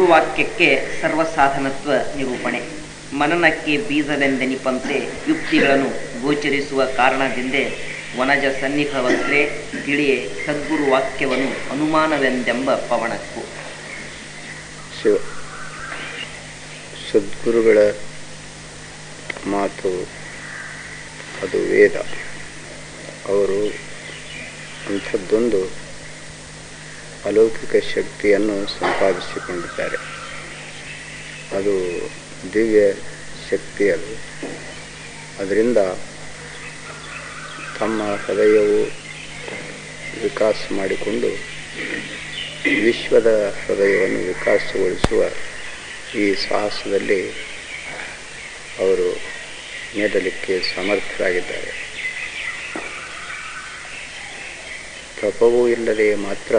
ಗುರುವಾಕ್ಯಕ್ಕೆ ಸರ್ವಸಾಧನತ್ವ ನಿರೂಪಣೆ. ಮನನಕ್ಕೆ ಬೀಜವೆಂದೆನಿಪಂತೆ ಯುಕ್ತಿಗಳನ್ನು ಗೋಚರಿಸುವ ಕಾರಣದಿಂದೇ ವನಜ ಸನ್ನಿಭವಸ್ತ್ರೇ ತಿಳಿಯೇ ಸದ್ಗುರು ವಾಕ್ಯವನ್ನು ಅನುಮಾನವೆಂದೆಂಬ ಪವಣಕ್ಕೂ. ಸದ್ಗುರುಗಳ ಮಾತು ಅದು ವೇದ. ಅವರು ಅಂಥದ್ದೊಂದು ಅಲೌಕಿಕ ಶಕ್ತಿಯನ್ನು ಸಂಪಾದಿಸಿಕೊಂಡಿದ್ದಾರೆ. ಅದು ದಿವ್ಯ ಶಕ್ತಿ. ಅದರಿಂದ ತಮ್ಮ ಹೃದಯವು ವಿಕಾಸ ಮಾಡಿಕೊಂಡು ವಿಶ್ವದ ಹೃದಯವನ್ನು ವಿಕಾಸಗೊಳಿಸುವ ಈ ಸಾಹಸದಲ್ಲಿ ಅವರು ನೇಡಲಿಕ್ಕೆ ಸಮರ್ಥರಾಗಿದ್ದಾರೆ. ತಪವೂ ಇಲ್ಲದೆ ಮಾತ್ರ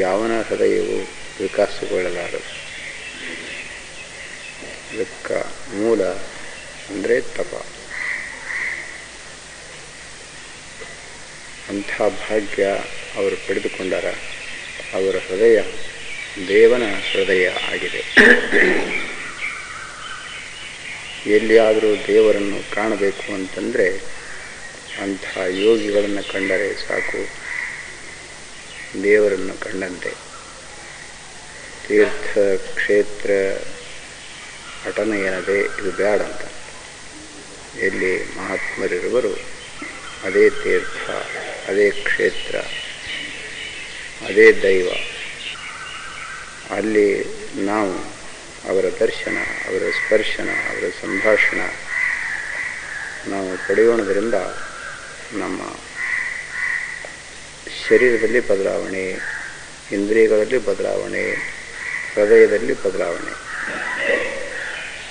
ಯಾವನ ಹೃದಯವು ವಿಕಾಸಗೊಳ್ಳಲಾರದು. ಇದಕ್ಕೆ ಮೂಲ ಅಂದರೆ ತಪ. ಅಂಥ ಭಾಗ್ಯ ಅವರು ಪಡೆದುಕೊಂಡಾರ. ಅವರ ಹೃದಯ ದೇವನ ಹೃದಯ ಆಗಿದೆ. ಎಲ್ಲಿಯಾದರೂ ದೇವರನ್ನು ಕಾಣಬೇಕು ಅಂತಂದರೆ ಅಂಥ ಯೋಗಿಗಳನ್ನು ಕಂಡರೆ ಸಾಕು, ದೇವರನ್ನು ಕಂಡಂತೆ. ತೀರ್ಥ ಕ್ಷೇತ್ರ ಅಟನ ಏನದೆ ಇದು ಬ್ಯಾಡಂತ. ಎಲ್ಲಿ ಮಹಾತ್ಮರಿರುವರು ಅದೇ ತೀರ್ಥ, ಅದೇ ಕ್ಷೇತ್ರ, ಅದೇ ದೈವ. ಅಲ್ಲಿ ನಾವು ಅವರ ದರ್ಶನ, ಅವರ ಸ್ಪರ್ಶನ, ಅವರ ಸಂಭಾಷಣ ನಾವು ಪಡೆಯೋಣದ್ರಿಂದ ನಮ್ಮ ಶರೀರದಲ್ಲಿ ಬದಲಾವಣೆ, ಇಂದ್ರಿಯಗಳಲ್ಲಿ ಬದಲಾವಣೆ, ಹೃದಯದಲ್ಲಿ ಬದಲಾವಣೆ.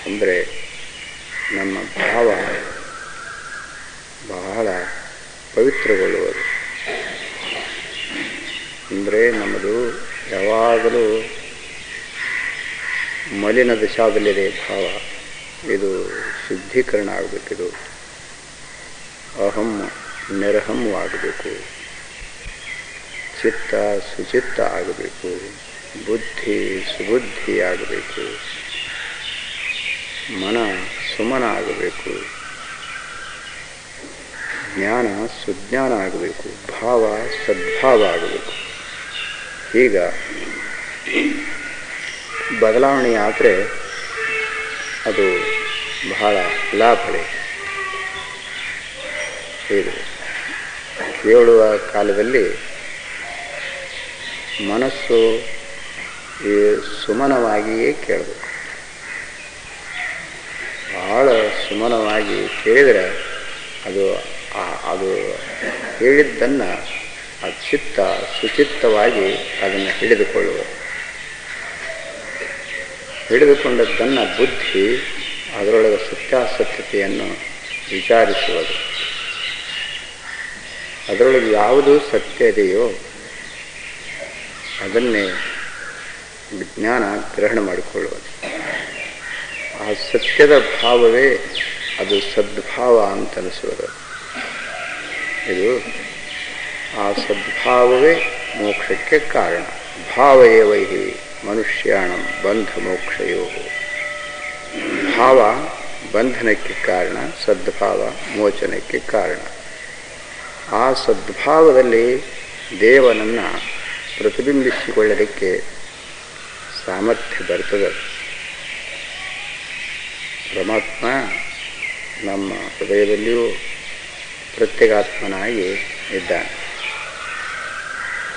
ಅಂದರೆ ನಮ್ಮ ಭಾವ ಬಹಳ ಪವಿತ್ರಗೊಳ್ಳುವುದು. ಅಂದರೆ ನಮ್ಮದು ಯಾವಾಗಲೂ ಮಲಿನ ದಶಾದಲ್ಲಿದೆ ಭಾವ. ಇದು ಶುದ್ಧೀಕರಣ ಆಗಬೇಕಿದು. ಅಹಂ ನಿರಹಮವಾಗಬೇಕು, ಚಿತ್ತ ಸುಚಿತ್ತ ಆಗಬೇಕು, ಬುದ್ಧಿ ಸುಬುದ್ಧಿ ಆಗಬೇಕು, ಮನ ಸುಮನ ಆಗಬೇಕು, ಜ್ಞಾನ ಸುಜ್ಞಾನ ಆಗಬೇಕು, ಭಾವ ಸದ್ಭಾವ ಆಗಬೇಕು. ಈಗ ಬದಲಾವಣೆ ಆದರೆ ಅದು ಬಹಳ ಲಾಭಳೆ. ಇದು ಕೇಳುವ ಕಾಲದಲ್ಲಿ ಮನಸ್ಸು ಈ ಸುಮನವಾಗಿಯೇ ಕೇಳಬೇಕು. ಬಹಳ ಸುಮನವಾಗಿ ಕೇಳಿದರೆ ಅದು ಹೇಳಿದ್ದನ್ನು ಆ ಚಿತ್ತ ಸುಚಿತ್ತವಾಗಿ ಅದನ್ನು ಹಿಡಿದುಕೊಂಡದ್ದನ್ನು ಬುದ್ಧಿ ಅದರೊಳಗೆ ಸತ್ಯಾಸತ್ಯತೆಯನ್ನು ವಿಚಾರಿಸುವುದು. ಅದರೊಳಗೆ ಯಾವುದು ಸತ್ಯ ಇದೆಯೋ ಅದನ್ನೇ ವಿಜ್ಞಾನ ಗ್ರಹಣ ಮಾಡಿಕೊಳ್ಳುವುದು. ಆ ಸತ್ಯದ ಭಾವವೇ ಅದು ಸದ್ಭಾವ ಅಂತ ಅನಿಸುವುದು. ಇದು ಆ ಸದ್ಭಾವವೇ ಮೋಕ್ಷಕ್ಕೆ ಕಾರಣ. ಭಾವಯೇವ ಹಿ ಮನುಷ್ಯಾಣಂ ಬಂಧ ಮೋಕ್ಷಯೋ. ಭಾವ ಬಂಧನಕ್ಕೆ ಕಾರಣ, ಸದ್ಭಾವ ಮೋಚನಕ್ಕೆ ಕಾರಣ. ಆ ಸದ್ಭಾವದಲ್ಲಿ ದೇವನನ್ನು ಪ್ರತಿಬಿಂಬಿಸಿಕೊಳ್ಳಲಿಕ್ಕೆ ಸಾಮರ್ಥ್ಯ ಬರ್ತದೆ. ಪರಮಾತ್ಮ ನಮ್ಮ ಹೃದಯದಲ್ಲಿಯೂ ಪ್ರತ್ಯೇಗಾತ್ಮನಾಗಿ ಇದ್ದಾನೆ.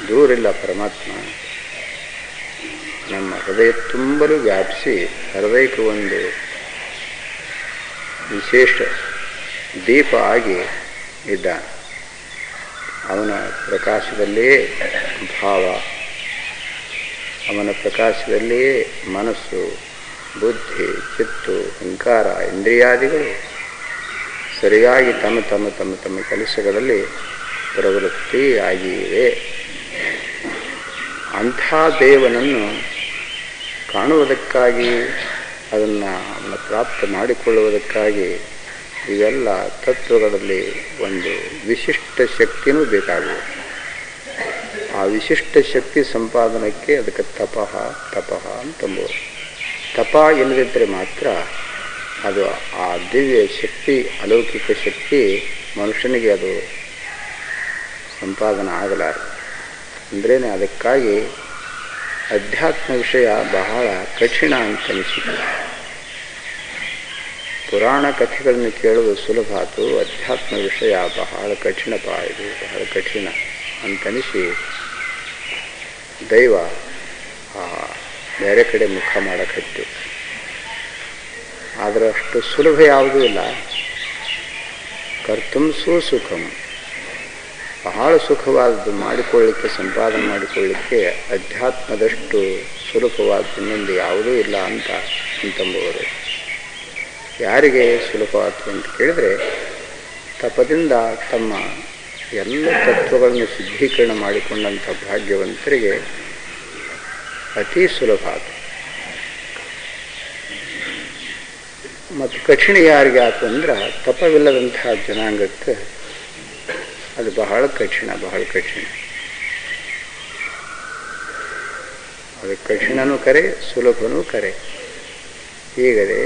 ದೂರಿಲ್ಲ ಪರಮಾತ್ಮ. ನಮ್ಮ ಹೃದಯ ತುಂಬಲು ವ್ಯಾಪಿಸಿ ಹೃದಯಕ್ಕೆ ಒಂದು ವಿಶೇಷ ದೀಪ ಆಗಿ ಇದ್ದಾನೆ. ಅವನ ಪ್ರಕಾಶದಲ್ಲಿಯೇ ಭಾವ, ಅವನ ಪ್ರಕಾಶದಲ್ಲಿಯೇ ಮನಸ್ಸು, ಬುದ್ಧಿ, ಚಿತ್ತು, ಅಹಂಕಾರ, ಇಂದ್ರಿಯಾದಿಗಳು ಸರಿಯಾಗಿ ತಮ್ಮ ತಮ್ಮ ತಮ್ಮ ತಮ್ಮ ಕೆಲಸಗಳಲ್ಲಿ ಪ್ರವೃತ್ತಿ ಆಗಿವೆ. ಅಂಥ ದೇವನನ್ನು ಕಾಣುವುದಕ್ಕಾಗಿ, ಅವನ ಪ್ರಾಪ್ತ ಮಾಡಿಕೊಳ್ಳುವುದಕ್ಕಾಗಿ ಇವೆಲ್ಲ ತತ್ವಗಳಲ್ಲಿ ಒಂದು ವಿಶಿಷ್ಟ ಶಕ್ತಿಯೂ ಬೇಕಾಗುವುದು. ಆ ವಿಶಿಷ್ಟ ಶಕ್ತಿ ಸಂಪಾದನಕ್ಕೆ ಅದಕ್ಕೆ ತಪಃ ಅಂತಂಬೋದು. ತಪ ಇಲ್ಲದಿದ್ದರೆ ಮಾತ್ರ ಅದು ಆ ದಿವ್ಯ ಶಕ್ತಿ, ಅಲೌಕಿಕ ಶಕ್ತಿ ಮನುಷ್ಯನಿಗೆ ಅದು ಸಂಪಾದನೆ ಆಗಲಾರದು. ಅಂದ್ರೇ ಅದಕ್ಕಾಗಿ ಅಧ್ಯಾತ್ಮ ವಿಷಯ ಬಹಳ ಕಠಿಣ ಅಂತ ಅನಿಸಿತು. ಪುರಾಣ ಕಥೆಗಳನ್ನು ಕೇಳೋದು ಸುಲಭ ಆಯಿತು, ಅಧ್ಯಾತ್ಮ ವಿಷಯ ಬಹಳ ಕಠಿಣಪ್ಪ, ಇದು ಬಹಳ ಕಠಿಣ ಅಂತನಿಸಿ ದೈವ ಬೇರೆ ಕಡೆ ಮುಖ ಮಾಡಕತ್ತು. ಆದರೆ ಅಷ್ಟು ಸುಲಭ ಯಾವುದೂ ಇಲ್ಲ. ಕರ್ತುಂ ಸುಖಂ, ಬಹಳ ಸುಖವಾದದ್ದು ಮಾಡಿಕೊಳ್ಳಿಕ್ಕೆ, ಸಂಪಾದನೆ ಮಾಡಿಕೊಳ್ಳಿಕ್ಕೆ ಅಧ್ಯಾತ್ಮದಷ್ಟು ಸುಲಭವಾದ ಇನ್ನೊಂದು ಯಾವುದೂ ಇಲ್ಲ ಅಂತಂಬುವರು. ಯಾರಿಗೆ ಸುಲಭವಾದ್ದು ಅಂತ ಕೇಳಿದರೆ, ತಪದಿಂದ ತಮ್ಮ ಎಲ್ಲ ತತ್ವಗಳನ್ನು ಶುದ್ಧೀಕರಣ ಮಾಡಿಕೊಂಡಂಥ ಭಾಗ್ಯವಂತರಿಗೆ ಅತಿ ಸುಲಭ ಆಯಿತು. ಮತ್ತು ಕಠಿಣ ಯಾರಿಗೆ ಆಯ್ತು ಅಂದ್ರೆ ತಪವಿಲ್ಲದಂತಹ ಜನಾಂಗಕ್ಕೆ ಅದು ಬಹಳ ಕಠಿಣ. ಅದು ಕಠಿಣನೂ ಕರೆ, ಸುಲಭನೂ ಕರೆ. ಹೀಗದೆ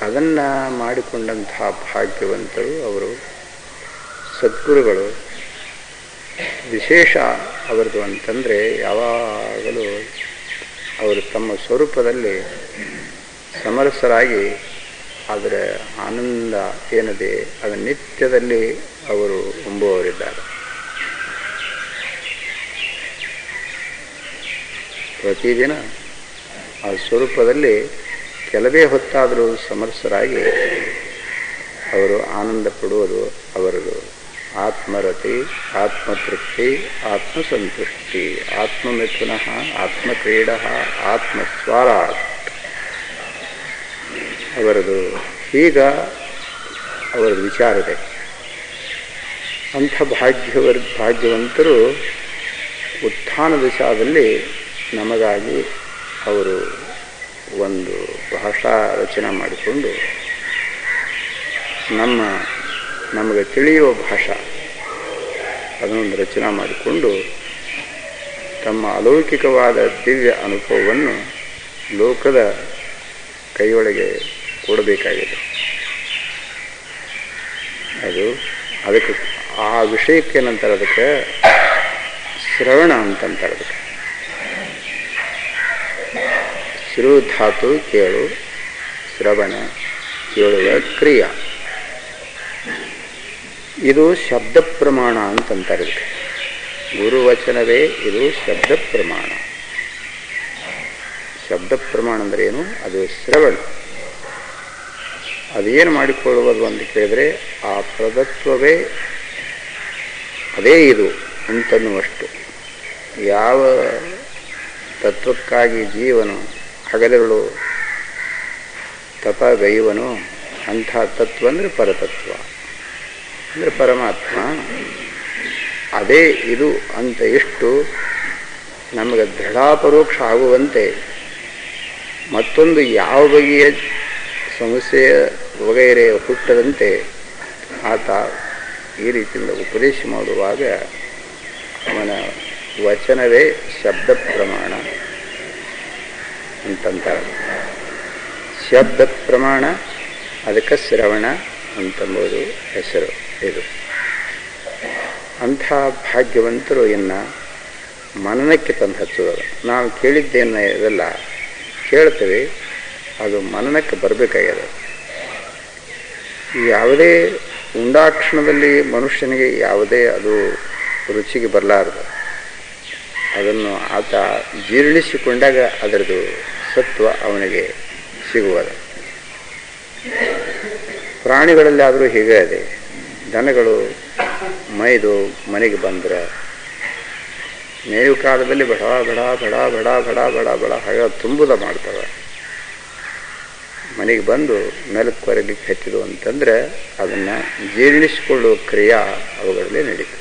ಅದನ್ನು ಮಾಡಿಕೊಂಡಂತಹ ಭಾಗ್ಯವಂತರು ಅವರು ಸದ್ಗುರುಗಳು. ವಿಶೇಷ ಅವರದು ಅಂತಂದರೆ ಯಾವಾಗಲೂ ಅವರು ತಮ್ಮ ಸ್ವರೂಪದಲ್ಲಿ ಸಮರಸರಾಗಿ ಅದರ ಆನಂದ ಏನಿದೆ ಅದರ ನಿತ್ಯದಲ್ಲಿ ಅವರು ಎಂಬುವವರಿದ್ದಾರೆ. ಪ್ರತಿದಿನ ಆ ಸ್ವರೂಪದಲ್ಲಿ ಕೆಲವೇ ಹೊತ್ತಾದರೂ ಸಮರಸರಾಗಿ ಅವರು ಆನಂದ ಪಡುವುದು ಅವರದು ಆತ್ಮರತಿ, ಆತ್ಮತೃಪ್ತಿ, ಆತ್ಮಸಂತುಷ್ಟಿ, ಆತ್ಮಮಿಥುನ, ಆತ್ಮಕ್ರೀಡ, ಆತ್ಮಸ್ವರಾಟ್ ಅವರದು. ಈಗ ಅವರದು ವಿಚಾರ ಇದೆ. ಅಂಥ ಭಾಗ್ಯವಂತರು ಉತ್ಥಾನ ದಿಶಾದಲ್ಲಿ ನಮಗಾಗಿ ಅವರು ಒಂದು ಭಾಷಾ ರಚನೆ ಮಾಡಿಕೊಂಡು ನಮಗೆ ತಿಳಿಯುವ ಭಾಷಾ ಅದನ್ನೊಂದು ರಚನೆ ಮಾಡಿಕೊಂಡು ತಮ್ಮ ಅಲೌಕಿಕವಾದ ದಿವ್ಯ ಅನುಭವವನ್ನು ಲೋಕದ ಕೈಯೊಳಗೆ ಕೊಡಬೇಕಾಗಿದೆ. ಅದಕ್ಕೆ ಆ ವಿಷಯಕ್ಕೆ ಏನಂತಾರೆ, ಅದಕ್ಕೆ ಶ್ರವಣ ಅಂತಂತಾರೆ. ಅದಕ್ಕೆ ಶ್ರುಧಾತು ಕೇಳು, ಶ್ರವಣ ಕೇಳುವ ಕ್ರಿಯಾ, ಇದು ಶಬ್ದ ಪ್ರಮಾಣ ಅಂತಂತಾರೆ. ಇದಕ್ಕೆ ಗುರುವಚನವೇ ಇದು ಶಬ್ದ ಪ್ರಮಾಣ. ಶಬ್ದ ಪ್ರಮಾಣ ಅಂದರೆ ಏನು? ಅದು ಶ್ರವಣ. ಅದೇನು ಮಾಡಿಕೊಳ್ಳುವುದು ಅಂತ ಕೇಳಿದರೆ ಆ ಪ್ರದತ್ವವೇ ಅದೇ ಇದು ಅಂತನ್ನುವಷ್ಟು. ಯಾವ ತತ್ವಕ್ಕಾಗಿ ಜೀವನು ಹಗಲಿರುಳು ತಪಗೈವನು ಅಂಥ ತತ್ವ ಅಂದರೆ ಪರತತ್ವ, ಅಂದರೆ ಪರಮಾತ್ಮ. ಅದೇ ಇದು ಅಂತ ಎಷ್ಟು ನಮಗೆ ದೃಢಾಪರೋಕ್ಷ ಆಗುವಂತೆ ಮತ್ತೊಂದು ಯಾವ ಬಗೆಯ ಸಮಸ್ಯೆಯ ವಗೈರೆ ಹುಟ್ಟದಂತೆ ಆತ ಈ ರೀತಿಯಿಂದ ಉಪದೇಶ ಮಾಡುವಾಗ ಅವನ ವಚನವೇ ಶಬ್ದ ಪ್ರಮಾಣ ಅಂತಂತಾರೆ. ಶಬ್ದ ಪ್ರಮಾಣ, ಅದಕ್ಕೆ ಶ್ರವಣ ಅಂತಂಬೋದು ಹೆಸರು. ಇದು ಅಂಥ ಭಾಗ್ಯವಂತರು ಇನ್ನು ಮನನಕ್ಕೆ ತಂದು ಹಚ್ಚೋದು. ನಾವು ಕೇಳಿದ್ದೇನ ಇದೆಲ್ಲ ಕೇಳ್ತೇವೆ, ಅದು ಮನನಕ್ಕೆ ಬರಬೇಕಾಗ್ಯದ. ಯಾವುದೇ ಉಂಡಾಕ್ಷಣದಲ್ಲಿ ಮನುಷ್ಯನಿಗೆ ಯಾವುದೇ ಅದು ರುಚಿಗೆ ಬರಲಾರದು. ಅದನ್ನು ಆತ ಜೀರ್ಣಿಸಿಕೊಂಡಾಗ ಅದರದು ಸತ್ವ ಅವನಿಗೆ ಸಿಗುವುದು. ಪ್ರಾಣಿಗಳಲ್ಲಿ ಆದರೂ ಹೀಗೆ ಇದೆ. ದನಗಳು ಮೈದು ಮನೆಗೆ ಬಂದರೆ ಮೇವು ಕಾಲದಲ್ಲಿ ಬಡ ಬಡ ಬಡ ಬಡ ಬಡ ಬಡ ಬಡ ಹಾಗೆ ತುಂಬುದ ಮಾಡ್ತವೆ. ಮನೆಗೆ ಬಂದು ಮೆಲಕ್ಕೆ ಹೊರಲಿಕ್ಕೆ ಹಚ್ಚಿದು ಅಂತಂದರೆ ಅದನ್ನು ಜೀರ್ಣಿಸಿಕೊಳ್ಳುವ ಕ್ರಿಯಾ ಅವುಗಳಲ್ಲಿ ನಡೀತದೆ.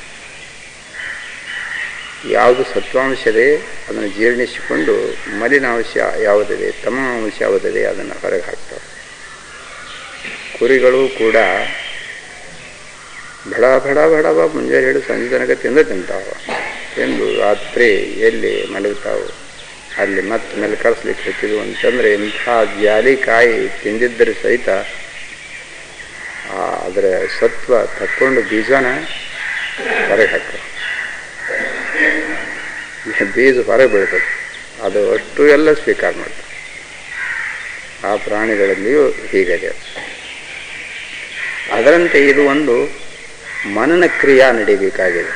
ಯಾವುದು ಸತ್ವಾಂಶದೆ ಅದನ್ನು ಜೀರ್ಣಿಸಿಕೊಂಡು ಮಲಿನಾಂಶ ಯಾವುದಿದೆ, ತಮಾಂಶ ಯಾವುದಿದೆ ಅದನ್ನು ಹೊರಗೆ ಹಾಕ್ತವೆ. ಕುರಿಗಳು ಕೂಡ ಬಡ ಬಡ ಬಡವ ಮುಂಜಾನೆ ಹಿಡಿದು ಸಂಜೆ ತನಕ ತಿಂತಾವೆ. ತಿಂದು ರಾತ್ರಿ ಎಲ್ಲಿ ಮಲಗ್ತಾವು ಅಲ್ಲಿ ಮತ್ತೆ ಮೆಲ್ಕರಿಸ್ಲಿಕ್ಕೆ ಹಚ್ಚಿದ್ವು ಅಂತಂದರೆ ಇಂಥ ಜಾಲಿಕಾಯಿ ತಿಂದಿದ್ದರೆ ಸಹಿತ ಅದರ ಸತ್ವ ತಕ್ಕೊಂಡು ಬೀಜನ ಹೊರಗೆ ಹಾಕ ಬೀಜ ಹೊರಗೆ ಬೀಳ್ತದೆ, ಅದು ಅಷ್ಟು ಎಲ್ಲ ಸ್ವೀಕಾರ ಮಾಡ್ತದೆ. ಆ ಪ್ರಾಣಿಗಳಲ್ಲಿಯೂ ಹೀಗಿದೆ. ಅದರಂತೆ ಇದು ಒಂದು ಮನನ ಕ್ರಿಯಾ ನಡೀಬೇಕಾಗಿದೆ.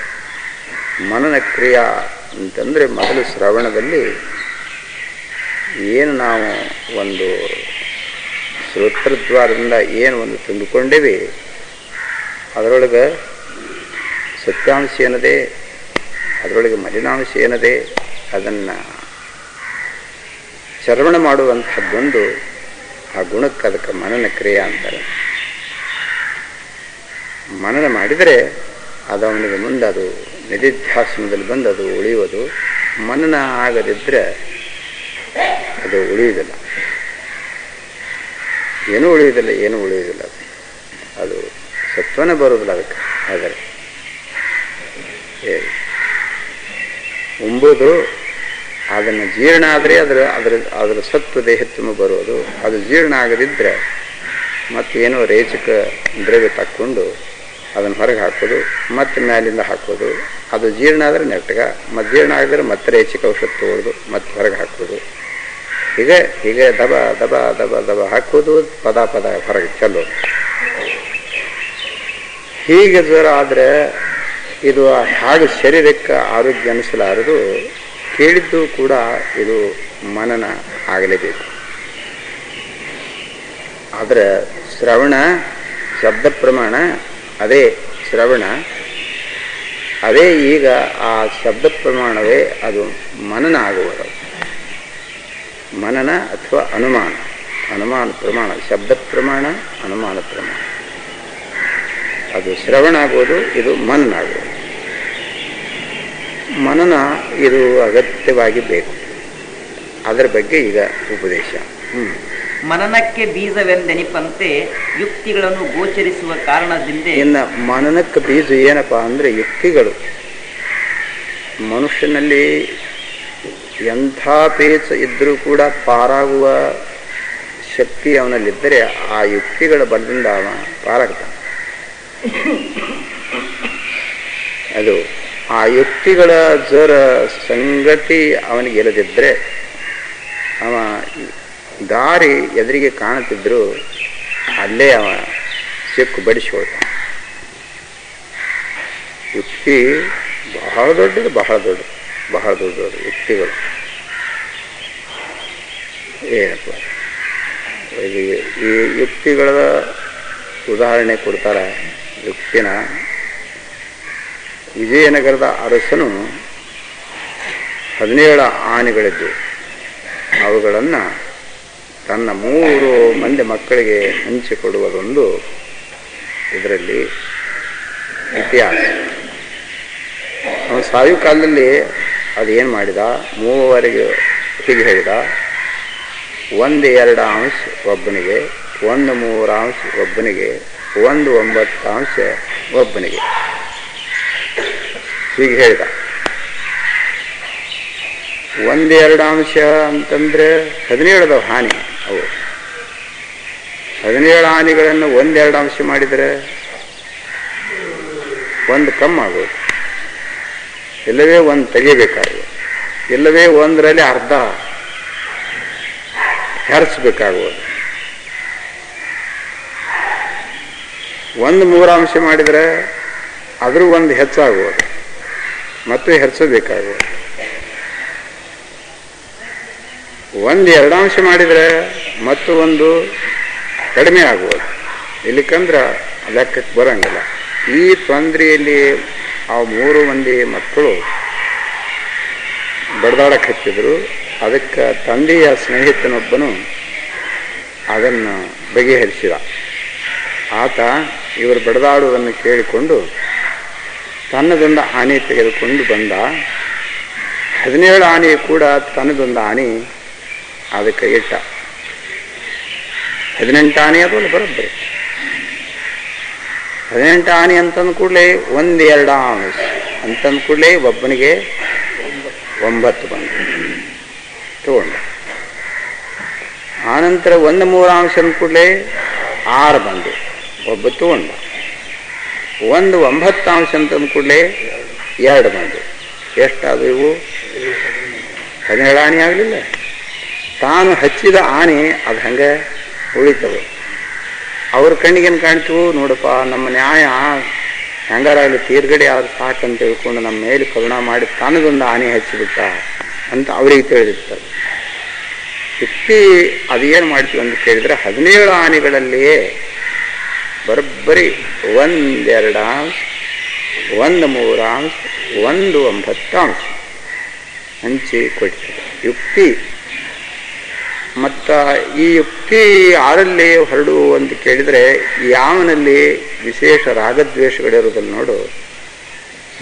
ಮನನ ಕ್ರಿಯಾ ಅಂತಂದರೆ ಮೊದಲು ಶ್ರವಣದಲ್ಲಿ ಏನು ನಾವು ಒಂದು ಶ್ರೋತ್ರದ್ವಾರದಿಂದ ಏನು ಒಂದು ತುಂಬಿಕೊಂಡೇವಿ ಅದರೊಳಗೆ ಸತ್ಯಾಂಶ ಏನದೆ, ಅದರೊಳಗೆ ಮಲಿನಾಂಶ ಏನದೆ, ಅದನ್ನು ಶ್ರವಣ ಮಾಡುವಂಥದ್ದೊಂದು ಆ ಗುಣಕ್ಕೆ ಅದಕ್ಕೆ ಮನನ ಕ್ರಿಯೆ ಅಂತಾರೆ. ಮನನ ಮಾಡಿದರೆ ಅದು ಅವನಿಗೆ ಮುಂದೆ ಅದು ನಿಧಿಧ್ಯಾಸನದಲ್ಲಿ ಬಂದು ಅದು ಉಳಿಯುವುದು. ಮನನ ಆಗದಿದ್ದರೆ ಅದು ಉಳಿಯುವುದಿಲ್ಲ, ಏನೂ ಉಳಿಯುವುದಿಲ್ಲ. ಅದು ಸತ್ವನೇ ಬರುವುದಿಲ್ಲ ಅದಕ್ಕೆ. ಆದರೆ ಉಂಬುದು ಅದನ್ನು ಜೀರ್ಣ ಆದರೆ ಅದರ ಸತ್ವ ದೇಹ ತುಂಬ ಬರುವುದು. ಅದು ಜೀರ್ಣ ಆಗದಿದ್ದರೆ ಮತ್ತೇನೋ ರೇಚಕ ದ್ರವ್ಯ ತಕ್ಕೊಂಡು ಅದನ್ನು ಹೊರಗೆ ಹಾಕೋದು, ಮತ್ತೆ ಮ್ಯಾಲಿಂದ ಹಾಕೋದು. ಅದು ಜೀರ್ಣ ಆದರೆ ನೆಟ್ಟಗ, ಮತ್ತು ಜೀರ್ಣ ಆಗಿದ್ರೆ ಮತ್ತೆ ರೇಚಕ ಔಷಧ ತಗೊಳ್ಳೋದು, ಮತ್ತೆ ಹೊರಗೆ ಹಾಕೋದು. ಹೀಗೆ ದಬ ದಬ ದಬ ದಬ ಹಾಕೋದು, ಪದ ಹೊರಗೆ ಚೆಲ್ಲೋದು. ಹೀಗೆ ಜ್ವರ ಆದರೆ ಇದು ಹಾಗೆ ಶರೀರಕ್ಕೆ ಆರೋಗ್ಯ ಅನಿಸಲಾರದು. ಕೇಳಿದ್ದು ಕೂಡ ಇದು ಮನನ ಆಗಲೇಬೇಕು. ಆದರೆ ಶ್ರವಣ ಶಬ್ದ ಪ್ರಮಾಣ ಅದೇ ಶ್ರವಣ, ಅದೇ ಈಗ ಆ ಶಬ್ದ ಪ್ರಮಾಣವೇ ಅದು ಮನನ ಆಗುವುದು. ಮನನ ಅಥವಾ ಅನುಮಾನ ಪ್ರಮಾಣ, ಶಬ್ದ ಪ್ರಮಾಣ, ಅನುಮಾನ ಪ್ರಮಾಣ. ಅದು ಶ್ರವಣ ಆಗೋದು, ಇದು ಮನನ ಆಗೋದು. ಮನನ ಇದು ಅಗತ್ಯವಾಗಿ ಬೇಕು. ಅದರ ಬಗ್ಗೆ ಈಗ ಉಪದೇಶ. ಮನನಕ್ಕೆ ಬೀಜವೆಂದೆನಿಪಂತೆ ಯುಕ್ತಿಗಳನ್ನು ಗೋಚರಿಸುವ ಕಾರಣದಿಂದ. ಇನ್ನು ಮನನಕ್ಕೆ ಬೀಜ ಏನಪ್ಪ ಅಂದರೆ ಯುಕ್ತಿಗಳು. ಮನುಷ್ಯನಲ್ಲಿ ಎಂಥ ಪೇಚ ಇದ್ದರೂ ಕೂಡ ಪಾರಾಗುವ ಶಕ್ತಿ ಅವನಲ್ಲಿದ್ದರೆ ಆ ಯುಕ್ತಿಗಳ ಬಲದಿಂದ ಅವ ಪಾರಾಗ್ತಾನೆ. ಅದು ಆ ಯುಕ್ತಿಗಳ ಜರ ಸಂಗತಿ ಅವನಿಗೆ ಇಲ್ಲದಿದ್ದರೆ ಅವ ದಾರಿ ಎದುರಿಗೆ ಕಾಣುತ್ತಿದ್ದರೂ ಅಲ್ಲೇ ಅವ ಸಿಕ್ಕು ಬಡಿಸ್ಕೊಳ್ತಾನೆ. ಯುಕ್ತಿ ಬಹಳ ದೊಡ್ಡದು ಯುಕ್ತಿಗಳು. ಏನಪ್ಪ ಈ ಯುಕ್ತಿಗಳ ಉದಾಹರಣೆ ಕೊಡ್ತಾರೆ. ಯುಕ್ತಿನ ವಿಜಯನಗರದ ಅರಸನು 17 ಆನೆಗಳಿದ್ದು ಅವುಗಳನ್ನು ತನ್ನ 3 ಮಂದಿ ಮಕ್ಕಳಿಗೆ ಹಂಚಿಕೊಡುವುದೊಂದು ಇದರಲ್ಲಿ ಇತಿಹಾಸ. ಅವನು ಸಾಯು ಕಾಲದಲ್ಲಿ ಅದೇನು ಮಾಡಿದ, 3 ಹೀಗೆ ಹೇಳಿದ, 1/2 ಅಂಶ ಒಬ್ಬನಿಗೆ, 1/3 ಅಂಶ ಒಬ್ಬನಿಗೆ, 1/9 ಅಂಶ ಒಬ್ಬನಿಗೆ, ಹೀಗೆ ಹೇಳಿದ. 1/2 ಅಂಶ ಅಂತಂದರೆ 17 ಹಾನಿ. ಅವು 17 ಹಾನಿಗಳನ್ನು 1/2 ಅಂಶ ಮಾಡಿದರೆ 1 ಕಮ್ಮಿ ಆಗೋದು, ಇಲ್ಲವೇ 1 ತೆಗಿಬೇಕಾಗೋದು, ಇಲ್ಲವೇ 1ರಲ್ಲಿ ಅರ್ಧ ಹೆರಿಸಬೇಕಾಗುವುದು. 1/3 ಅಂಶ ಮಾಡಿದರೆ ಅದ್ರ 1 ಹೆಚ್ಚಾಗುವುದು, ಮತ್ತು ಹೆರಿಸಬೇಕಾಗುವುದು. 1/2 ಅಂಶ ಮಾಡಿದರೆ ಮತ್ತು 1 ಕಡಿಮೆ ಆಗುವುದು. ಇಲ್ಲಿಕಂದ್ರೆ ಲೆಕ್ಕಕ್ಕೆ ಬರೋಂಗಿಲ್ಲ. ಈ ತೊಂದರೆಯಲ್ಲಿ ಆ 3 ಮಂದಿ ಮಕ್ಕಳು ಬಡ್ದಾಡಕ್ಕೆ ಹಚ್ಚಿದ್ರು. ಅದಕ್ಕೆ ತಂದೆಯ ಸ್ನೇಹಿತನೊಬ್ಬನು ಅದನ್ನು ಬಗೆಹರಿಸಿದ. ಆತ ಇವರು ಬಡದಾಡುವುದನ್ನು ಕೇಳಿಕೊಂಡು ತನ್ನದೊಂದು ಆನೆ ತೆಗೆದುಕೊಂಡು ಬಂದ. 17 ಆನೆ ಕೂಡ ತನ್ನದೊಂದು ಆನೆ ಅದಕ್ಕೆ ಇಟ್ಟ. 18 ಆನೆ ಅದೊಂದು ಬರೋಬ್ಬರಿ. 18 ಆನೆ ಅಂತಂದ ಕೂಡಲೇ 1/2 ಅಂಶ ಅಂತಂದ ಕೂಡಲೇ ಒಬ್ಬನಿಗೆ 9 ಬಂದು ತಗೊಂಡ. ಆನಂತರ 1/3 ಅಂದ ಕೂಡಲೇ 6 ಬಂದು ಒಬ್ಬ ತಗೊಂಡ. 1/9 ಅಂತಂದ ಕೂಡಲೇ 2 ಬಂದು. ಎಷ್ಟಾದವು ಇವು? 17 ಆನೆ ಆಗಲಿಲ್ಲ. ತಾನು ಹಚ್ಚಿದ ಆನೆ ಅದು ಹಂಗೆ ಉಳಿತವೆ. ಅವ್ರ ಕಣ್ಣಿಗೇನು ಕಾಣ್ತೀವು? ನೋಡಪ್ಪ, ನಮ್ಮ ನ್ಯಾಯ ಹೆಂಗಾರಾಗಲಿ ತೀರ್ಗಡೆ ಆದ್ರೆ ಸಾಕಂತ ತಿಳ್ಕೊಂಡು ನಮ್ಮ ಮೇಲೆ ಕರುಣಾ ಮಾಡಿ ತಾನದೊಂದು ಆನೆ ಹಚ್ಚಿಬಿಟ್ಟ ಅಂತ ಅವ್ರಿಗೆ ತಿಳಿದಿರ್ತದೆ. ಯುಕ್ತಿ ಅದೇನು ಮಾಡ್ತೀವಿ ಅಂತ ಕೇಳಿದರೆ 17 ಆನೆಗಳಲ್ಲಿಯೇ ಬರೋಬ್ಬರಿ 1/2 ಅಂಶ, 1/3 ಅಂಶ, 1/9 ಅಂಶ ಹಂಚಿ ಕೊಡ್ತದೆ ಯುಕ್ತಿ. ಮತ್ತು ಈ ಯುಕ್ತಿ ಯಾರಲ್ಲಿ ಹೊರಡು ಅಂತ ಕೇಳಿದರೆ, ಯಾವನಲ್ಲಿ ವಿಶೇಷ ರಾಗದ್ವೇಷಗಳಿರೋದನ್ನು ನೋಡು,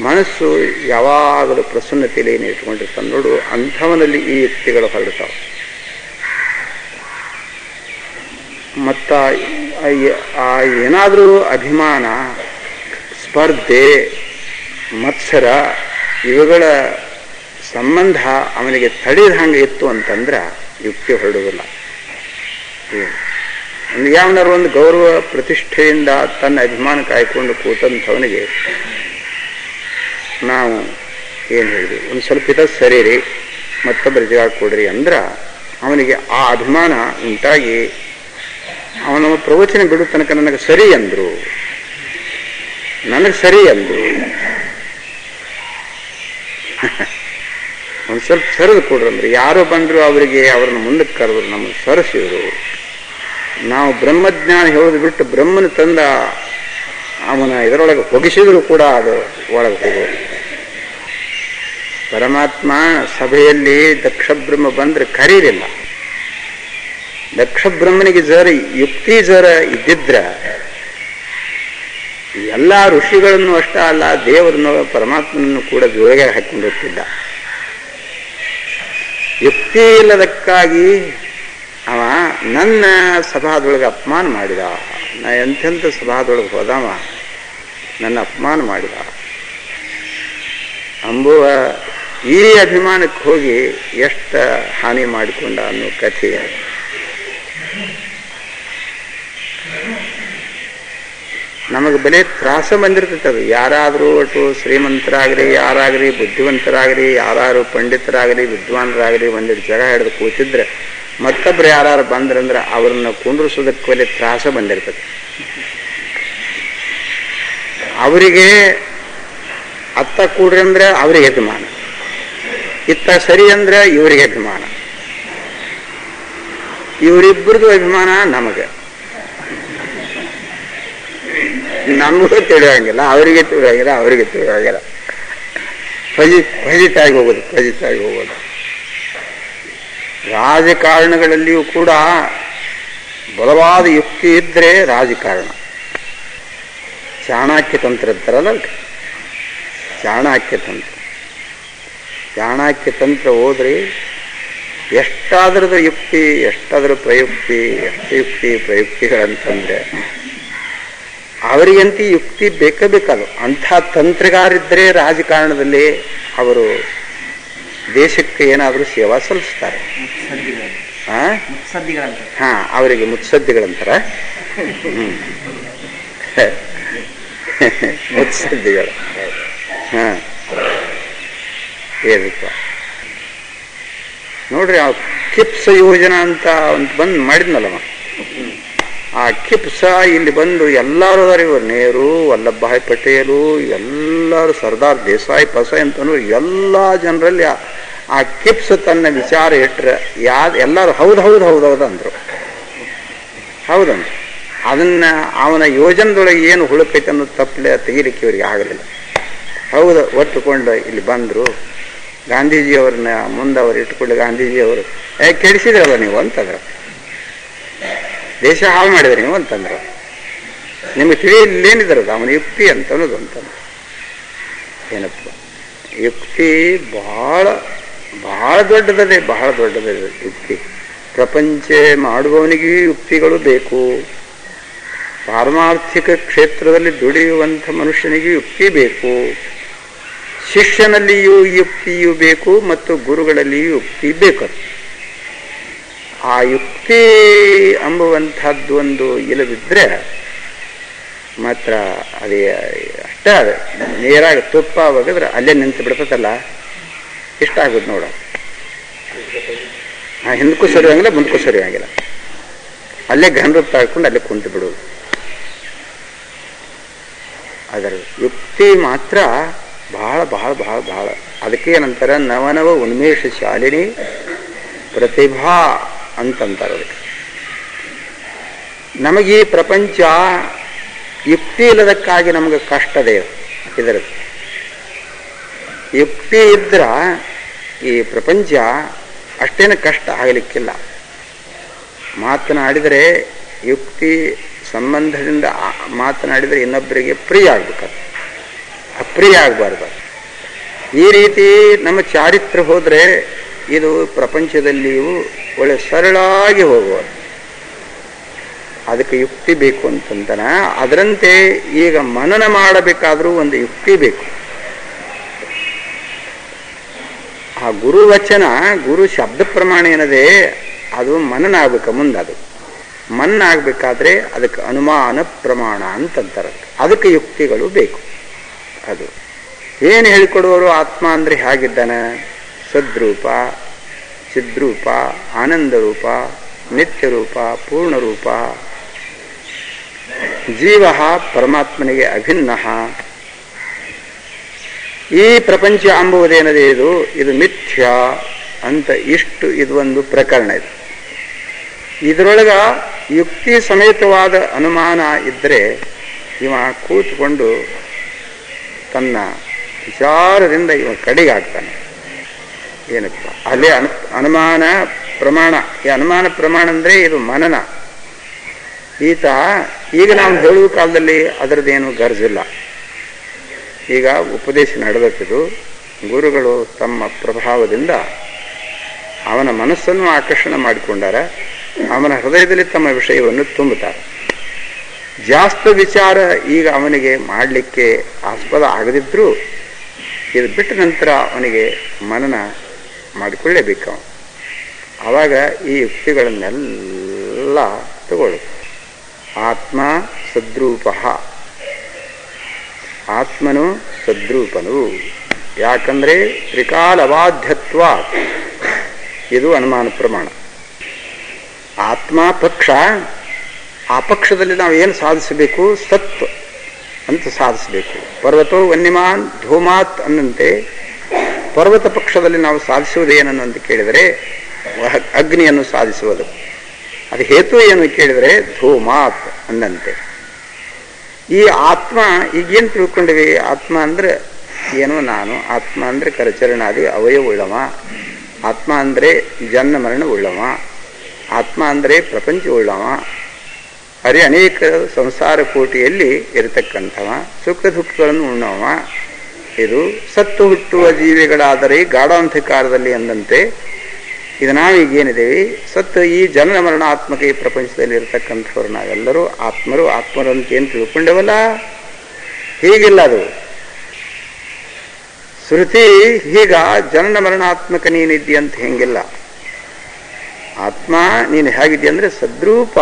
ಮನಸ್ಸು ಯಾವಾಗಲೂ ಪ್ರಸನ್ನತೆಯಲ್ಲಿ ಏನು ಇಟ್ಕೊಂಡಿರ್ತಾನೆ ನೋಡು, ಅಂಥವನಲ್ಲಿ ಈ ಯುಕ್ತಿಗಳು ಹೊರಡ್ತಾವೆ. ಮತ್ತು ಏನಾದರೂ ಅಭಿಮಾನ, ಸ್ಪರ್ಧೆ, ಮತ್ಸರ ಇವುಗಳ ಸಂಬಂಧ ಅವನಿಗೆ ತಡೆದ ಹಂಗೆ ಇತ್ತು ಅಂತಂದ್ರೆ ಯುಕ್ತಿ ಹೊರಡುವುದಿಲ್ಲ. ಒಂದು ಯಾವನಾರು ಒಂದು ಗೌರವ ಪ್ರತಿಷ್ಠೆಯಿಂದ ತನ್ನ ಅಭಿಮಾನ ಕಾಯ್ಕೊಂಡು ಕೂತಂಥವನಿಗೆ ನಾವು ಏನು ಹೇಳಿದ್ವಿ, ಒಂದು ಸ್ವಲ್ಪ ಇದ ಸರಿ ರೀ, ಮತ್ತೊಬ್ಬರ ಜಾಗ ಕೊಡ್ರಿ ಅಂದ್ರೆ ಅವನಿಗೆ ಆ ಅಭಿಮಾನ ಉಂಟಾಗಿ ಅವನ ಪ್ರವಚನ ಬಿಡೋ ತನಕ ನನಗೆ ಸರಿ ಅಂದರು, ನನಗೆ ಸರಿ ಅಂದರು, ಒಂದು ಸ್ವಲ್ಪ ಸರಿದು ಕೊಡ್ರಂದ್ರೆ ಯಾರೋ ಬಂದರು ಅವರಿಗೆ ಅವ್ರನ್ನ ಮುಂದಕ್ಕೆ ಕರೆದ್ರು, ನಮಗೆ ಸರಿಸಿದ್ರು. ನಾವು ಬ್ರಹ್ಮಜ್ಞಾನ ಹೇಳೋದು ಬಿಟ್ಟು ಬ್ರಹ್ಮನ ತಂದ ಅವನ ಇದರೊಳಗೆ ಹೊಗಿಸಿದ್ರು ಕೂಡ ಅದು ಒಳಗೆ ಹೋಗೋದು. ಪರಮಾತ್ಮ ಸಭೆಯಲ್ಲಿ ದಕ್ಷ ಬ್ರಹ್ಮ ಬಂದ್ರೆ ಕರೀಲಿಲ್ಲ. ದಕ್ಷ ಬ್ರಹ್ಮನಿಗೆ ಜರ ಯುಕ್ತಿ ಜರ ಇದ್ದಿದ್ರ ಎಲ್ಲ ಋಷಿಗಳನ್ನು ಅಷ್ಟ ಅಲ್ಲ, ದೇವರನ್ನು ಪರಮಾತ್ಮನನ್ನು ಕೂಡ ಜೋಳಿಗೆ ಹಾಕೊಂಡು ಹೋಗ್ತಿದ್ದ. ಯುಕ್ತಿ ಇಲ್ಲದಕ್ಕಾಗಿ ಅವ ನನ್ನ ಸಭಾದೊಳಗೆ ಅಪಮಾನ ಮಾಡಿದ. ನಾ ಎಂತೆಂಥ ಸಭಾದೊಳಗೆ ಹೋದವ ನನ್ನ ಅಪಮಾನ ಮಾಡಿದ ಅಂಬುವ ಈ ಅಭಿಮಾನಕ್ಕೆ ಹೋಗಿ ಎಷ್ಟು ಹಾನಿ ಮಾಡಿಕೊಂಡ ಅನ್ನೋ ಕಥೆ. ನಮಗೆ ಬೆಲೆ ತ್ರಾಸ ಬಂದಿರ್ತೈತೆ. ಅದು ಯಾರಾದರೂ ಒಟ್ಟು ಶ್ರೀಮಂತರಾಗಲಿ, ಯಾರಾಗಲಿ ಬುದ್ಧಿವಂತರಾಗಲಿ, ಯಾರು ಪಂಡಿತರಾಗಲಿ, ವಿದ್ವಾನರಾಗಲಿ ಒಂದೆರಡು ಜಾಗ ಹಿಡಿದು ಕೂತಿದ್ರೆ ಮತ್ತೊಬ್ರು ಯಾರು ಬಂದ್ರಂದ್ರೆ ಅವ್ರನ್ನ ಕುಂಡ್ರಿಸೋದಕ್ಕೆ ಬೆಲೆ ತ್ರಾಸ ಬಂದಿರ್ತದೆ. ಅವರಿಗೆ ಅತ್ತ ಕೂಡ್ರಿ ಅಂದ್ರೆ ಅವರಿಗೆ ಅಭಿಮಾನ, ಇತ್ತ ಸರಿ ಅಂದ್ರೆ ಇವರಿಗೆ ಅಭಿಮಾನ, ಇವರಿಬ್ಬರದು ಅಭಿಮಾನ ನಮಗೆ. ನಮಗೂ ತಿಳಿಯೋಂಗಿಲ್ಲ, ಅವರಿಗೆ ತಿಳಿಯೋಂಗಿಲ್ಲ, ಅವರಿಗೆ ತಿಳಿಯೋಂಗಿಲ್ಲ. ಫಜಿತಾಗಿ ಹೋಗೋದು. ರಾಜಕಾರಣಗಳಲ್ಲಿಯೂ ಕೂಡ ಬಲವಾದ ಯುಕ್ತಿ ಇದ್ರೆ ರಾಜಕಾರಣ. ಚಾಣಕ್ಯ ತಂತ್ರ ಇರ್ತಾರಲ್ಲ, ಚಾಣಕ್ಯ ತಂತ್ರ ಹೋದ್ರಿ ಎಷ್ಟಾದ್ರದ ಯುಕ್ತಿ, ಎಷ್ಟಾದ್ರೂ ಪ್ರಯುಕ್ತಿ, ಎಷ್ಟು ಯುಕ್ತಿ ಪ್ರಯುಕ್ತಿಗಳಂತಂದ್ರೆ ಅವರಿಗಂತೂ ಯುಕ್ತಿ ಬೇಕದು. ಅಂಥ ತಂತ್ರಗಾರಿದ್ರೆ ರಾಜಕಾರಣದಲ್ಲಿ ಅವರು ದೇಶಕ್ಕೆ ಏನಾದರೂ ಸೇವಾ ಸಲ್ಲಿಸ್ತಾರೆ. ಹಾ, ಅವರಿಗೆ ಮುತ್ಸದ್ದಿಗಳಂತಾರ. ಮುತ್ಸದ್ದಿಗಳು. ಹಾ, ಏನಪ್ಪ ನೋಡ್ರಿ, ಆ ಕಿಪ್ಸ ಯೋಜನಾ ಅಂತ ಒಂದು ಬಂದು ಮಾಡಿದ್ನಲ್ಲವ, ಆ ಕಿಪ್ಸ ಇಲ್ಲಿ ಬಂದು ಎಲ್ಲರೂ ಅದಾರ. ಇವರು ನೆಹರು, ವಲ್ಲಭಭಾಯ್ ಪಟೇಲು, ಎಲ್ಲರೂ ಸರ್ದಾರ್ ದೇಸಾಯಿ ಪಸಾಯಿ ಅಂತನೂ ಎಲ್ಲ ಜನರಲ್ಲಿ ಆ ಕಿಪ್ಸ್ ತನ್ನ ವಿಚಾರ ಇಟ್ಟರೆ ಎಲ್ಲರೂ ಹೌದು ಅಂದರು. ಹೌದಂದ್ರು. ಅದನ್ನ ಅವನ ಯೋಜನೆದೊಳಗೆ ಏನು ಹುಳುಕೈತೆ ಅನ್ನೋದು ತಪ್ಪಲೆ ತೆಗಿಲಿಕ್ಕೆ ಇವರಿಗೆ ಆಗಲಿಲ್ಲ. ಹೌದು ಒಟ್ಟುಕೊಂಡು ಇಲ್ಲಿ ಬಂದರು. ಗಾಂಧೀಜಿಯವ್ರನ್ನ ಮುಂದೆ ಅವ್ರು ಇಟ್ಕೊಂಡು ಗಾಂಧೀಜಿಯವರು ಕೆಡಿಸಿದ್ರಲ್ಲ ನೀವು ಅಂತಂದ್ರು, ದೇಶ ಹಾಳು ಮಾಡಿದ್ರಿ ನೀವು ಅಂತಂದ್ರು. ನಿಮಗೆ ತಿಳಿಯಲ್ಲೇನಿದ್ರದು ಅವನ ಯುಕ್ತಿ ಅಂತ ಅನ್ನೋದು ಅಂತಂದ್ರು. ಏನಪ್ಪ ಯುಕ್ತಿ ಬಹಳ ದೊಡ್ಡದದೆ, ಬಹಳ ದೊಡ್ಡದಿದೆ ಯುಕ್ತಿ. ಪ್ರಪಂಚ ಮಾಡುವವನಿಗೂ ಯುಕ್ತಿಗಳು ಬೇಕು. ಪಾರಮಾರ್ಥಿಕ ಕ್ಷೇತ್ರದಲ್ಲಿ ದುಡಿಯುವಂಥ ಮನುಷ್ಯನಿಗೆ ಯುಕ್ತಿ ಬೇಕು. ಶಿಷ್ಯನಲ್ಲಿಯೂ ಯುಕ್ತಿಯೂ ಬೇಕು ಮತ್ತು ಗುರುಗಳಲ್ಲಿಯೂ ಯುಕ್ತಿ ಬೇಕು. ಆ ಯುಕ್ತಿ ಎಂಬುವಂಥದ್ದು ಒಂದು ಇಲ್ಲದಿದ್ದರೆ ಮಾತ್ರ ಅದೇ ಅಷ್ಟೇ ಅದು ನೇರಾಗಿ ತುಪ್ಪ ಒಗೆದ್ರೆ ಅಲ್ಲೇ ನಿಂತು ಬಿಡ್ತದಲ್ಲ, ಇಷ್ಟ ಆಗೋದು ನೋಡ. ಹಿಂದಕ್ಕೂ ಸರಿಯೋಂಗಿಲ್ಲ, ಮುಂದಕ್ಕೂ ಸರಿಯೋಂಗಿಲ್ಲ, ಅಲ್ಲೇ ಘನವೃತ್ತ ಹಾಕೊಂಡು ಅಲ್ಲೇ ಕುಂತು ಬಿಡೋದು. ಅದರ ಯುಕ್ತಿ ಮಾತ್ರ ಬಹಳ ಬಹಳ ಬಹಳ ಬಹಳ. ಅದಕ್ಕೆ ಏನಂತಾರ, ನವನವ ಉನ್ಮೇಷ ಶಾಲಿನಿ ಪ್ರತಿಭಾ ಅಂತಂತಾರೆ. ಅದಕ್ಕೆ ನಮಗೀ ಪ್ರಪಂಚ ಯುಕ್ತಿ ಇಲ್ಲದಕ್ಕಾಗಿ ನಮಗೆ ಕಷ್ಟದೇ. ಇದರದ್ದು ಯುಕ್ತಿ ಇದ್ರ ಈ ಪ್ರಪಂಚ ಅಷ್ಟೇನು ಕಷ್ಟ ಆಗಲಿಕ್ಕಿಲ್ಲ. ಮಾತನಾಡಿದರೆ ಯುಕ್ತಿ ಸಂಬಂಧದಿಂದ ಮಾತನಾಡಿದರೆ ಇನ್ನೊಬ್ಬರಿಗೆ ಪ್ರಿಯ ಆಗ್ಬೇಕಾದ್ರೆ, ಅಪ್ರಿಯ ಆಗಬಾರ್ದು. ಈ ರೀತಿ ನಮ್ಮ ಚಾರಿತ್ರ್ಯ ಹೋದರೆ ಇದು ಪ್ರಪಂಚದಲ್ಲಿಯೂ ಒಳ್ಳೆ ಸರಳಾಗಿ ಹೋಗುವುದು. ಅದಕ್ಕೆ ಯುಕ್ತಿ ಬೇಕು ಅಂತಂತಾನ. ಅದರಂತೆ ಈಗ ಮನನ ಮಾಡಬೇಕಾದ್ರೂ ಒಂದು ಯುಕ್ತಿ ಬೇಕು. ಆ ಗುರು ವಚನ, ಗುರು ಶಬ್ದ ಪ್ರಮಾಣ ಏನದೆ ಅದು ಮನನ ಆಗ್ಬೇಕು. ಮುಂದೆ ಅದು ಮನನ ಆಗ್ಬೇಕಾದ್ರೆ ಅದಕ್ಕೆ ಅನುಮಾನ ಪ್ರಮಾಣ ಅಂತಂತಾರೆ. ಅದಕ್ಕೆ ಯುಕ್ತಿಗಳು ಬೇಕು. ಅದು ಏನು ಹೇಳಿಕೊಡುವರು? ಆತ್ಮ ಅಂದರೆ ಹೇಗಿದ್ದಾನೆ? ಸದ್ರೂಪ, ಚಿದ್ರೂಪ, ಆನಂದರೂಪ, ನಿತ್ಯರೂಪ, ಪೂರ್ಣರೂಪ, ಜೀವ ಪರಮಾತ್ಮನಿಗೆ ಅಭಿನ್ನ. ಈ ಪ್ರಪಂಚ ಅಂಬುವುದೇನದೆ ಇದು ಮಿಥ್ಯ ಅಂತ ಇಷ್ಟು ಇದು ಒಂದು ಪ್ರಕರಣ. ಇದು ಇದರೊಳಗ ಯುಕ್ತಿ ಸಮೇತವಾದ ಅನುಮಾನ ಇದ್ದರೆ ಇವ ಕೂತ್ಕೊಂಡು ತನ್ನ ವಿಚಾರದಿಂದ ಇವ ಕಡೆಗಾಗ್ತಾನೆ. ಏನಪ್ಪ ಅಲ್ಲೇ ಅನುಮಾನ ಪ್ರಮಾಣ. ಈ ಅನುಮಾನ ಪ್ರಮಾಣ ಅಂದರೆ ಇದು ಮನನ. ಈತ ಈಗ ನಾವು ಹೇಳುವ ಕಾಲದಲ್ಲಿ ಅದರದ್ದೇನು ಗರ್ಜಿಲ್ಲ. ಈಗ ಉಪದೇಶ ನಡೆದತ್ತಿದು. ಗುರುಗಳು ತಮ್ಮ ಪ್ರಭಾವದಿಂದ ಅವನ ಮನಸ್ಸನ್ನು ಆಕರ್ಷಣೆ ಮಾಡಿಕೊಂಡಾರ. ಅವನ ಹೃದಯದಲ್ಲಿ ತಮ್ಮ ವಿಷಯವನ್ನು ತುಂಬುತ್ತಾರೆ. ಜಾಸ್ತಿ ವಿಚಾರ ಈಗ ಅವನಿಗೆ ಮಾಡಲಿಕ್ಕೆ ಆಸ್ಪದ ಆಗದಿದ್ರೂ ಇದು ಬಿಟ್ಟ ನಂತರ ಅವನಿಗೆ ಮನನ ಮಾಡಿಕೊಳ್ಳೇಬೇಕು. ಆವಾಗ ಈ ಯುಕ್ತಿಗಳನ್ನೆಲ್ಲ ತಗೊಳ್ಳು. ಆತ್ಮ ಸದ್ರೂಪ, ಆತ್ಮನು ಸದ್ರೂಪನು. ಯಾಕಂದ್ರೆ ತ್ರಿಕಾಲ ಅಬಾಧ್ಯತ್ವ, ಇದು ಅನುಮಾನ ಪ್ರಮಾಣ. ಆತ್ಮ ಪಕ್ಷ, ಆ ಪಕ್ಷದಲ್ಲಿ ನಾವು ಏನು ಸಾಧಿಸಬೇಕು? ಸತ್ ಅಂತ ಸಾಧಿಸಬೇಕು. ಪರ್ವತೋ ವನ್ಯಮಾನ್ ಧೂಮಾತ್ ಅನ್ನಂತೆ ಪರ್ವತ ಪಕ್ಷದಲ್ಲಿ ನಾವು ಸಾಧಿಸುವುದೇನನ್ನು ಅಂತ ಕೇಳಿದರೆ ಅಗ್ನಿಯನ್ನು ಸಾಧಿಸುವುದು. ಅದು ಹೇತು ಏನು ಕೇಳಿದರೆ ಧೂಮಾತ್ ಅನ್ನಂತೆ. ಈ ಆತ್ಮ ಈಗೇನು ತಿಳ್ಕೊಂಡಿವಿ? ಆತ್ಮ ಅಂದ್ರೆ ಏನು? ನಾನು ಆತ್ಮ ಅಂದ್ರೆ ಕರಚರಣಾದಿ ಅವಯವ ಉಳ್ಳವ, ಆತ್ಮ ಅಂದ್ರೆ ಜನ್ಮ ಮರಣ ಉಳ್ಳವ, ಆತ್ಮ ಅಂದ್ರೆ ಪ್ರಪಂಚ ಉಳ್ಳವ, ಅರೆ ಅನೇಕ ಸಂಸಾರ ಕೋಟಿಯಲ್ಲಿ ಇರತಕ್ಕಂಥವ, ಸುಖ ದುಃಖಗಳನ್ನು ಉಣ್ಣವ. ಇದು ಸತ್ತು ಹುಟ್ಟುವ ಜೀವಿಗಳಾದರೆ ಗಾಢಾಂಧಕಾರದಲ್ಲಿ ಎಂದಂತೆ ಇದು ನಾವೀಗೇನಿದ್ದೇವೆ ಸತ್ತು ಈ ಜನನ ಮರಣಾತ್ಮಕ ಈ ಪ್ರಪಂಚದಲ್ಲಿ ಇರತಕ್ಕಂಥವ್ರು ನಾವೆಲ್ಲರೂ ಆತ್ಮರು. ಆತ್ಮರು ಅಂತ ಏನು ತಿಳ್ಕೊಂಡೇವಲ್ಲ, ಹೀಗಿಲ್ಲ ಅದು. ಶ್ರುತಿ ಹೀಗ ಜನನ ಮರಣಾತ್ಮಕ ನೀನಿದ್ದಿ ಅಂತ ಹೆಂಗಿಲ್ಲ. ಆತ್ಮ ನೀನು ಹೇಗಿದ್ದಿ ಅಂದ್ರೆ ಸದ್ರೂಪ.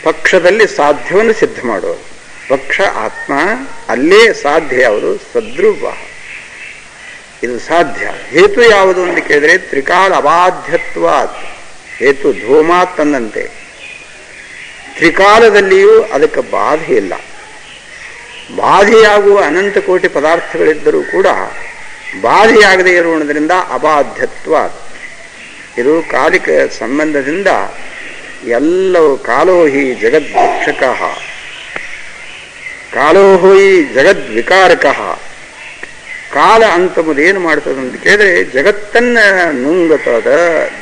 ಪಕ್ಷದಲ್ಲಿ ಸಾಧ್ಯವನ್ನು ಸಿದ್ಧ ಮಾಡೋದು ಪಕ್ಷ ಆತ್ಮ, ಅಲ್ಲೇ ಸಾಧ್ಯ ಯಾವುದು? ಸದ್ರೂಪ. ಇದು ಸಾಧ್ಯ. ಹೇತು ಯಾವುದು ಅಂತ ಕೇಳಿದ್ರೆ ತ್ರಿಕಾಲ ಅಬಾಧ್ಯತ್ವಾತ್, ಹೇತು ಧೂಮಾತ್ ಅನ್ನಂತೆ ತ್ರಿಕಾಲದಲ್ಲಿಯೂ ಅದಕ್ಕೆ ಬಾಧೆ ಇಲ್ಲ. ಬಾಧೆಯಾಗುವ ಅನಂತ ಕೋಟಿ ಪದಾರ್ಥಗಳಿದ್ದರೂ ಕೂಡ ಬಾಧೆಯಾಗದೇ ಇರುವುದರಿಂದ ಅಬಾಧ್ಯತ್ವ. ಇದು ಕಾಲಿಕ ಸಂಬಂಧದಿಂದ ಎಲ್ಲವೂ ಕಾಲೋಹಿ ಜಗದ್ಭಕ್ಷಕ, ಕಾಲೋಹಿ ಜಗದ್ವಿಕಾರಕ. ಕಾಲ ಅಂತಂಬುದೇನು ಮಾಡ್ತದ ಅಂತ ಕೇಳಿದ್ರೆ ಜಗತ್ತನ್ನ ನುಂಗತದ,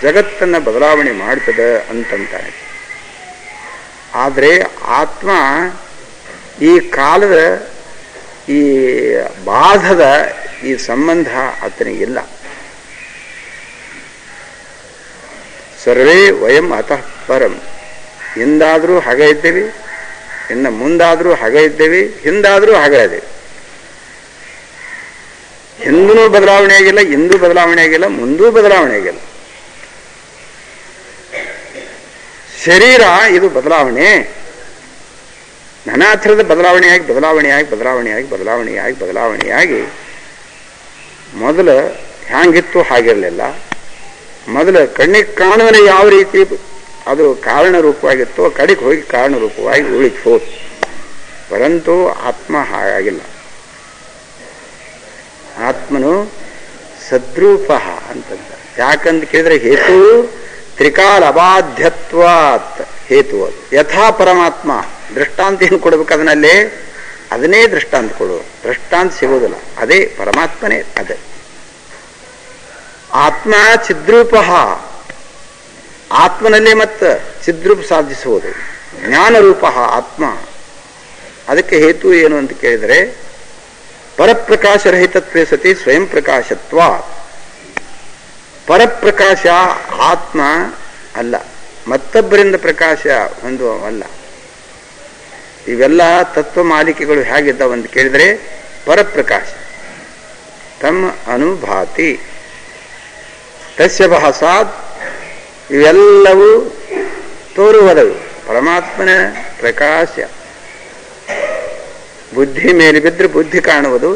ಜಗತ್ತನ್ನ ಬದಲಾವಣೆ ಮಾಡ್ತದ ಅಂತಂತಾನೆ. ಆದರೆ ಆತ್ಮ ಈ ಕಾಲದ ಈ ಬಾಧದ ಈ ಸಂಬಂಧ ಆತನಿಗಿಲ್ಲ. ಸರ್ವೇ ವಯಂ ಅತಃ ಪರಂ. ಹಿಂದಾದರೂ ಹಾಗೆ ಇದ್ದೇವೆ, ಇನ್ನು ಮುಂದಾದರೂ ಹಾಗೆ ಇದ್ದೇವೆ, ಹಿಂದಾದರೂ ಹಾಗೆ ಇದ್ದೇವೆ. ಹಿಂದೂ ಬದಲಾವಣೆ ಆಗಿಲ್ಲ, ಇಂದೂ ಬದಲಾವಣೆ ಆಗಿಲ್ಲ, ಮುಂದೂ ಬದಲಾವಣೆ ಆಗಿಲ್ಲ. ಶರೀರ ಇದು ಬದಲಾವಣೆ, ನಾನಾ ಥರದ ಬದಲಾವಣೆಯಾಗಿ ಬದಲಾವಣೆಯಾಗಿ ಬದಲಾವಣೆಯಾಗಿ ಬದಲಾವಣೆಯಾಗಿ ಬದಲಾವಣೆಯಾಗಿ ಮೊದಲು ಹ್ಯಾಂಗಿತ್ತು ಹಾಗಿರಲಿಲ್ಲ. ಮೊದಲು ಕಣ್ಣಿಗೆ ಕಾಣುವನೆ ಯಾವ ರೀತಿ ಅದು ಕಾರಣ ರೂಪವಾಗಿತ್ತೋ ಕಡೆಗೆ ಹೋಗಿ ಕಾರಣ ರೂಪವಾಗಿ ಉಳಿತು ಹೋತು. ಪರಂತು ಆತ್ಮ ಹಾಗಾಗಿಲ್ಲ. ಆತ್ಮನು ಸದ್ರೂಪ ಅಂತಂದ. ಯಾಕಂತ ಕೇಳಿದ್ರೆ ಹೇತು ತ್ರಿಕಾಲ ಅಬಾಧ್ಯತ್ವಾತ್ ಹೇತು. ಅದು ಯಥಾ ಪರಮಾತ್ಮ ದೃಷ್ಟಾಂತ ಏನು ಕೊಡ್ಬೇಕು ಅದನ್ನಲ್ಲಿ, ಅದನ್ನೇ ದೃಷ್ಟಾಂತ ಕೊಡು. ದೃಷ್ಟಾಂತ ಸಿಗೋದಿಲ್ಲ, ಅದೇ ಪರಮಾತ್ಮನೇ. ಅದೇ ಆತ್ಮ ಚಿದ್ರೂಪ. ಆತ್ಮನಲ್ಲೇ ಮತ್ತೆ ಚಿದ್ರೂಪ ಸಾಧಿಸುವುದು ಜ್ಞಾನರೂಪ ಆತ್ಮ. ಅದಕ್ಕೆ ಹೇತು ಏನು ಅಂತ ಕೇಳಿದರೆ ಪರಪ್ರಕಾಶರಹಿತತ್ವೇ ಸತಿ ಸ್ವಯಂ ಪ್ರಕಾಶತ್ವ. ಪರಪ್ರಕಾಶ ಆತ್ಮ ಅಲ್ಲ, ಮತ್ತೊಬ್ಬರಿಂದ ಪ್ರಕಾಶ ಹೊಂದುವಲ್ಲ. ಇವೆಲ್ಲ ತತ್ವ ಮಾಲಿಕೆಗಳು ಹೇಗಿದ್ದಾವ ಅಂತ ಕೇಳಿದರೆ ಪರಪ್ರಕಾಶ ತಮ್ಮ ಅನುಭಾತಿ ತಸ್ಯ ಭಾಸಾತ್ ಇವೆಲ್ಲವೂ ತೋರುವದವು ಪರಮಾತ್ಮನ ಪ್ರಕಾಶ. ಬುದ್ಧಿ ಮೇಲೆ ಬಿದ್ದರೆ ಬುದ್ಧಿ ಕಾಣುವುದು,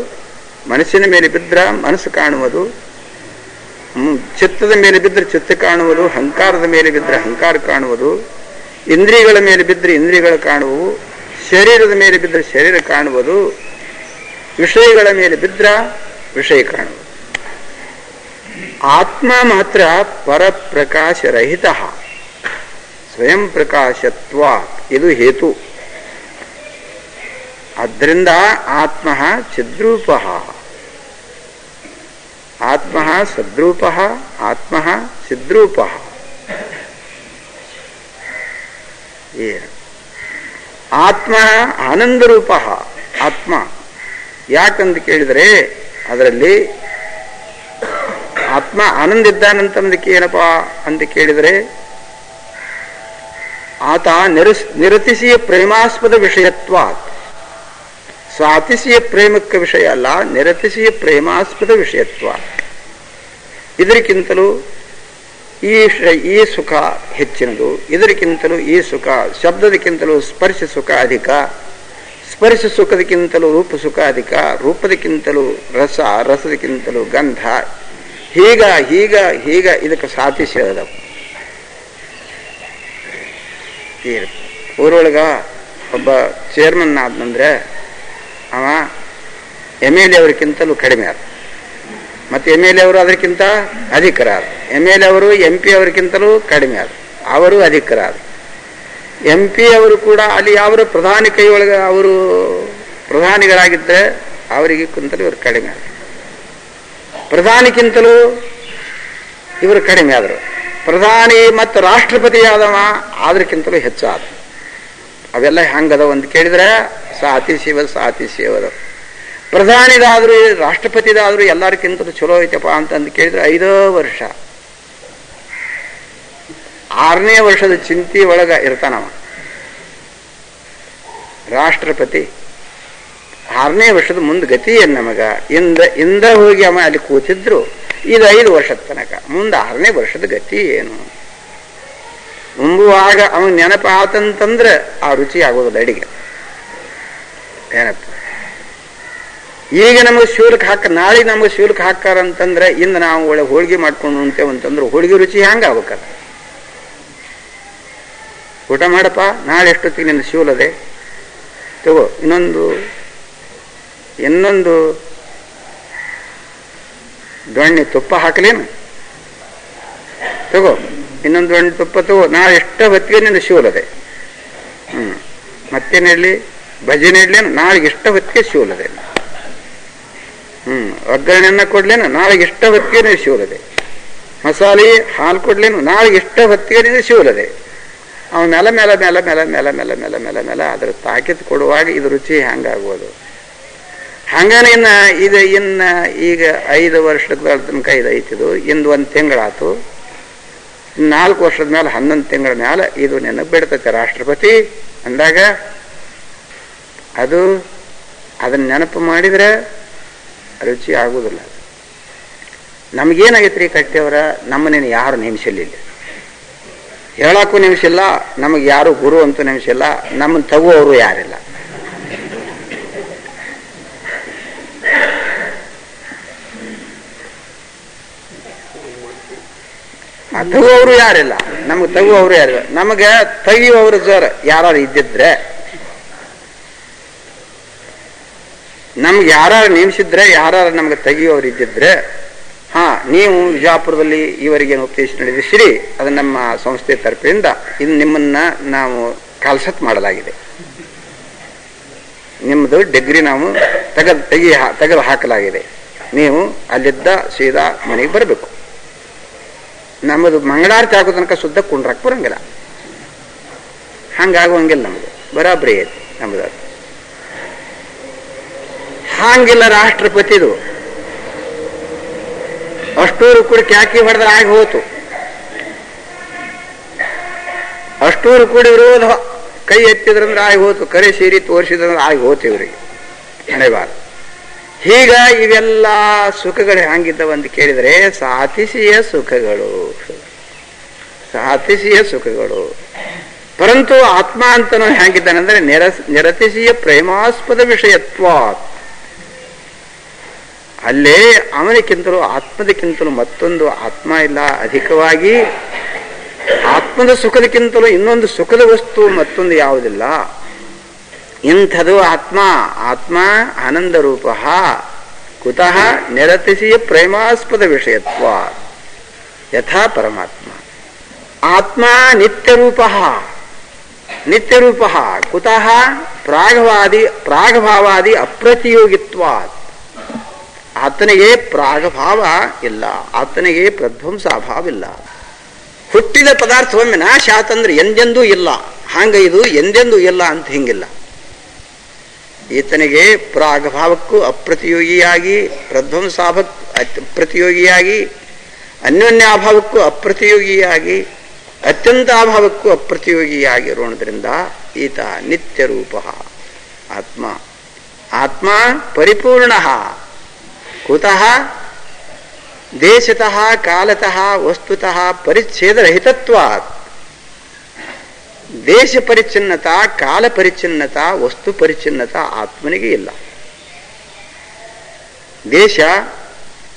ಮನಸ್ಸಿನ ಮೇಲೆ ಬಿದ್ದರೆ ಮನಸ್ಸು ಕಾಣುವುದು, ಚಿತ್ತದ ಮೇಲೆ ಬಿದ್ದರೆ ಚಿತ್ತ ಕಾಣುವುದು, ಅಹಂಕಾರದ ಮೇಲೆ ಬಿದ್ದರೆ ಅಹಂಕಾರ ಕಾಣುವುದು, ಇಂದ್ರಿಯಗಳ ಮೇಲೆ ಬಿದ್ದರೆ ಇಂದ್ರಿಯಗಳು ಕಾಣುವು, ಶರೀರದ ಮೇಲೆ ಬಿದ್ದರೆ ಶರೀರ ಕಾಣುವುದು, ವಿಷಯಗಳ ಮೇಲೆ ಬಿದ್ದರೆ ವಿಷಯ ಕಾಣುವುದು. ಆತ್ಮ ಮಾತ್ರ ಪರಪ್ರಕಾಶರಹಿತ ಸ್ವಯಂ ಪ್ರಕಾಶತ್ವ. ಇದು ಹೇತು. ಆದ್ದರಿಂದ ಆತ್ಮ ಚಿದ್ರೂಪ, ಆತ್ಮ ಸದ್ರೂಪ, ಆತ್ಮ ಚಿದ್ರೂಪ. ಆತ್ಮ ಆನಂದರೂಪ ಆತ್ಮ. ಯಾಕಂತ ಕೇಳಿದರೆ ಅದರಲ್ಲಿ ಆತ್ಮ ಆನಂದ ಇದ್ದಾನಂತಂದಕ್ಕೆ ಏನಪ್ಪ ಅಂತ ಕೇಳಿದರೆ ಆತ ನಿರತಿಸಿಯ ಪ್ರೇಮಾಸ್ಪದ ವಿಷಯತ್ವ. ಸ್ವಾತಿಸಿಯ ಪ್ರೇಮಕ್ಕೆ ವಿಷಯ ಅಲ್ಲ, ನಿರತಿಸಿಯ ಪ್ರೇಮಾಸ್ಪದ ವಿಷಯತ್ವ. ಇದಕ್ಕಿಂತಲೂ ಈ ಸುಖ ಹೆಚ್ಚಿನದು, ಇದಕ್ಕಿಂತಲೂ ಈ ಸುಖ, ಶಬ್ದದಕ್ಕಿಂತಲೂ ಸ್ಪರ್ಶ ಸುಖ ಅಧಿಕ, ಸ್ಪರ್ಶ ಸುಖದಕ್ಕಿಂತಲೂ ರೂಪ ಸುಖ ಅಧಿಕ, ರೂಪದಕ್ಕಿಂತಲೂ ರಸ, ರಸದಕ್ಕಿಂತಲೂ ಗಂಧ. ಹೀಗ ಹೀಗ ಹೀಗ ಇದಕ್ಕೆ ಸಾತಿಸಿ ಅದಾವ. ಊರೊಳಗ ಒಬ್ಬ ಚೇರ್ಮನ್ ಆದ್ನಂದ್ರೆ ಅವ MLA ಅವರಿಗಿಂತಲೂ ಕಡಿಮೆ ಆದ, ಮತ್ತು MLA ಅವರು ಅದಕ್ಕಿಂತ ಅಧಿಕರಾದ, MLA ಅವರು MP ಅವರಿಗಿಂತಲೂ ಕಡಿಮೆ ಆದ, ಅವರು ಅಧಿಕರಾದ. MP ಅವರು ಕೂಡ ಅಲ್ಲಿ ಅವರ ಪ್ರಧಾನಿ ಕೈಯೊಳಗೆ ಅವರು ಪ್ರಧಾನಿಗಳಾಗಿದ್ದರೆ ಅವರಿಗಿಂತಲೂ ಇವರು ಕಡಿಮೆ ಆದರು. ಪ್ರಧಾನಿಗಿಂತಲೂ ಇವರು ಕಡಿಮೆ ಆದರು. ಪ್ರಧಾನಿ ಮತ್ತು ರಾಷ್ಟ್ರಪತಿ ಆದವ ಅದಕ್ಕಿಂತಲೂ ಹೆಚ್ಚಾದ. ಅವೆಲ್ಲ ಹೆಂಗದವ ಅಂತ ಕೇಳಿದ್ರೆ ಸಾತಿಶಿವದ. ಪ್ರಧಾನಿದಾದರೂ ರಾಷ್ಟ್ರಪತಿದಾದರೂ ಎಲ್ಲರಿಗಿಂತಲೂ ಚಲೋ ಐತಪ್ಪ ಅಂತಂದು ಕೇಳಿದ್ರೆ 5 ವರ್ಷ 6ನೇ ವರ್ಷದ ಚಿಂತೆ ಒಳಗ ಇರ್ತಾನವ. ರಾಷ್ಟ್ರಪತಿ 6ನೇ ವರ್ಷದ ಮುಂದೆ ಗತಿ ಏನು ನಮಗ, ಇಂದ ಹೋಗಿ ಅವ ಅಲ್ಲಿ ಕೂತಿದ್ರು. ಇದು 5 ವರ್ಷದ ತನಕ, ಮುಂದೆ 6ನೇ ವರ್ಷದ ಗತಿ ಏನು ಮುಂಬುವಾಗ ಅವನ ನೆನಪು ಆತಂತಂದ್ರೆ ಆ ರುಚಿ ಆಗೋದಿಲ್ಲ ಅಡಿಗೆ. ನೆನಪು ಈಗ ನಮಗೆ ಶುಲ್ಕ ನಾಳೆ ನಮಗೆ ಶುಲ್ಕ ಹಾಕಾರಂತಂದ್ರೆ ಇಂದು ನಾವು ಒಳ್ಳೆ ಹೋಳಿಗೆ ಮಾಡ್ಕೊಂಡು ಉಂಟೇವೆ ಅಂತಂದ್ರೆ ಹೋಳಿಗೆ ರುಚಿ ಹ್ಯಾಂಗ ಆಗ್ಬೇಕಲ್ಲ. ಊಟ ಮಾಡಪ್ಪ, ನಾಳೆ ಎಷ್ಟೊತ್ತಿಗೆ ನಿನ್ನ ಶಿವಲದೆ ತಗೋ, ಇನ್ನೊಂದು ದೊಣ್ಣೆ ತುಪ್ಪ ಹಾಕಲೇನು, ತಗೋ ಇನ್ನೊಂದು ದೊಣ್ಣೆ ತುಪ್ಪ ತಗೋ, ನಾಳೆ ಎಷ್ಟೋ ಹೊತ್ತಿಗೆ ನಿನ್ನ ಶಿವಲದೆ. ಮತ್ತೇನಿರಲಿ, ಭಜನೆ ಇಡ್ಲೇನು, ನಾಳೆಗೆ ಎಷ್ಟೋ ಹೊತ್ತಿಗೆ ಶಿವಲದೆ. ಒಗ್ಗರಣೆಯನ್ನ ಕೊಡ್ಲೇನು, ನಾಳೆಗೆ ಎಷ್ಟೋ ಹೊತ್ತಿಗೆ ನೀವು ಶಿವಲದೆ. ಮಸಾಲೆ ಹಾಲು ಕೊಡ್ಲೇನು, ನಾಳೆಗೆ ಎಷ್ಟೋ ಹೊತ್ತಿಗೆ ನೀವು ಶಿವಲದೆ. ಅವನ ಮೇಲೆ ಮೇಲೆ ಮೇಲೆ ಮೇಲೆ ಮೇಲೆ ಮೇಲೆ ಮೇಲೆ ಮೇಲೆ ಮೇಲೆ ಅದ್ರ ತಾಕೀತು ಕೊಡುವಾಗ ಇದು ರುಚಿ ಹಂಗಾಗ್ಬೋದು. ಹಂಗಾನೆ ಇನ್ನು ಈಗ 5 ವರ್ಷದ ತನಕ ಇದು ಐತಿದು. ಇಂದು 1 ತಿಂಗಳಾತು, 4 ವರ್ಷದ ಮೇಲೆ 11 ತಿಂಗಳ ಮೇಲೆ ಇದು ನೆನಪು ಬಿಡ್ತೈತೆ ರಾಷ್ಟ್ರಪತಿ ಅಂದಾಗ. ಅದನ್ನ ನೆನಪು ಮಾಡಿದ್ರೆ ರುಚಿ ಆಗುವುದಿಲ್ಲ. ನಮಗೇನಾಗೈತೆ ರೀ ಕಟ್ಟಿಯವರ, ನಮ್ಮನೇನು ಯಾರು ನೇಮಿಸಿಲ್ಲ, ಹೇಳಕ್ಕೂ ನೇಮಿಸಿಲ್ಲ, ನಮಗೆ ಯಾರು ಗುರು ಅಂತೂ ನೇಮಿಸಿಲ್ಲ, ನಮ್ಮನ್ನು ತಗುವವರು ಯಾರಿಲ್ಲ. ತಗುವವರು ಯಾರಿಲ್ಲ, ನಮಗೆ ತಗುವವರು ಯಾರಿಲ್ಲ. ನಮಗೆ ತೆಗಿಯುವವರು ಜೋರ ಯಾರು ಇದ್ದಿದ್ರೆ, ನಮ್ಗೆ ಯಾರು ನೇಮಿಸಿದ್ರೆ, ಯಾರು ನಮ್ಗೆ ತೆಗಿಯೋರು ಇದ್ದಿದ್ರೆ, ನೀವು ವಿಜಾಪುರದಲ್ಲಿ ಈವರೆಗೇನು ಉಪದೇಶ ನಡೆದಿಸಿರಿ, ಅದು ನಮ್ಮ ಸಂಸ್ಥೆ ತರಫಿಂದ ಇನ್ನು ನಿಮ್ಮನ್ನ ನಾವು ಕಾಲ್ಸತ್ ಮಾಡಲಾಗಿದೆ. ನಿಮ್ಮದು ಡಿಗ್ರಿ ನಾವು ತೆಗೆದು ಹಾಕಲಾಗಿದೆ. ನೀವು ಅಲ್ಲಿದ್ದ ಸೀದಾ ಮನೆಗೆ ಬರಬೇಕು. ನಮ್ಮದು ಮಂಗಳಾರತಿ ಆಗೋ ತನಕ ಶುದ್ಧ ಕುಂಡ್ರಕ್ಕೆ ಬರಂಗಿಲ್ಲ. ಹಂಗಾಗುವಂಗಿಲ್ಲ, ನಮ್ದು ಬರಾಬರಿ ಐತಿ ನಮ್ದು. ಹಾಂಗಿಲ್ಲ ರಾಷ್ಟ್ರಪತಿದು. ಅಷ್ಟೂರು ಕೂಡ ಕ್ಯಾಕಿ ಹೊಡೆದ್ರೆ ಆಗಿ ಹೋತು. ಅಷ್ಟೂರು ಕೂಡ ವಿರೋಧ ಕೈ ಎತ್ತಿದ್ರಂದ್ರೆ ಆಗಿ ಹೋತು, ಕರೆ ಸೀರಿ ತೋರಿಸಿದ್ರಂದ್ರೆ ಆಗಿ ಹೋತು ಇವರಿಗೆ ಹಣೆಬಾರ. ಹೀಗ ಇವೆಲ್ಲ ಸುಖಗಳು ಹ್ಯಾಂಗಿದ್ದವ ಅಂತ ಕೇಳಿದರೆ ಸಾತಿಸಿಯ ಸುಖಗಳು, ಸಾತಿಸಿಯ ಸುಖಗಳು. ಪರಂತು ಆತ್ಮ ಅಂತನೂ ಹ್ಯಾಂಗಿದ್ದಾನಂದ್ರೆ ನಿರತಿಸಿಯ ಪ್ರೇಮಾಸ್ಪದ ವಿಷಯತ್ವ. ಅಲ್ಲೇ ಅವನಿಗಿಂತಲೂ ಆತ್ಮದಕ್ಕಿಂತಲೂ ಮತ್ತೊಂದು ಆತ್ಮ ಇಲ್ಲ. ಅಧಿಕವಾಗಿ ಆತ್ಮದ ಸುಖದಕ್ಕಿಂತಲೂ ಇನ್ನೊಂದು ಸುಖದ ವಸ್ತು ಮತ್ತೊಂದು ಯಾವುದಿಲ್ಲ. ಇಂಥದು ಆತ್ಮ. ಆತ್ಮ ಆನಂದ ರೂಪ. ಕುತಃ ನಿರತಿಸಿಯ ಪ್ರೇಮಾಸ್ಪದ ವಿಷಯತ್ವ ಯಥಾ ಪರಮಾತ್ಮ. ಆತ್ಮ ನಿತ್ಯರೂಪ. ನಿತ್ಯರೂಪ ಕುತಃ ಪ್ರಾಗಭಾವಾದಿ ಅಪ್ರತಿಯೋಗಿತ್ವಾತ್. ಆತನಿಗೆ ಪ್ರಾಗಭಾವ ಇಲ್ಲ, ಆತನಿಗೆ ಪ್ರಧ್ವಂಸಾಭಾವ ಇಲ್ಲ. ಹುಟ್ಟಿದ ಪದಾರ್ಥ ಒಮ್ಮೆ ನಾಶ ಆತಂದ್ರೆ ಎಂದೆಂದೂ ಇಲ್ಲ. ಹಂಗ ಇದು ಎಂದೆಂದೂ ಇಲ್ಲ ಅಂತ ಹಿಂಗಿಲ್ಲ. ಈತನಿಗೆ ಪ್ರಾಗಭಾವಕ್ಕೂ ಅಪ್ರತಿಯೋಗಿಯಾಗಿ, ಪ್ರಧ್ವಂಸಾಭಕ್ಕೂ ಅಪ್ರತಿಯೋಗಿಯಾಗಿ, ಅನ್ಯೋನ್ಯಾಭಾವಕ್ಕೂ ಅಪ್ರತಿಯೋಗಿಯಾಗಿ, ಅತ್ಯಂತ ಅಭಾವಕ್ಕೂ ಅಪ್ರತಿಯೋಗಿಯಾಗಿರೋದ್ರಿಂದ ಈತ ನಿತ್ಯರೂಪ ಆತ್ಮ. ಆತ್ಮ ಪರಿಪೂರ್ಣ. ಕುತಃ ದೇಶತಃ ಕಾಲತಃ ವಸ್ತುತಃ ಪರಿಚ್ಛೇದರಹಿತತ್ವಾತ್. ದೇಶ ಪರಿಚ್ಛಿನ್ನತಾ, ಕಾಲ ಪರಿಚ್ಛಿನ್ನತಾ, ವಸ್ತು ಪರಿಚ್ಛಿನ್ನತಾ ಆತ್ಮನಿಗೆ ಇಲ್ಲ. ದೇಶ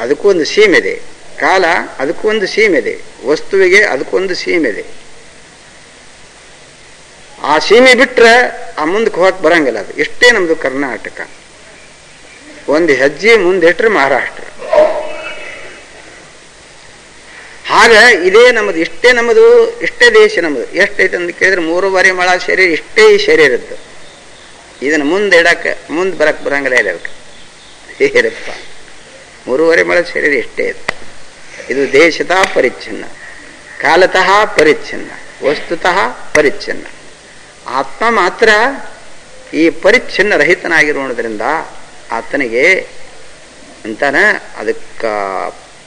ಅದಕ್ಕೂ ಒಂದು ಸೀಮೆದೆ, ಕಾಲ ಅದಕ್ಕೂ ಒಂದು ಸೀಮೆದೆ, ವಸ್ತುವಿಗೆ ಅದಕ್ಕೊಂದು ಸೀಮೆದೆ. ಆ ಸೀಮೆ ಬಿಟ್ರೆ ಆ ಮುಂದಕ್ಕೆ ಹೋಗಕ್ಕೆ ಬರಂಗಿಲ್ಲ. ಅದು ಎಷ್ಟೇ ನಮ್ದು ಕರ್ನಾಟಕ, ಒಂದು ಹೆಜ್ಜೆ ಮುಂದಿಟ್ರೆ ಮಹಾರಾಷ್ಟ್ರ. ಹಾಗ ಇದೇ ನಮ್ಮದು, ಇಷ್ಟೇ ನಮ್ಮದು, ಇಷ್ಟೇ ದೇಶ ನಮ್ಮದು. ಎಷ್ಟೈತೆ ಅಂತ ಕೇಳಿದ್ರೆ 3.5 ಮೊಳ ಶರೀರ, ಇಷ್ಟೇ ಈ ಶರೀರದ್ದು. ಇದನ್ನು ಮುಂದೆ ಇಡಕ್ಕೆ ಮುಂದೆ ಬರಕ್ಕೆ ಬರಂಗಿಲ್ಲ. ಎಲ್ಲಕ್ಕೆ ಏನಪ್ಪ 3.5 ಮೊಳ ಶರೀರ ಇಷ್ಟೇ ಇದೆ. ಇದು ದೇಶತಃ ಪರಿಚ್ಛಿನ್ನ, ಕಾಲತಃ ಪರಿಚ್ಛಿನ್ನ, ವಸ್ತುತಃ ಪರಿಚ್ಛಿನ್ನ. ಆತ್ಮ ಮಾತ್ರ ಈ ಪರಿಚ್ಛಿನ್ನ ರಹಿತನಾಗಿರೋದ್ರಿಂದ ಆತನಿಗೆ ಅಂತಾನ ಅದಕ್ಕ